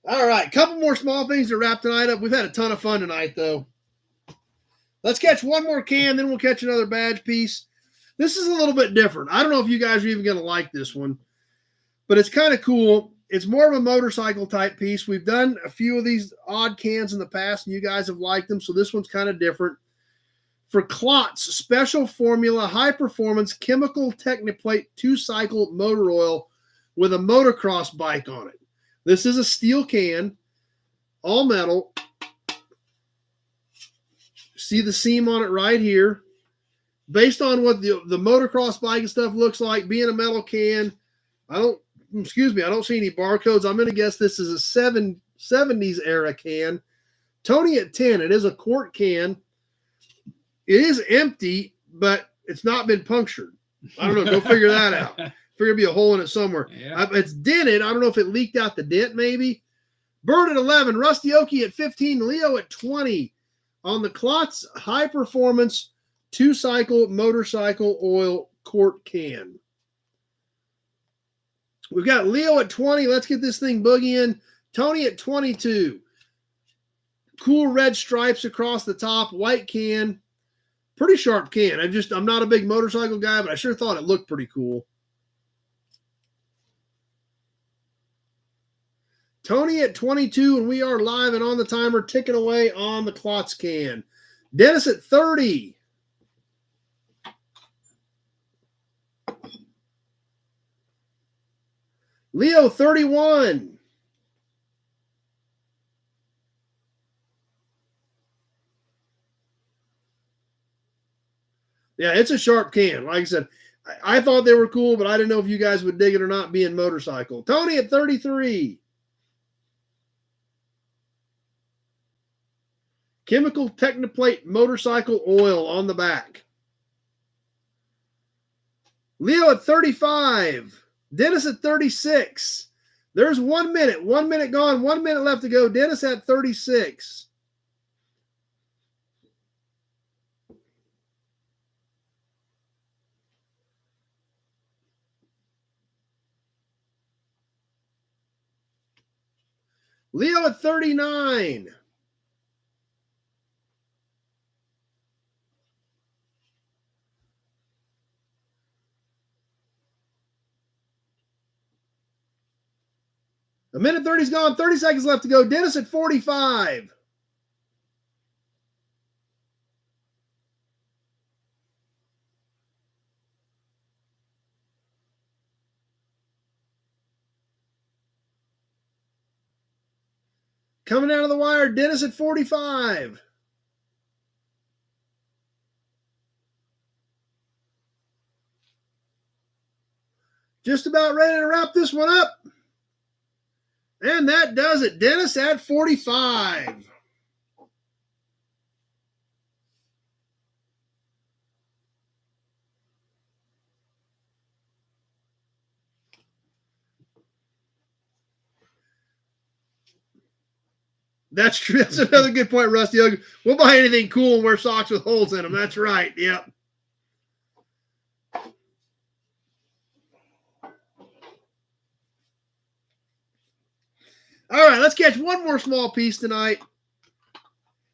All right, couple more small things to wrap tonight up. We've had a ton of fun tonight, though. Let's catch one more can, then we'll catch another badge piece. This is a little bit different. I don't know if you guys are even going to like this one, but it's kind of cool. It's more of a motorcycle type piece. We've done a few of these odd cans in the past, and you guys have liked them, so this one's kind of different. for Klotz Special Formula High Performance Chemical Technoplate 2-cycle motor oil with a motocross bike on it. This is a steel can, all metal. See the seam on it right here. Based on what the motocross bike and stuff looks like, being a metal can, I don't see any barcodes. I'm going to guess this is a 70s era can. Tony at 10. It is a quart can. It is empty, but it's not been punctured. I don't know. Go figure that out. Figure be a hole in it somewhere. Yeah. It's dented. I don't know if it leaked out the dent maybe. Bird at 11. Rusty Okie at 15. Leo at 20. On the Klotz High Performance 2-cycle motorcycle oil quart can. We've got Leo at 20. Let's get this thing boogieing. Tony at 22. Cool red stripes across the top. White can. Pretty sharp can. I'm not a big motorcycle guy, but I sure thought it looked pretty cool. Tony at 22, and we are live and on the timer, ticking away on the Klotz can. Dennis at 30. Leo 31. Yeah, it's a sharp can. Like I said, I thought they were cool, but I didn't know if you guys would dig it or not being motorcycle. Tony at 33. Chemical Technoplate motorcycle oil on the back. Leo at 35. Dennis at 36. There's 1 minute. 1 minute gone. 1 minute left to go. Dennis at 36. Leo at 39. A minute 30's gone. 30 seconds left to go. Dennis at 45. Coming out of the wire, Dennis at 45. Just about ready to wrap this one up. And that does it. Dennis at 45. That's true. That's another good point, Rusty. We'll buy anything cool and wear socks with holes in them. That's right. Yep. All right, let's catch one more small piece tonight.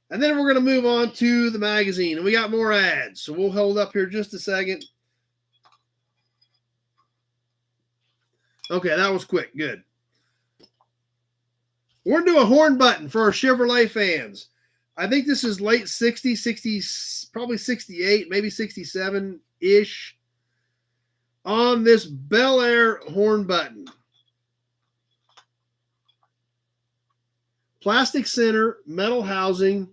And then we're going to move on to the magazine. And we got more ads. So we'll hold up here just a second. Okay, that was quick. Good. We're going to do a horn button for our Chevrolet fans. I think this is late 60s, 60s, probably 68, maybe 67-ish on this Bel Air horn button. Plastic center, metal housing.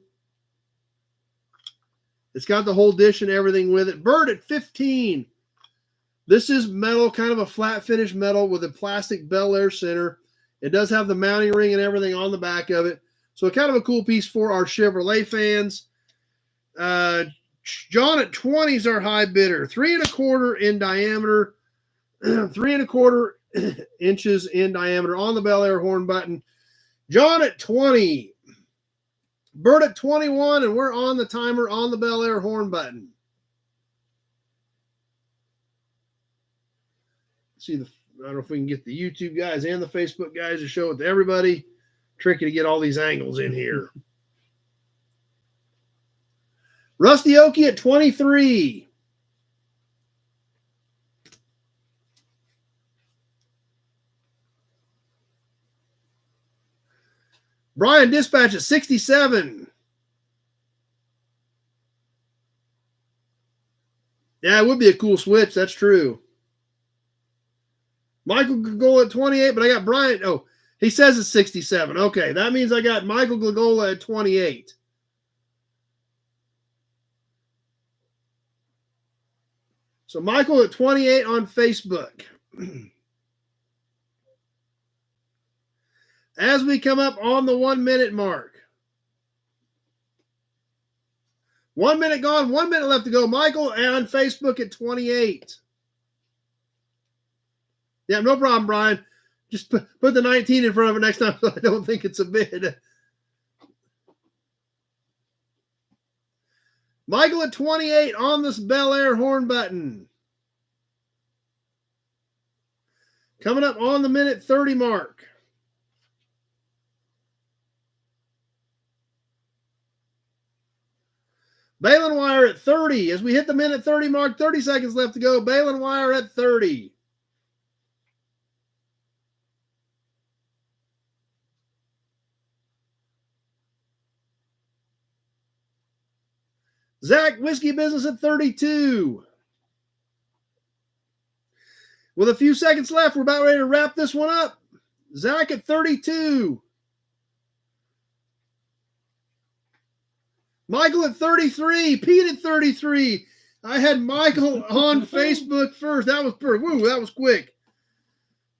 It's got the whole dish and everything with it. Bird at 15. This is metal, kind of a flat finish metal with a plastic Bel Air center. It does have the mounting ring and everything on the back of it. So kind of a cool piece for our Chevrolet fans. John at 20 is our high bidder. 3 1/4 in diameter. 3 1/4 inches in diameter on the Bel Air horn button. John at 20. Bert at 21, and we're on the timer on the Bel Air horn button. Let's see, I don't know if we can get the YouTube guys and the Facebook guys to show it to everybody. Tricky to get all these angles in here. Rusty Okie at 23. Brian Dispatch at 67. Yeah, it would be a cool switch. That's true. Michael Glagola at 28, but I got Brian. Oh, he says it's 67. Okay, that means I got Michael Glagola at 28. So Michael at 28 on Facebook. As we come up on the 1 minute mark. 1 minute gone, 1 minute left to go. Michael on Facebook at 28. Yeah, no problem, Brian. Just put the 19 in front of it next time so I don't think it's a bid. Michael at 28 on this Bel Air horn button. Coming up on the minute 30 mark. Balin Wire at 30. As we hit the minute 30 mark, 30 seconds left to go. Balin Wire at 30. Zach, Whiskey Business at 32. With a few seconds left, we're about ready to wrap this one up. Zach at 32. Michael at 33. Pete at 33. I had Michael on Facebook first. That was perfect. Woo, that was quick.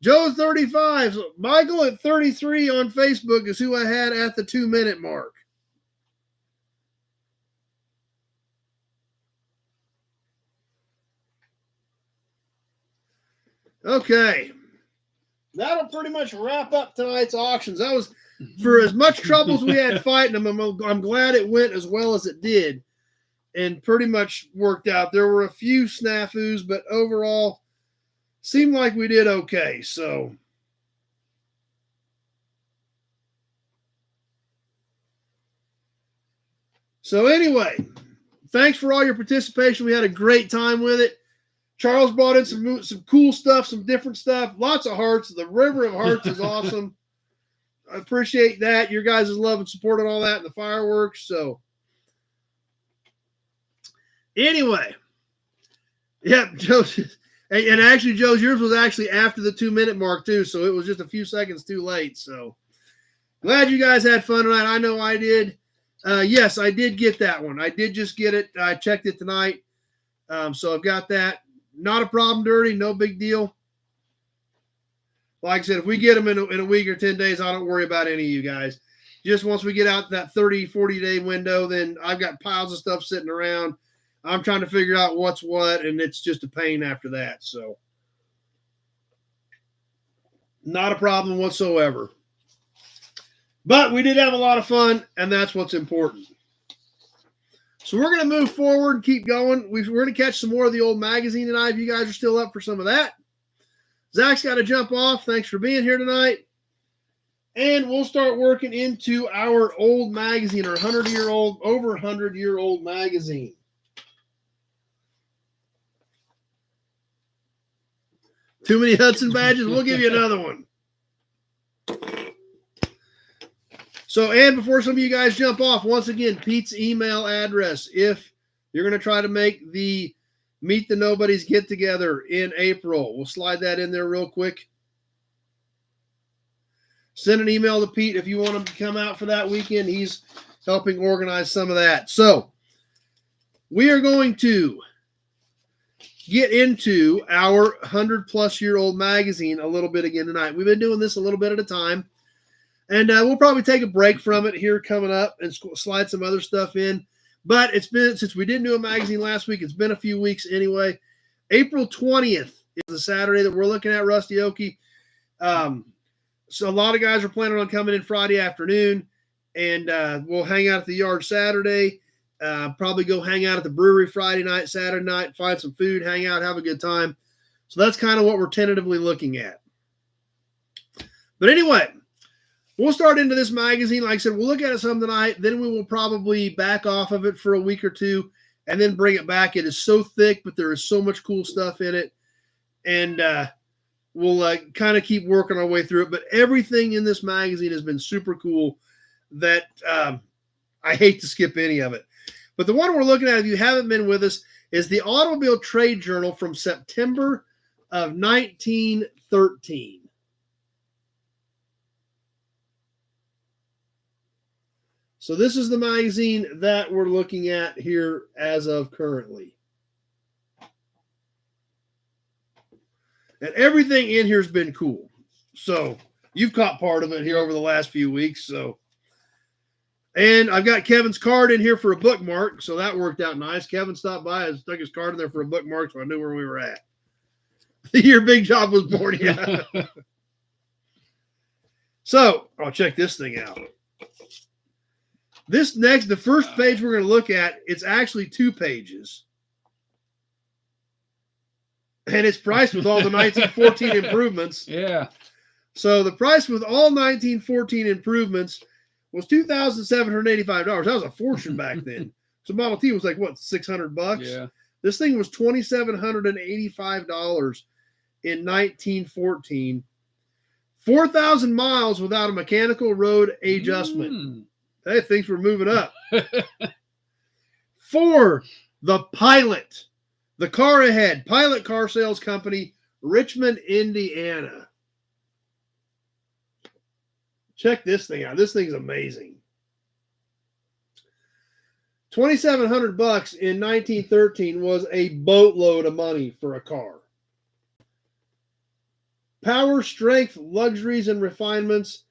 Joe's 35. So Michael at 33 on Facebook is who I had at the 2 minute mark. Okay. That'll pretty much wrap up tonight's auctions. That was, for as much trouble as we had fighting them, I'm glad it went as well as it did and pretty much worked out. There were a few snafus, but overall seemed like we did okay. So anyway, thanks for all your participation. We had a great time with it. Charles brought in some cool stuff, some different stuff, lots of hearts. The River of Hearts is awesome. I appreciate that. Your guys' love and support and all that and the fireworks. So anyway, yeah, Joe's, and actually, Joe's, yours was actually after the 2 minute mark too. So it was just a few seconds too late. So glad you guys had fun tonight. I know I did. Yes, I did get that one. I did just get it. I checked it tonight. So I've got that. Not a problem, Dirty. No big deal. Like I said, if we get them in a week or 10 days, I don't worry about any of you guys. Just once we get out that 30, 40-day window, then I've got piles of stuff sitting around. I'm trying to figure out what's what, and it's just a pain after that. So not a problem whatsoever. But we did have a lot of fun, and that's what's important. So we're going to move forward and keep going. We're going to catch some more of the old magazine tonight if you guys are still up for some of that. Zach's got to jump off. Thanks for being here tonight. And we'll start working into our old magazine, our 100-year-old, over 100-year-old magazine. Too many Hudson badges? We'll give you another one. So, and before some of you guys jump off, once again, Pete's email address. If you're going to try to make the Meet the Nobodies get together in April, we'll slide that in there real quick. Send an email to Pete if you want him to come out for that weekend. He's helping organize some of that. So, we are going to get into our 100-plus-year-old magazine a little bit again tonight. We've been doing this a little bit at a time. And we'll probably take a break from it here coming up and slide some other stuff in. But it's been, since we didn't do a magazine last week, it's been a few weeks anyway. April 20th is a Saturday that we're looking at, Rusty Okie. So a lot of guys are planning on coming in Friday afternoon, and we'll hang out at the yard Saturday. Probably go hang out at the brewery Friday night, Saturday night, find some food, hang out, have a good time. So that's kind of what we're tentatively looking at. But anyway, we'll start into this magazine. Like I said, we'll look at it some tonight. Then we will probably back off of it for a week or two and then bring it back. It is so thick, but there is so much cool stuff in it. And we'll kind of keep working our way through it. But everything in this magazine has been super cool that I hate to skip any of it. But the one we're looking at, if you haven't been with us, is the Automobile Trade Journal from September of 1913. So this is the magazine that we're looking at here as of currently. And everything in here has been cool. So you've caught part of it here over the last few weeks. So, and I've got Kevin's card in here for a bookmark. So that worked out nice. Kevin stopped by and stuck his card in there for a bookmark, so I knew where we were at. The year Big Job was born. Yeah. So I'll check this thing out. The first page we're going to look at, it's actually 2 pages. And it's priced with all the 1914 improvements. Yeah. So the price with all 1914 improvements was $2,785. That was a fortune back then. So Model T was like, what, $600? Yeah. This thing was $2,785 in 1914. 4,000 miles without a mechanical road adjustment. Hey, things were moving up. 4, the Pilot. The car ahead, Pilot Car Sales Company, Richmond, Indiana. Check this thing out. This thing's amazing. $2,700 in 1913 was a boatload of money for a car. Power, strength, luxuries, and refinements.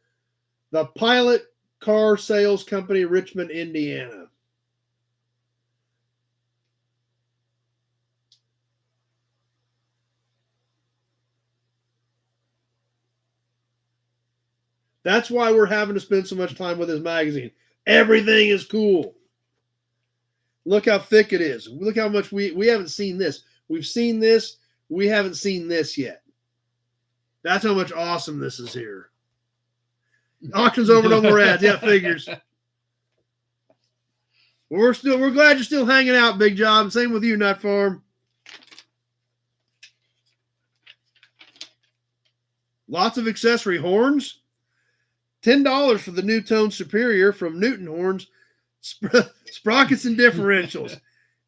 The Pilot Car Sales Company, Richmond, Indiana. That's why we're having to spend so much time with this magazine. Everything is cool. Look how thick it is. Look how much we haven't seen this. We've seen this. We haven't seen this yet. That's how much awesome this is here. Auction's over, no more ads. Yeah, figures. We're glad you're still hanging out, Big Job. Same with you, Nut Farm. Lots of accessory horns. $10 for the New Tone Superior from Newton Horns, sprockets and differentials,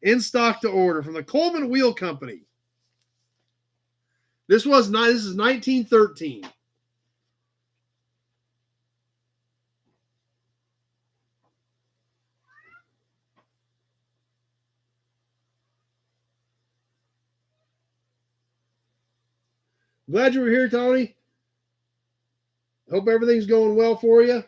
in stock to order from the Coleman Wheel Company. This is 1913. Glad you were here, Tony. Hope everything's going well for you.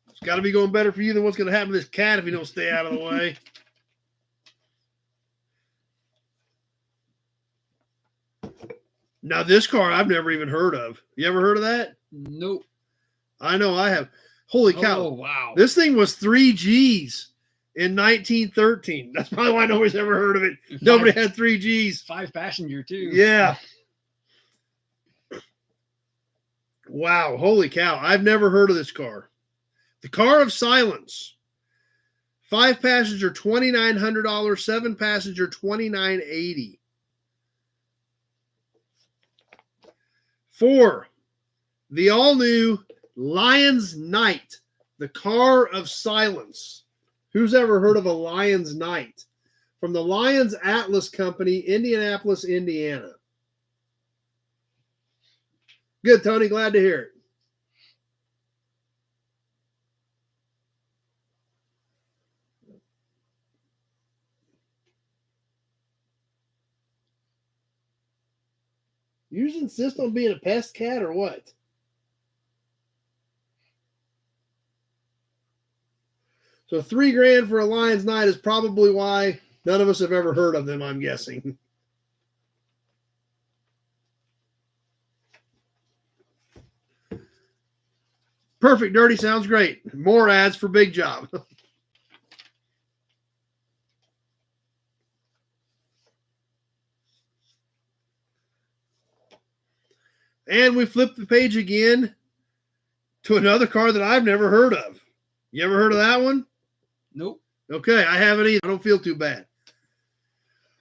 It's got to be going better for you than what's going to happen to this cat if you don't stay out of the way. Now, this car I've never even heard of. You ever heard of that? Nope. I know I have. Holy cow. Oh, wow. This thing was 3 Gs in 1913. That's probably why nobody's ever heard of it. Nobody had 3 Gs. 5 passenger, too. Yeah. Wow. Holy cow. I've never heard of this car. The Car of Silence. 5 passenger, $2,900. 7 passenger, $2,980. 4, the all-new Lion's Knight, the Car of Silence. Who's ever heard of a Lion's Knight? From the Lions Atlas Company, Indianapolis, Indiana. Good, Tony. Glad to hear it. You just insist on being a pest cat or what? So $3,000 for a Lion's Knight is probably why none of us have ever heard of them, I'm guessing. Perfect, Dirty. Sounds great. More ads for Big Job. And we flip the page again to another car that I've never heard of. You ever heard of that one? Nope. Okay, I haven't either. I don't feel too bad.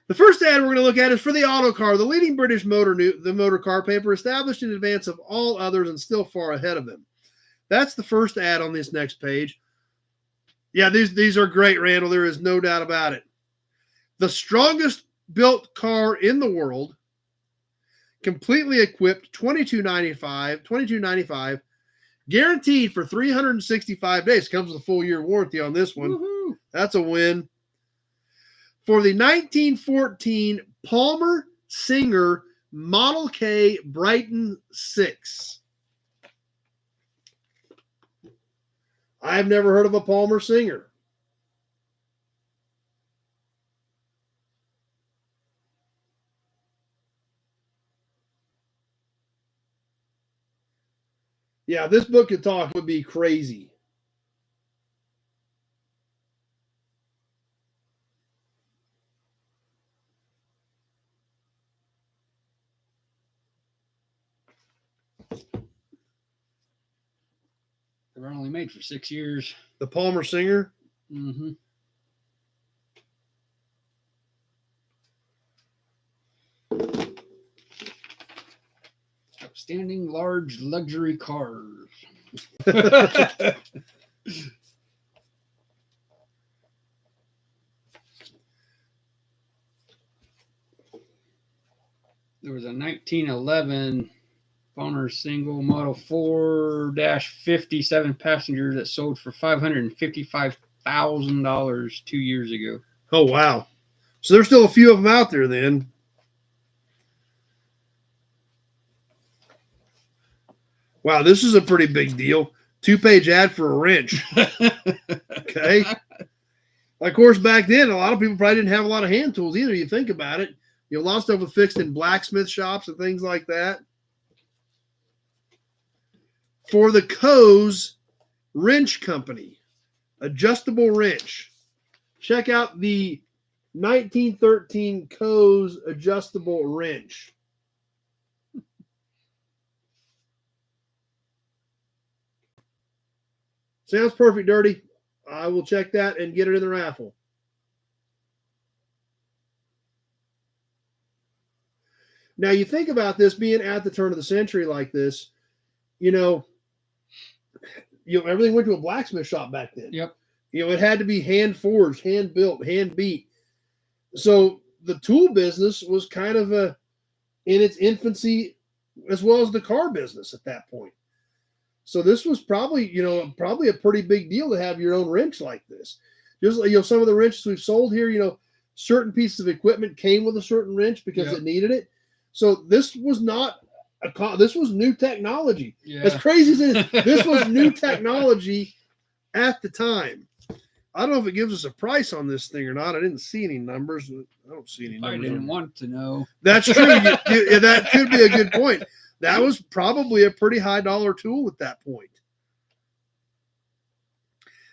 The first ad we're going to look at is for the Autocar, the leading British motor car paper, established in advance of all others and still far ahead of them. That's the first ad on this next page. Yeah, these are great, Randall. There is no doubt about it. The strongest built car in the world, completely equipped, $22.95, guaranteed for 365 days. Comes with a full year warranty on this one. Woohoo. That's a win. For the 1914 Palmer Singer Model K Brighton 6. I've never heard of a Palmer Singer. Yeah, this book could talk would be crazy. They were only made for 6 years. The Palmer Singer. Mm-hmm. Outstanding large luxury cars. There was a 1911 Palmer single model 4-57 passenger that sold for $555,000 2 years ago. Oh, wow. So there's still a few of them out there then. Wow, this is a pretty big deal. 2-page ad for a wrench. Okay. Of course, back then, a lot of people probably didn't have a lot of hand tools either. You think about it. You know, a lot of stuff was fixed in blacksmith shops and things like that. For the Coase Wrench Company, adjustable wrench. Check out the 1913 Coase adjustable wrench. Sounds perfect, Dirty. I will check that and get it in the raffle. Now, you think about this being at the turn of the century like this, you know, everything went to a blacksmith shop back then. Yep. You know, it had to be hand forged, hand built, hand beat. So the tool business was kind of in its infancy, as well as the car business at that point. So this was probably a pretty big deal to have your own wrench like this. Just like, some of the wrenches we've sold here, certain pieces of equipment came with a certain wrench because it needed it. So this was not this was new technology. Yeah. As crazy as it is, this was new technology at the time. I don't know if it gives us a price on this thing or not. I didn't see any numbers. I don't see any numbers. I didn't want to know. That's true. That could be a good point. That was probably a pretty high dollar tool at that point.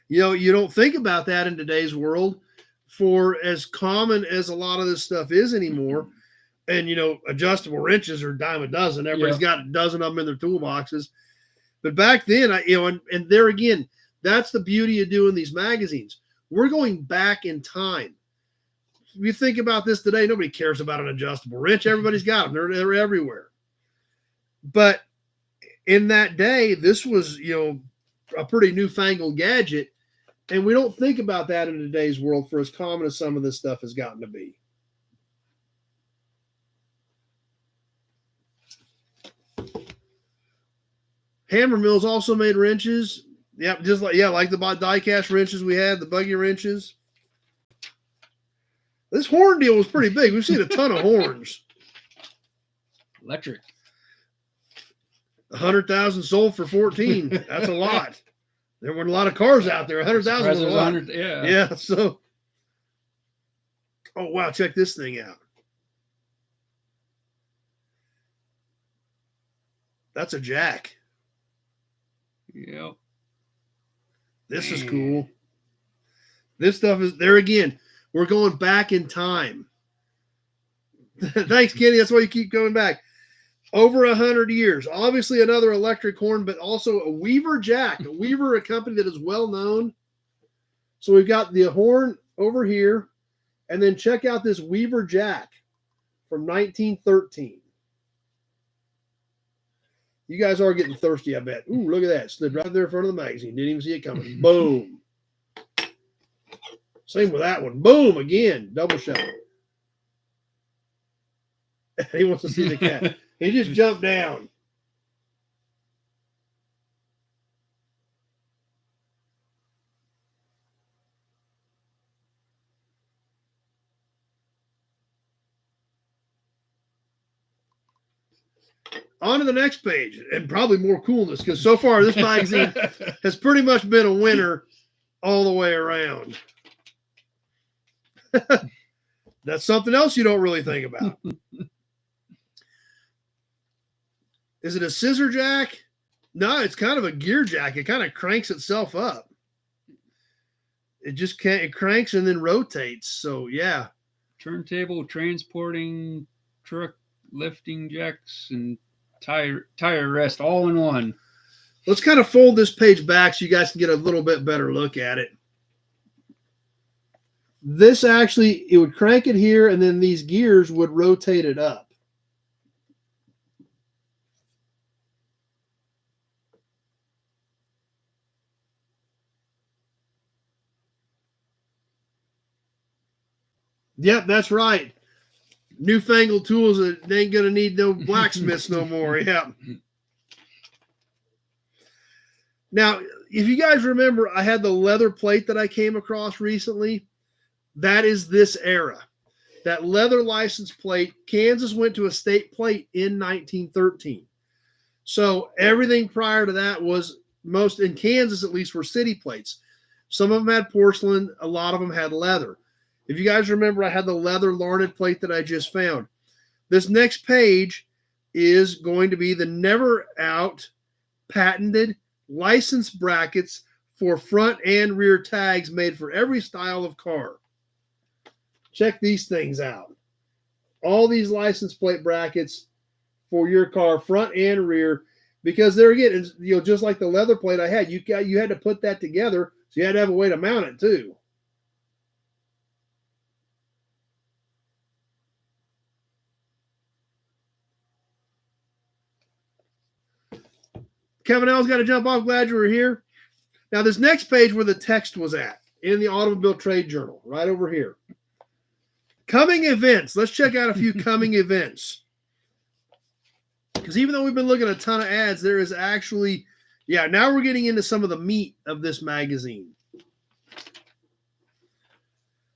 You don't think about that in today's world for as common as a lot of this stuff is anymore. And, adjustable wrenches are a dime a dozen. Everybody's got a dozen of them in their toolboxes. But back then, and there again, that's the beauty of doing these magazines. We're going back in time. If you think about this today, nobody cares about an adjustable wrench. Everybody's got them. They're everywhere. But in that day, this was, a pretty newfangled gadget. And we don't think about that in today's world for as common as some of this stuff has gotten to be. Hammer Mills also made wrenches. Yep, just like the die-cast wrenches we had, the buggy wrenches. This horn deal was pretty big. We've seen a ton of horns. Electric. 100,000 sold for 14. That's a lot. There weren't a lot of cars out there. 100,000 was a lot. Yeah. So, oh wow, check this thing out. That's a jack. Yep. This is cool. This stuff is there again. We're going back in time. Thanks, Kenny. That's why you keep going back. Over 100 years. Obviously, another electric horn, but also a Weaver jack. A Weaver, a company that is well known. So we've got the horn over here, and then check out this Weaver jack from 1913. You guys are getting thirsty, I bet. Ooh, look at that. Slid right there in front of the magazine. Didn't even see it coming. Boom. Same with that one. Boom, again, double shot. He wants to see the cat. He just jumped down. On to the next page, and probably more coolness, because so far this magazine has pretty much been a winner all the way around. That's something else you don't really think about. Is it a scissor jack? No, it's kind of a gear jack. It kind of cranks itself up. It just can't, it cranks and then rotates. So yeah. Turntable, transporting, truck, lifting jacks, and tire rest all in one. Let's kind of fold this page back so you guys can get a little bit better look at it. This actually, it would crank it here, and then these gears would rotate it up. Yep, that's right. Newfangled tools that ain't going to need no blacksmiths no more. Yeah. Now, if you guys remember, I had the leather plate that I came across recently. That is this era. That leather license plate, Kansas went to a state plate in 1913. So everything prior to that was, most in Kansas at least, were city plates. Some of them had porcelain. A lot of them had leather. If you guys remember, I had the leather Larned plate that I just found. This next page is going to be the never out patented license brackets for front and rear tags made for every style of car. Check these things out. All these license plate brackets for your car, front and rear, because there again, just like the leather plate I had, you had to put that together, so you had to have a way to mount it too. Kevin L's got to jump off. Glad you were here. Now, this next page where the text was at in the Automobile Trade Journal, right over here. Coming events. Let's check out a few coming events. Because even though we've been looking at a ton of ads, there is actually, now we're getting into some of the meat of this magazine.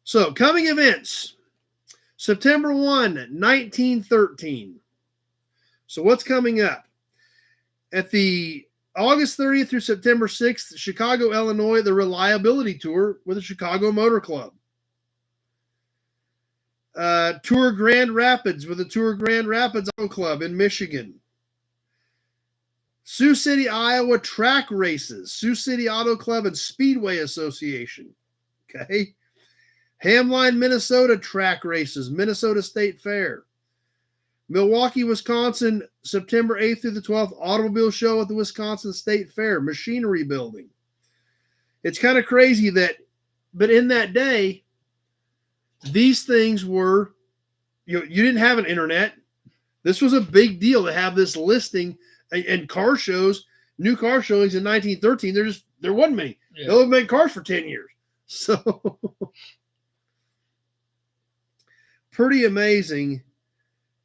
So, coming events. September 1, 1913. So, what's coming up? At the August 30th through September 6th, Chicago, Illinois, the Reliability Tour with the Chicago Motor Club. Tour Grand Rapids with the Tour Grand Rapids Auto Club in Michigan. Sioux City, Iowa track races, Sioux City Auto Club and Speedway Association. Okay. Hamline, Minnesota track races, Minnesota State Fair. Milwaukee, Wisconsin, September 8th through the 12th, automobile show at the Wisconsin State Fair, machinery building. It's kind of crazy that, but in that day, these things were, you didn't have an internet. This was a big deal to have this listing and car shows, new car showings in 1913. There wasn't many. Yeah. They'll have made cars for 10 years. So pretty amazing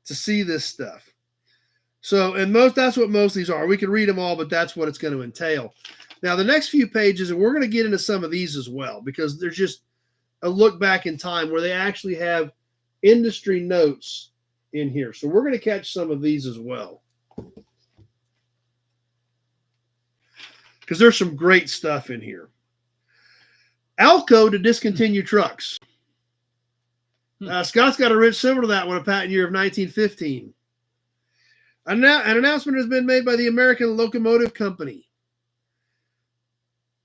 to see this stuff. So, and that's what most of these are. We can read them all, but that's what it's going to entail. Now, the next few pages, and we're going to get into some of these as well, because there's just a look back in time where they actually have industry notes in here. So we're going to catch some of these as well, because there's some great stuff in here. Alco to discontinue trucks. Scott's got a writ similar to that one, a patent year of 1915. An announcement has been made by the American Locomotive Company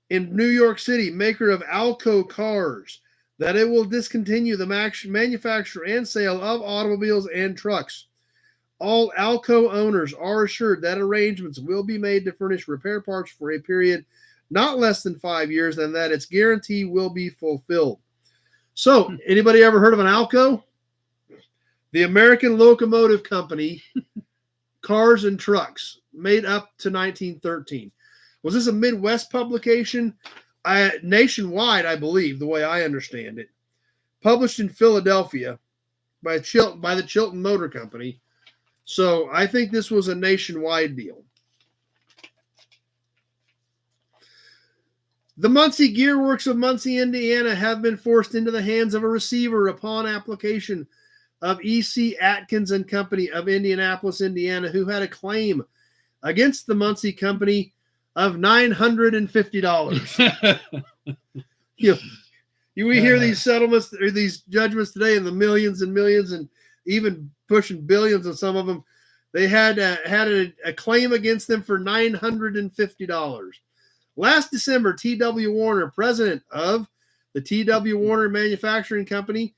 in New York City, maker of Alco cars, that it will discontinue the manufacture and sale of automobiles and trucks. All Alco owners are assured that arrangements will be made to furnish repair parts for a period not less than 5 years, and that its guarantee will be fulfilled. So, anybody ever heard of an Alco? The American Locomotive Company, cars and trucks, made up to 1913. Was this a Midwest publication, nationwide, I believe, the way I understand it, published in Philadelphia by the Chilton Motor Company. So I think this was a nationwide deal. The Muncie Gearworks of Muncie, Indiana have been forced into the hands of a receiver upon application of E.C. Atkins and Company of Indianapolis, Indiana, who had a claim against the Muncie Company of $950. We hear these settlements or these judgments today in the millions and millions and even pushing billions on some of them. They had a claim against them for $950. Last December, T.W. Warner, president of the T.W. Warner Manufacturing Company,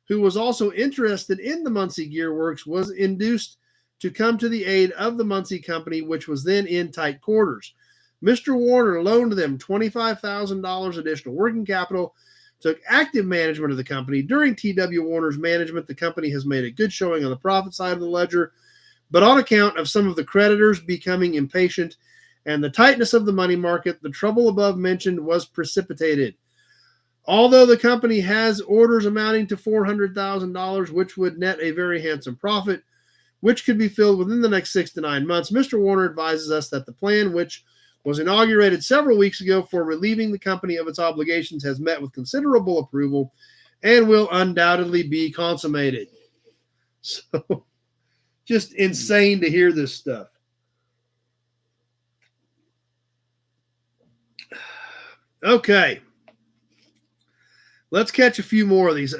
who was also interested in the Muncie Gearworks, was induced to come to the aid of the Muncie Company, which was then in tight quarters. Mr. Warner loaned them $25,000 additional working capital, took active management of the company. During T.W. Warner's management, the company has made a good showing on the profit side of the ledger, but on account of some of the creditors becoming impatient and the tightness of the money market, the trouble above mentioned was precipitated. Although the company has orders amounting to $400,000, which would net a very handsome profit, which could be filled within the next 6 to 9 months, Mr. Warner advises us that the plan, which was inaugurated several weeks ago for relieving the company of its obligations, has met with considerable approval and will undoubtedly be consummated. So, just insane to hear this stuff. Okay. Let's catch a few more of these.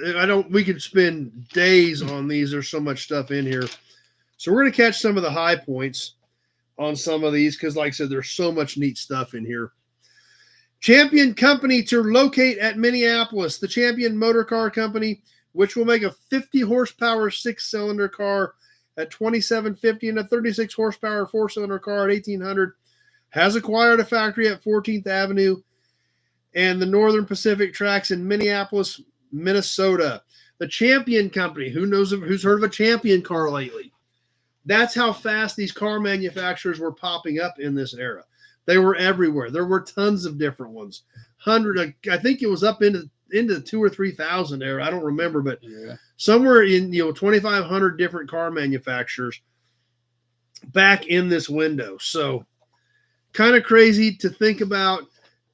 We could spend days on these. There's so much stuff in here. So we're going to catch some of the high points on some of these because, like I said, there's so much neat stuff in here. Champion Company to locate at Minneapolis. The Champion Motor Car Company, which will make a 50 horsepower 6-cylinder car at $2,750 and a 36 horsepower 4-cylinder car at $1,800, has acquired a factory at 14th Avenue and the Northern Pacific tracks in Minneapolis, Minnesota. The Champion Company, who's heard of a Champion car lately? That's how fast these car manufacturers were popping up in this era. They were everywhere. There were tons of different ones. I think it was up into 2,000 or 3,000 era. I don't remember, but somewhere in 2,500 different car manufacturers back in this window. So kind of crazy to think about.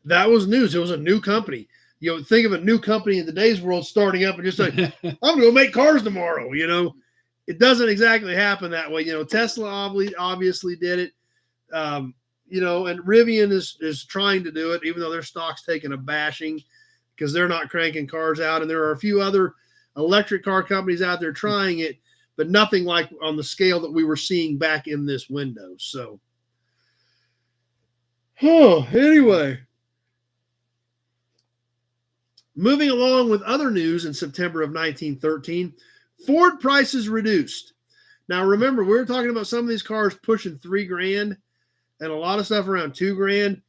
That was news. It was a new company. Think of a new company in today's world starting up and just like, I'm going to go make cars tomorrow. It doesn't exactly happen that way. Tesla obviously did it. And Rivian is trying to do it, even though their stock's taking a bashing because they're not cranking cars out. And there are a few other electric car companies out there trying it, but nothing like on the scale that we were seeing back in this window. So, anyway. Moving along with other news in September of 1913, Ford prices reduced. Now, remember, we were talking about some of these cars pushing $3,000 and a lot of stuff around $2,000.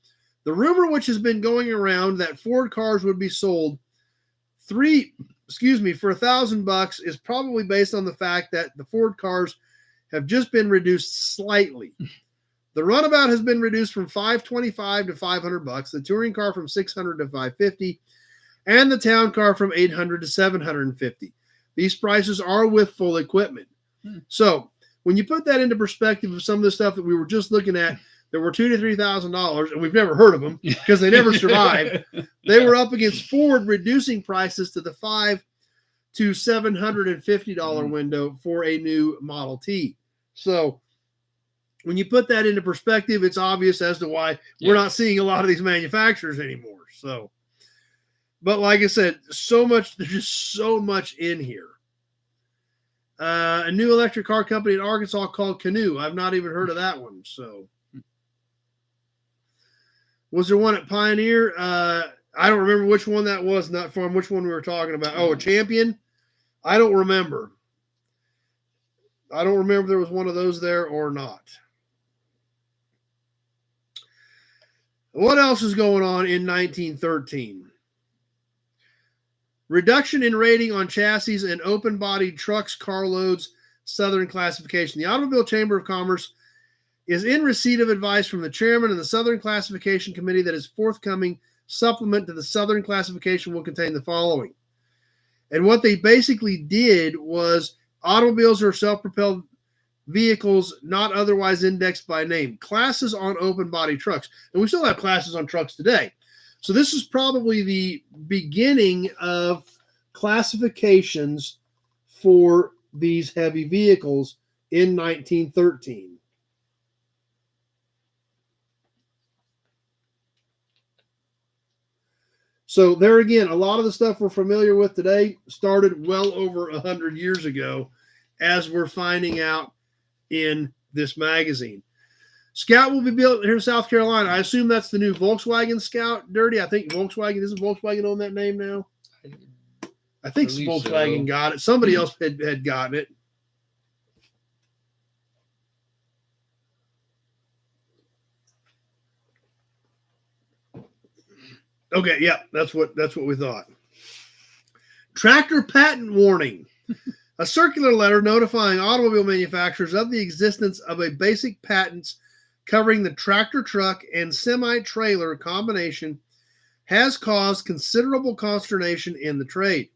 The rumor which has been going around that Ford cars would be sold for $1,000 is probably based on the fact that the Ford cars have just been reduced slightly. The runabout has been reduced from $525 to $500, the touring car from $600 to $550, and the town car from $800 to $750. These prices are with full equipment. So when you put that into perspective of some of the stuff that we were just looking at, that were $2,000 to $3,000, and we've never heard of them because they never survived. They were up against Ford reducing prices to the $500 to $750 window for a new Model T. So when you put that into perspective, it's obvious as to why we're not seeing a lot of these manufacturers anymore. So. But like I said, there's just so much in here. A new electric car company in Arkansas called Canoe. I've not even heard of that one. So, was there one at Pioneer? I don't remember which one that was, not from which one we were talking about. Oh, a Champion? I don't remember. I don't remember if there was one of those there or not. What else is going on in 1913? Reduction in rating on chassis and open-bodied trucks, carloads, Southern classification. The Automobile Chamber of Commerce is in receipt of advice from the chairman of the Southern Classification Committee that is forthcoming supplement to the Southern classification will contain the following. And what they basically did was automobiles are self-propelled vehicles not otherwise indexed by name. Classes on open body trucks. And we still have classes on trucks today. So this is probably the beginning of classifications for these heavy vehicles in 1913. So there again, a lot of the stuff we're familiar with today started well over 100 years ago, as we're finding out in this magazine. Scout will be built here in South Carolina. I assume that's the new Volkswagen Scout, Dirty. I think Volkswagen, isn't Volkswagen on that name now? I think Volkswagen so. Got it. Somebody else had gotten it. Okay, yeah, that's what we thought. Tractor patent warning. A circular letter notifying automobile manufacturers of the existence of a basic patents covering the tractor truck and semi-trailer combination has caused considerable consternation in the trade.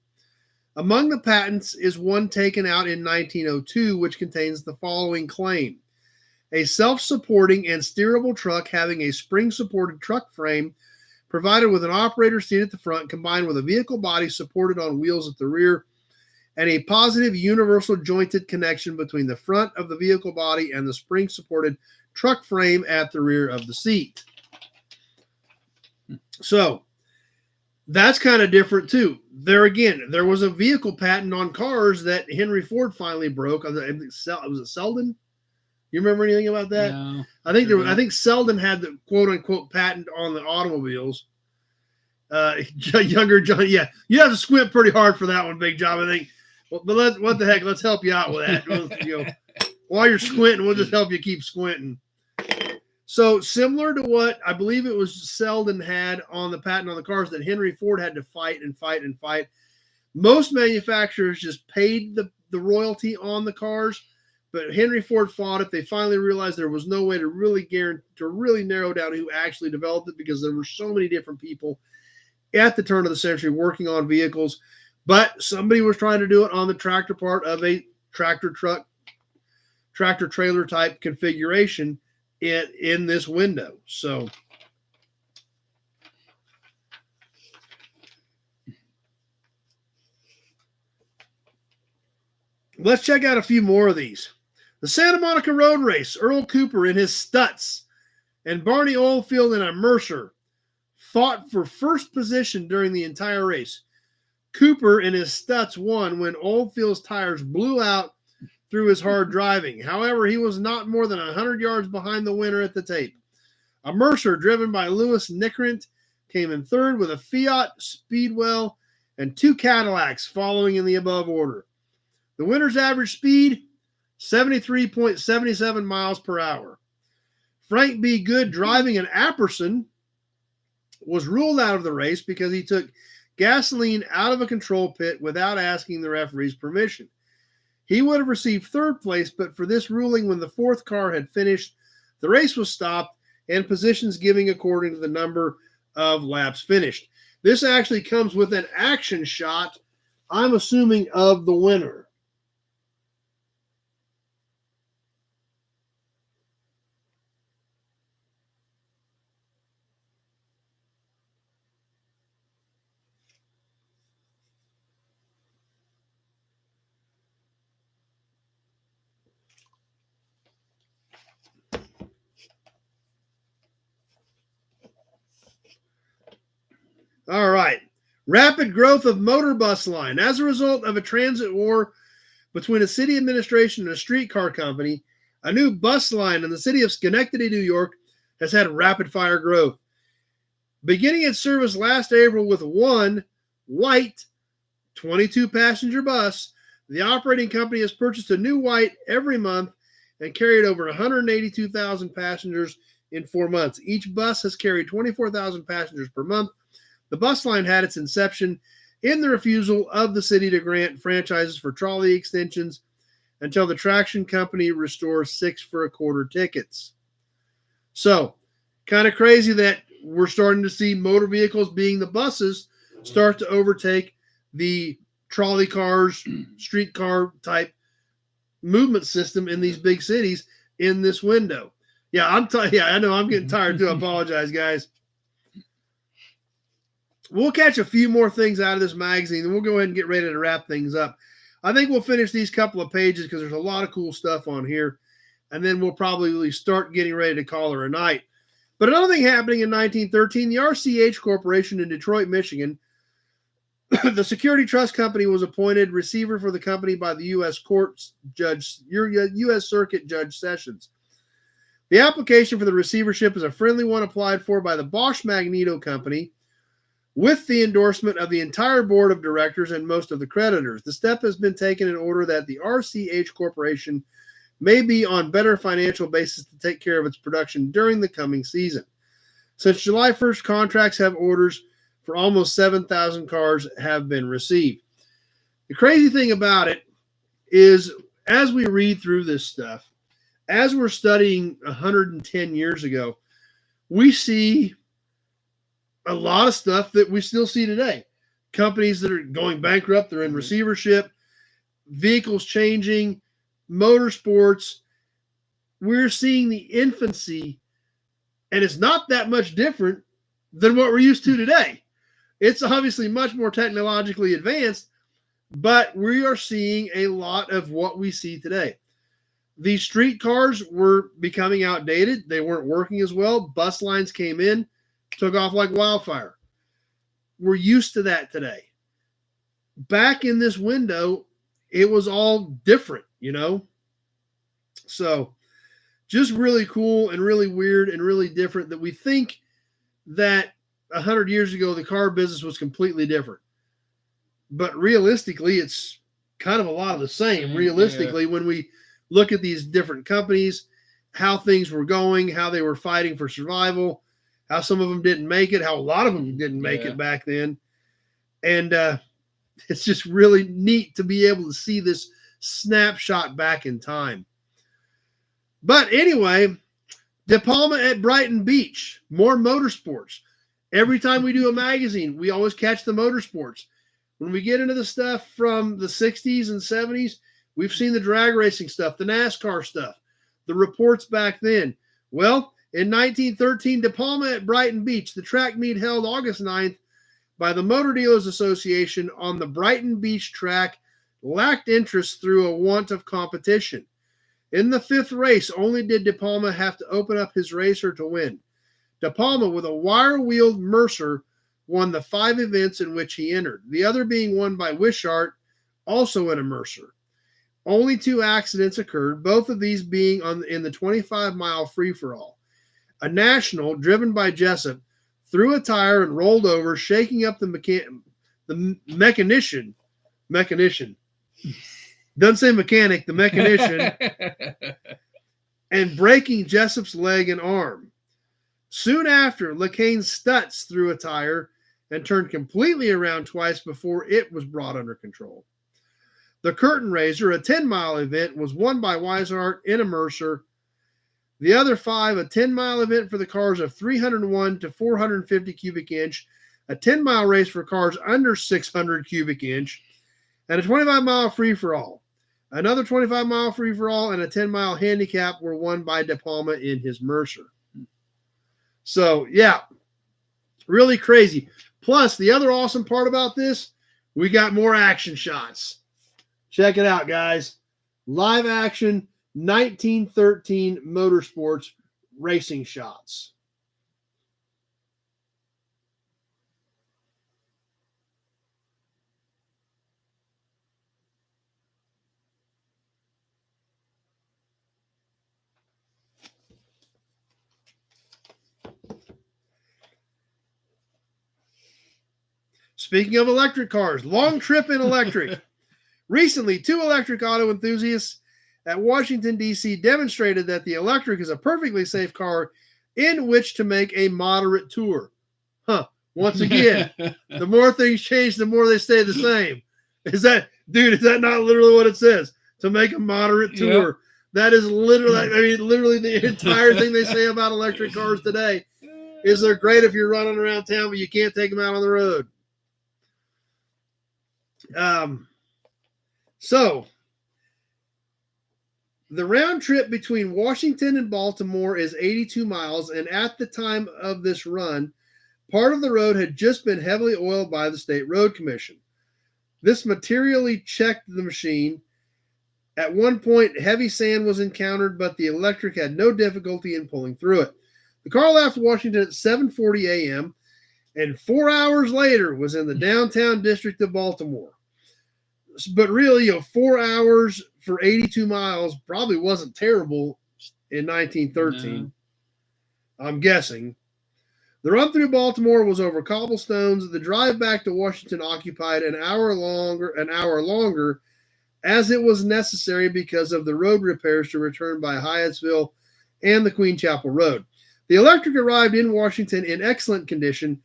Among the patents is one taken out in 1902, which contains the following claim. A self-supporting and steerable truck having a spring-supported truck frame provided with an operator seat at the front, combined with a vehicle body supported on wheels at the rear, and a positive universal jointed connection between the front of the vehicle body and the spring-supported truck frame at the rear of the seat. So that's kind of different too. There again, there was a vehicle patent on cars that Henry Ford finally broke. Was it Selden? You remember anything about that? No, I think Selden had the quote unquote patent on the automobiles. Younger John, yeah, you have to squint pretty hard for that one, Big Job. I think. Well, but what the heck? Let's help you out with that. While you're squinting, we'll just help you keep squinting. So similar to what I believe it was Selden had on the patent on the cars, that Henry Ford had to fight and fight and fight. Most manufacturers just paid the royalty on the cars. But Henry Ford fought it. They finally realized there was no way to really narrow down who actually developed it, because there were so many different people at the turn of the century working on vehicles. But somebody was trying to do it on the tractor part of a tractor truck, tractor trailer type configuration in this window. So let's check out a few more of these. The Santa Monica Road Race, Earl Cooper in his Stutz and Barney Oldfield in a Mercer fought for first position during the entire race. Cooper in his Stutz won when Oldfield's tires blew out through his hard driving. However, he was not more than 100 yards behind the winner at the tape. A Mercer driven by Louis Nikrent came in third, with a Fiat Speedwell and two Cadillacs following in the above order. The winner's average speed, 73.77 miles per hour. Frank B. Good, driving an Apperson, was ruled out of the race because he took gasoline out of a control pit without asking the referee's permission. He would have received third place, but for this ruling, when the fourth car had finished, the race was stopped and positions giving according to the number of laps finished. This actually comes with an action shot, I'm assuming, of the winner. All right. Rapid growth of motor bus line. As a result of a transit war between a city administration and a streetcar company, a new bus line in the city of Schenectady, New York, has had rapid fire growth. Beginning its service last April with one white 22-passenger bus, the operating company has purchased a new white every month and carried over 182,000 passengers in 4 months. Each bus has carried 24,000 passengers per month. The bus line had its inception in the refusal of the city to grant franchises for trolley extensions until the traction company restores 6 for a quarter tickets. So, kind of crazy that we're starting to see motor vehicles, being the buses, start to overtake the trolley cars, streetcar type movement system in these big cities in this window. Yeah, I know I'm getting tired too. I apologize, guys. We'll catch a few more things out of this magazine, and we'll go ahead and get ready to wrap things up. I think we'll finish these couple of pages because there's a lot of cool stuff on here, and then we'll probably start getting ready to call her a night. But another thing happening in 1913, the RCH Corporation in Detroit, Michigan, the Security Trust Company was appointed receiver for the company by the U.S. U.S. Circuit Judge Sessions. The application for the receivership is a friendly one applied for by the Bosch Magneto Company with the endorsement of the entire board of directors and most of the creditors. The step has been taken in order that the RCH Corporation may be on better financial basis to take care of its production during the coming season. Since July 1st, contracts have orders for almost 7,000 cars have been received. The crazy thing about it is, as we read through this stuff, as we're studying 110 years ago, we see a lot of stuff that we still see today. Companies that are going bankrupt, they're in receivership, vehicles changing, motorsports. We're seeing the infancy, and it's not that much different than what we're used to today. It's obviously much more technologically advanced, but we are seeing a lot of what we see today. These street cars were becoming outdated. They weren't working as well. Bus lines came in, took off like wildfire. We're used to that today. Back in this window, it was all different, you know? So just really cool and really weird and really different that we think that 100 years ago, the car business was completely different. But realistically, it's kind of a lot of the same. Realistically, when we look at these different companies, how things were going, how they were fighting for survival, how some of them didn't make it, how a lot of them didn't make it back then. And it's just really neat to be able to see this snapshot back in time. But anyway, De Palma at Brighton Beach, more motorsports. Every time we do a magazine, we always catch the motorsports. When we get into the stuff from the 60s and 70s, we've seen the drag racing stuff, the NASCAR stuff, the reports back then. Well, in 1913, De Palma at Brighton Beach, the track meet held August 9th by the Motor Dealers Association on the Brighton Beach track lacked interest through a want of competition. In the fifth race, only did De Palma have to open up his racer to win. De Palma, with a wire-wheeled Mercer, won the 5 events in which he entered, the other being won by Wishart, also in a Mercer. Only 2 accidents occurred, both of these being in the 25-mile free-for-all. A National, driven by Jessup, threw a tire and rolled over, shaking up the mechanician. Doesn't say mechanic, the mechanician, and breaking Jessup's leg and arm. Soon after, LeCaine Stutz threw a tire and turned completely around twice before it was brought under control. The Curtain Raiser, a 10-mile event, was won by Weishart in a Mercer. The other 5, a 10-mile event for the cars of 301 to 450 cubic inch, a 10-mile race for cars under 600 cubic inch, and a 25-mile free-for-all. Another 25-mile free-for-all and a 10-mile handicap were won by De Palma in his Mercer. So, yeah, really crazy. Plus, the other awesome part about this, we got more action shots. Check it out, guys. Live action 1913 motorsports racing shots. Speaking of electric cars, long trip in electric. Recently, 2 electric auto enthusiasts at Washington, D.C. demonstrated that the electric is a perfectly safe car in which to make a moderate tour. Once again, the more things change, the more they stay the same. Is that not literally what it says? To make a moderate tour. Yep. That is literally the entire thing they say about electric cars today. is they're great if you're running around town, but you can't take them out on the road. So the round trip between Washington and Baltimore is 82 miles, and at the time of this run, part of the road had just been heavily oiled by the State Road Commission. This materially checked the machine. At one point, heavy sand was encountered, but the electric had no difficulty in pulling through it. The car left Washington at 7:40 a.m., and 4 hours later was in the downtown district of Baltimore. But really, 4 hours for 82 miles probably wasn't terrible in 1913. No. I'm guessing. The run through Baltimore was over cobblestones. The drive back to Washington occupied an hour longer, as it was necessary because of the road repairs to return by Hyattsville and the Queen Chapel Road. The electric arrived in Washington in excellent condition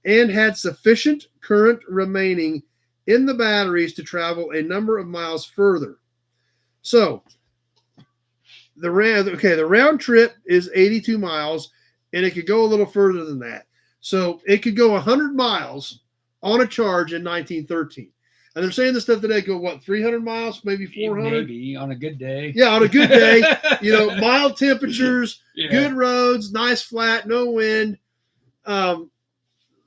and had sufficient current remaining in the batteries to travel a number of miles further. So the round trip is 82 miles, and it could go a little further than that. So it could go 100 miles on a charge in 1913. And they're saying this stuff today go, 300 miles, maybe 400? Maybe on a good day. Yeah, on a good day. Mild temperatures, good roads, nice flat, no wind.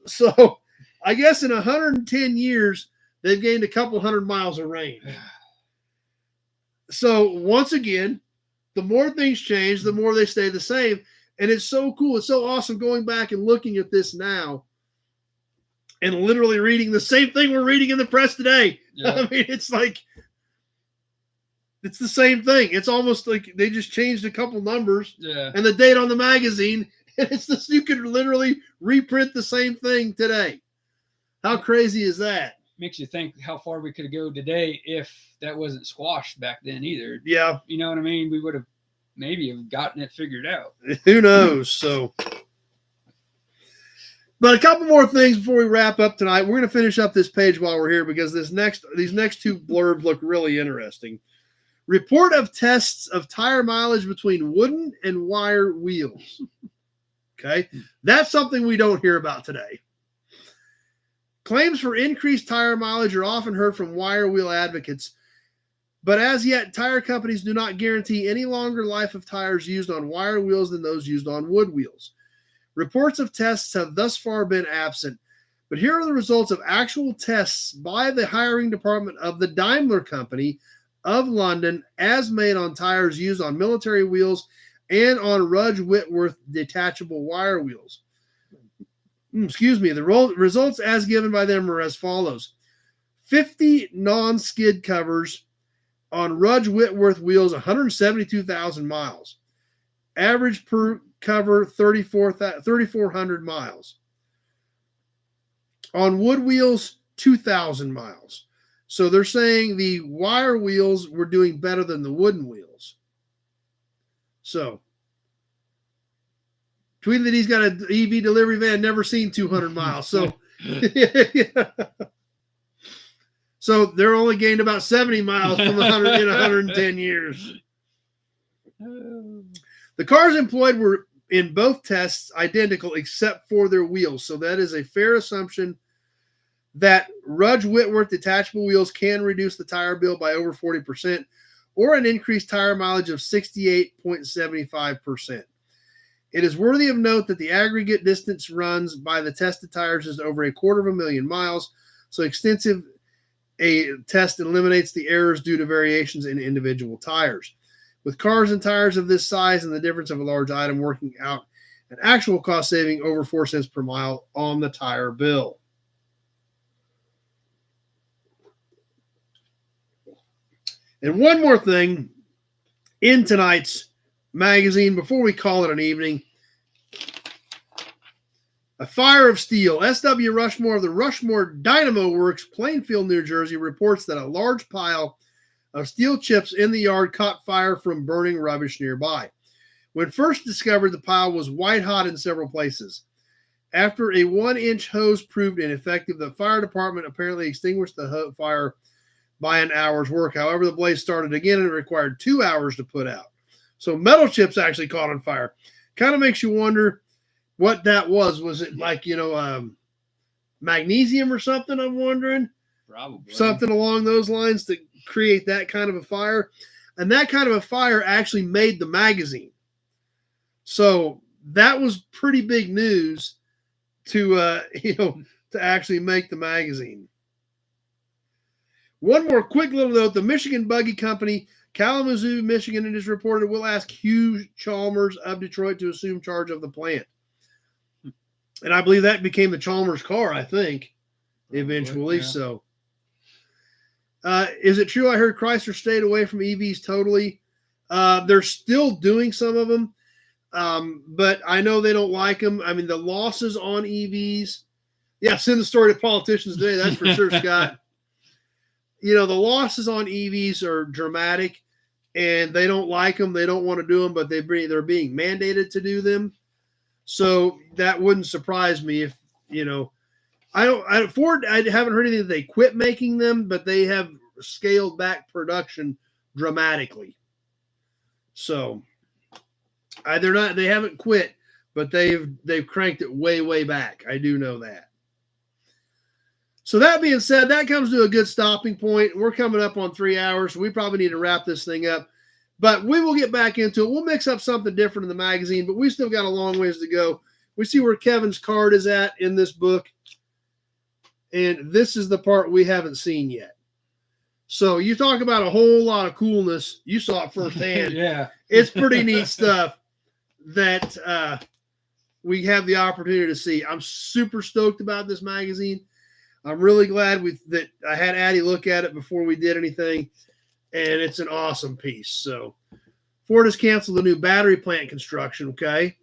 So I guess in 110 years, they've gained a couple hundred miles of range. So once again, the more things change, the more they stay the same. And it's so cool. It's so awesome going back and looking at this now and literally reading the same thing we're reading in the press today. Yeah. I mean, it's like, it's the same thing. It's almost like they just changed a couple numbers and the date on the magazine. And it's this, you could literally reprint the same thing today. How crazy is that? Makes you think how far we could go today if that wasn't squashed back then either. Yeah. You know what I mean? We would have maybe have gotten it figured out. Who knows? So, but a couple more things before we wrap up tonight. We're going to finish up this page while we're here because these next two blurbs look really interesting. Report of tests of tire mileage between wooden and wire wheels. Okay. That's something we don't hear about today. Claims for increased tire mileage are often heard from wire wheel advocates, but as yet, tire companies do not guarantee any longer life of tires used on wire wheels than those used on wood wheels. Reports of tests have thus far been absent, but here are the results of actual tests by the hiring department of the Daimler Company of London as made on tires used on military wheels and on Rudge Whitworth detachable wire wheels. The results as given by them are as follows. 50 non-skid covers on Rudge Whitworth wheels, 172,000 miles. Average per cover, 3,400 miles. On wood wheels, 2,000 miles. So they're saying the wire wheels were doing better than the wooden wheels. So tweeted that he's got an EV delivery van, never seen 200 miles. So, so they're only gained about 70 miles from 100 in 110 years. The cars employed were in both tests identical except for their wheels. So that is a fair assumption that Rudge Whitworth detachable wheels can reduce the tire bill by over 40% or an increased tire mileage of 68.75%. It is worthy of note that the aggregate distance runs by the tested tires is over 250,000 miles, so extensive a test eliminates the errors due to variations in individual tires. With cars and tires of this size and the difference of a large item working out an actual cost saving over 4 cents per mile on the tire bill. And one more thing in tonight's magazine before we call it an evening. A fire of steel. S.W. Rushmore of the Rushmore Dynamo Works, Plainfield, New Jersey, reports that a large pile of steel chips in the yard caught fire from burning rubbish nearby. When first discovered, the pile was white hot in several places. After a 1-inch hose proved ineffective, the fire department apparently extinguished the fire by an hour's work. However, the blaze started again and it required 2 hours to put out. So metal chips actually caught on fire. Kind of makes you wonder, what that was it like, magnesium or something? I'm wondering. Probably something along those lines to create that kind of a fire. And that kind of a fire actually made the magazine. So that was pretty big news to to actually make the magazine. One more quick little note: the Michigan Buggy Company, Kalamazoo, Michigan, it is reported will ask Hugh Chalmers of Detroit to assume charge of the plant. And I believe that became the Chalmers car, I think, eventually. Yeah. So, is it true? I heard Chrysler stayed away from EVs totally. They're still doing some of them, but I know they don't like them. I mean, the losses on EVs. Yeah, send the story to politicians today. That's for sure, Scott. The losses on EVs are dramatic, and they don't like them. They don't want to do them, but they're being mandated to do them. So that wouldn't surprise me if Ford. I haven't heard anything that they quit making them, but they have scaled back production dramatically. So they haven't quit, but they've cranked it way back. I do know that. So that being said, that comes to a good stopping point. We're coming up on 3 hours, so we probably need to wrap this thing up. But we will get back into it. We'll mix up something different in the magazine, but we still got a long ways to go. We see where Kevin's card is at in this book. And this is the part we haven't seen yet. So you talk about a whole lot of coolness. You saw it firsthand. Yeah. It's pretty neat stuff that we have the opportunity to see. I'm super stoked about this magazine. I'm really glad that I had Addie look at it before we did anything, and it's an awesome piece. So Ford has canceled the new battery plant construction, okay?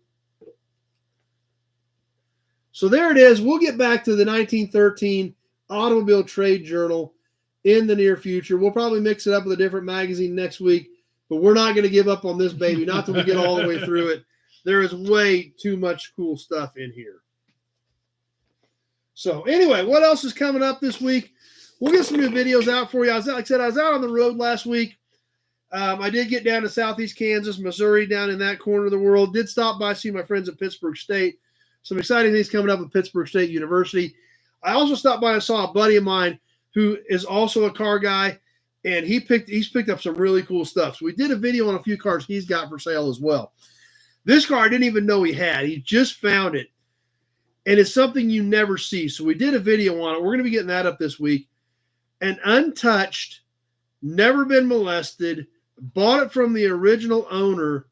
So there it is. We'll get back to the 1913 Automobile Trade Journal in the near future. We'll probably mix it up with a different magazine next week, but we're not going to give up on this baby, not till we get all the way through it. There is way too much cool stuff in here. So anyway, what else is coming up this week? We'll get some new videos out for you. Like I said, I was out on the road last week. I did get down to Southeast Kansas, Missouri, down in that corner of the world. Did stop by, see my friends at Pittsburgh State. Some exciting things coming up at Pittsburgh State University. I also stopped by and saw a buddy of mine who is also a car guy, and he's picked up some really cool stuff. So we did a video on a few cars he's got for sale as well. This car I didn't even know he had. He just found it. And it's something you never see. So we did a video on it. We're going to be getting that up this week. An untouched, never been molested, bought it from the original owner,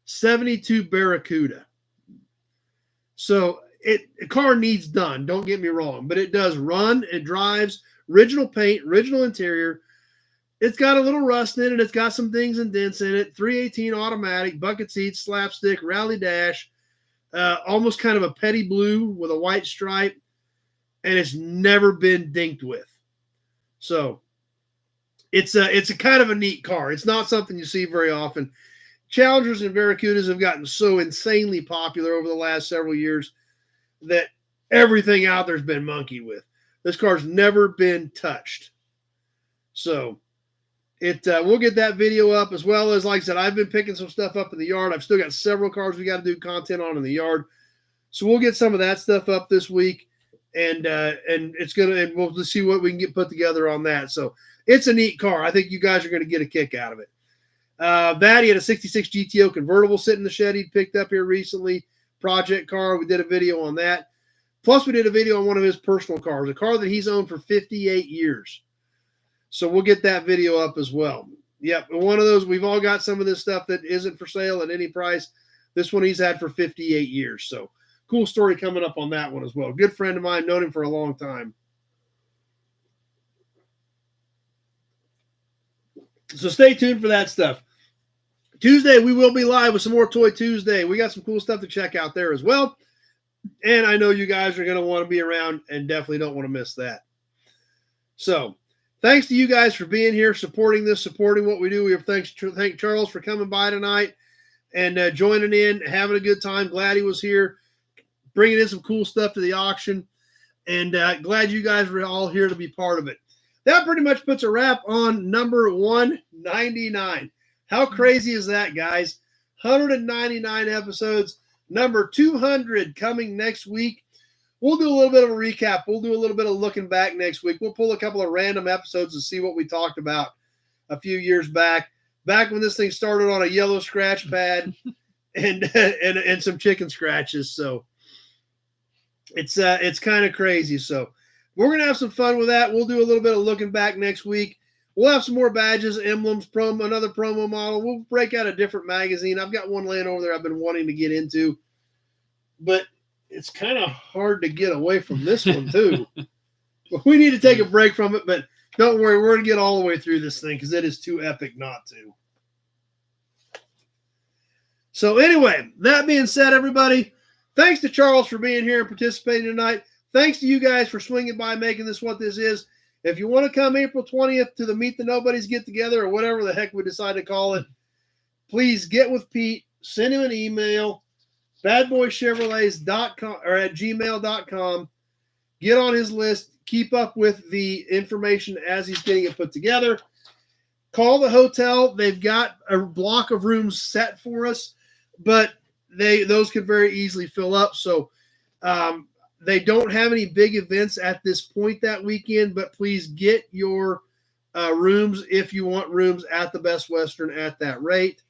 72 Barracuda. So the car needs done. Don't get me wrong. But it does run. It drives. Original paint, original interior. It's got a little rust in it. It's got some things and dents in it. 318 automatic, bucket seats, slapstick, rally dash. Almost kind of a petty blue with a white stripe, and it's never been dinked with. So it's a kind of a neat car. It's not something you see very often. Challengers and Barracudas have gotten so insanely popular over the last several years that everything out there's been monkeyed with. This car's never been touched. So we'll get that video up, as well as, like I said, I've been picking some stuff up in the yard. I've still got several cars we got to do content on in the yard. So we'll get some of that stuff up this week, and we'll just see what we can get put together on that. So it's a neat car. I think you guys are going to get a kick out of it. He had a 66 GTO convertible sitting in the shed he'd picked up here recently. Project car. We did a video on that. Plus we did a video on one of his personal cars, a car that he's owned for 58 years. So we'll get that video up as well. Yep, one of those. We've all got some of this stuff that isn't for sale at any price. This one he's had for 58 years. So cool story coming up on that one as well. Good friend of mine, known him for a long time. So stay tuned for that stuff. Tuesday, we will be live with some more Toy Tuesday. We got some cool stuff to check out there as well. And I know you guys are going to want to be around and definitely don't want to miss that. So thanks to you guys for being here, supporting what we do. We thank Charles for coming by tonight and joining in, having a good time. Glad he was here, bringing in some cool stuff to the auction. And glad you guys were all here to be part of it. That pretty much puts a wrap on number 199. How crazy is that, guys? 199 episodes. number 200 coming next week. We'll do a little bit of a recap. We'll do a little bit of looking back next week. We'll pull a couple of random episodes and see what we talked about a few years back when this thing started on a yellow scratch pad and some chicken scratches. So it's kind of crazy. So we're going to have some fun with that. We'll do a little bit of looking back next week. We'll have some more badges, emblems, another promo model. We'll break out a different magazine. I've got one laying over there I've been wanting to get into, but it's kind of hard to get away from this one too. We need to take a break from it, but don't worry, we're going to get all the way through this thing because it is too epic not to. So anyway, that being said, everybody, thanks to Charles for being here and participating tonight. Thanks to you guys for swinging by, making this what this is. If you want to come April 20th to the Meet the Nobodies get together or whatever the heck we decide to call it, please get with Pete, send him an email, badboychevrolets.com or at gmail.com. Get on his list. Keep up with the information as he's getting it put together. Call the hotel. They've got a block of rooms set for us, but those could very easily fill up. So they don't have any big events at this point that weekend, but please get your rooms if you want rooms at the Best Western at that rate.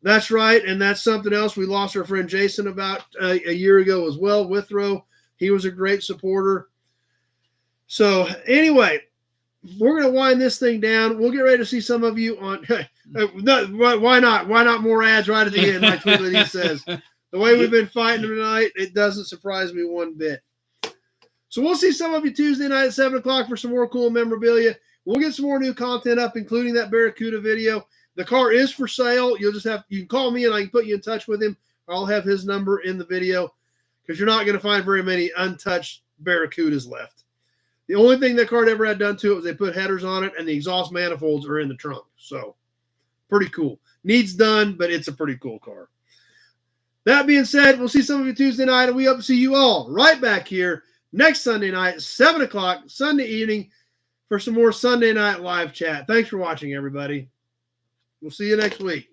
That's right, and that's something else. We lost our friend Jason about a year ago as well, Withrow. He was a great supporter. So anyway, we're going to wind this thing down. We'll get ready to see some of you on why not? Why not more ads right at the end, like Tweedledee says. The way we've been fighting them tonight, it doesn't surprise me one bit. So we'll see some of you Tuesday night at 7 o'clock for some more cool memorabilia. We'll get some more new content up, including that Barracuda video. The car is for sale. You can call me and I can put you in touch with him. I'll have his number in the video because you're not going to find very many untouched Barracudas left. The only thing that car ever had done to it was they put headers on it and the exhaust manifolds are in the trunk. So pretty cool. Needs done, but it's a pretty cool car. That being said, we'll see some of you Tuesday night, and we hope to see you all right back here next Sunday night, 7 o'clock, Sunday evening, for some more Sunday Night Live chat. Thanks for watching, everybody. We'll see you next week.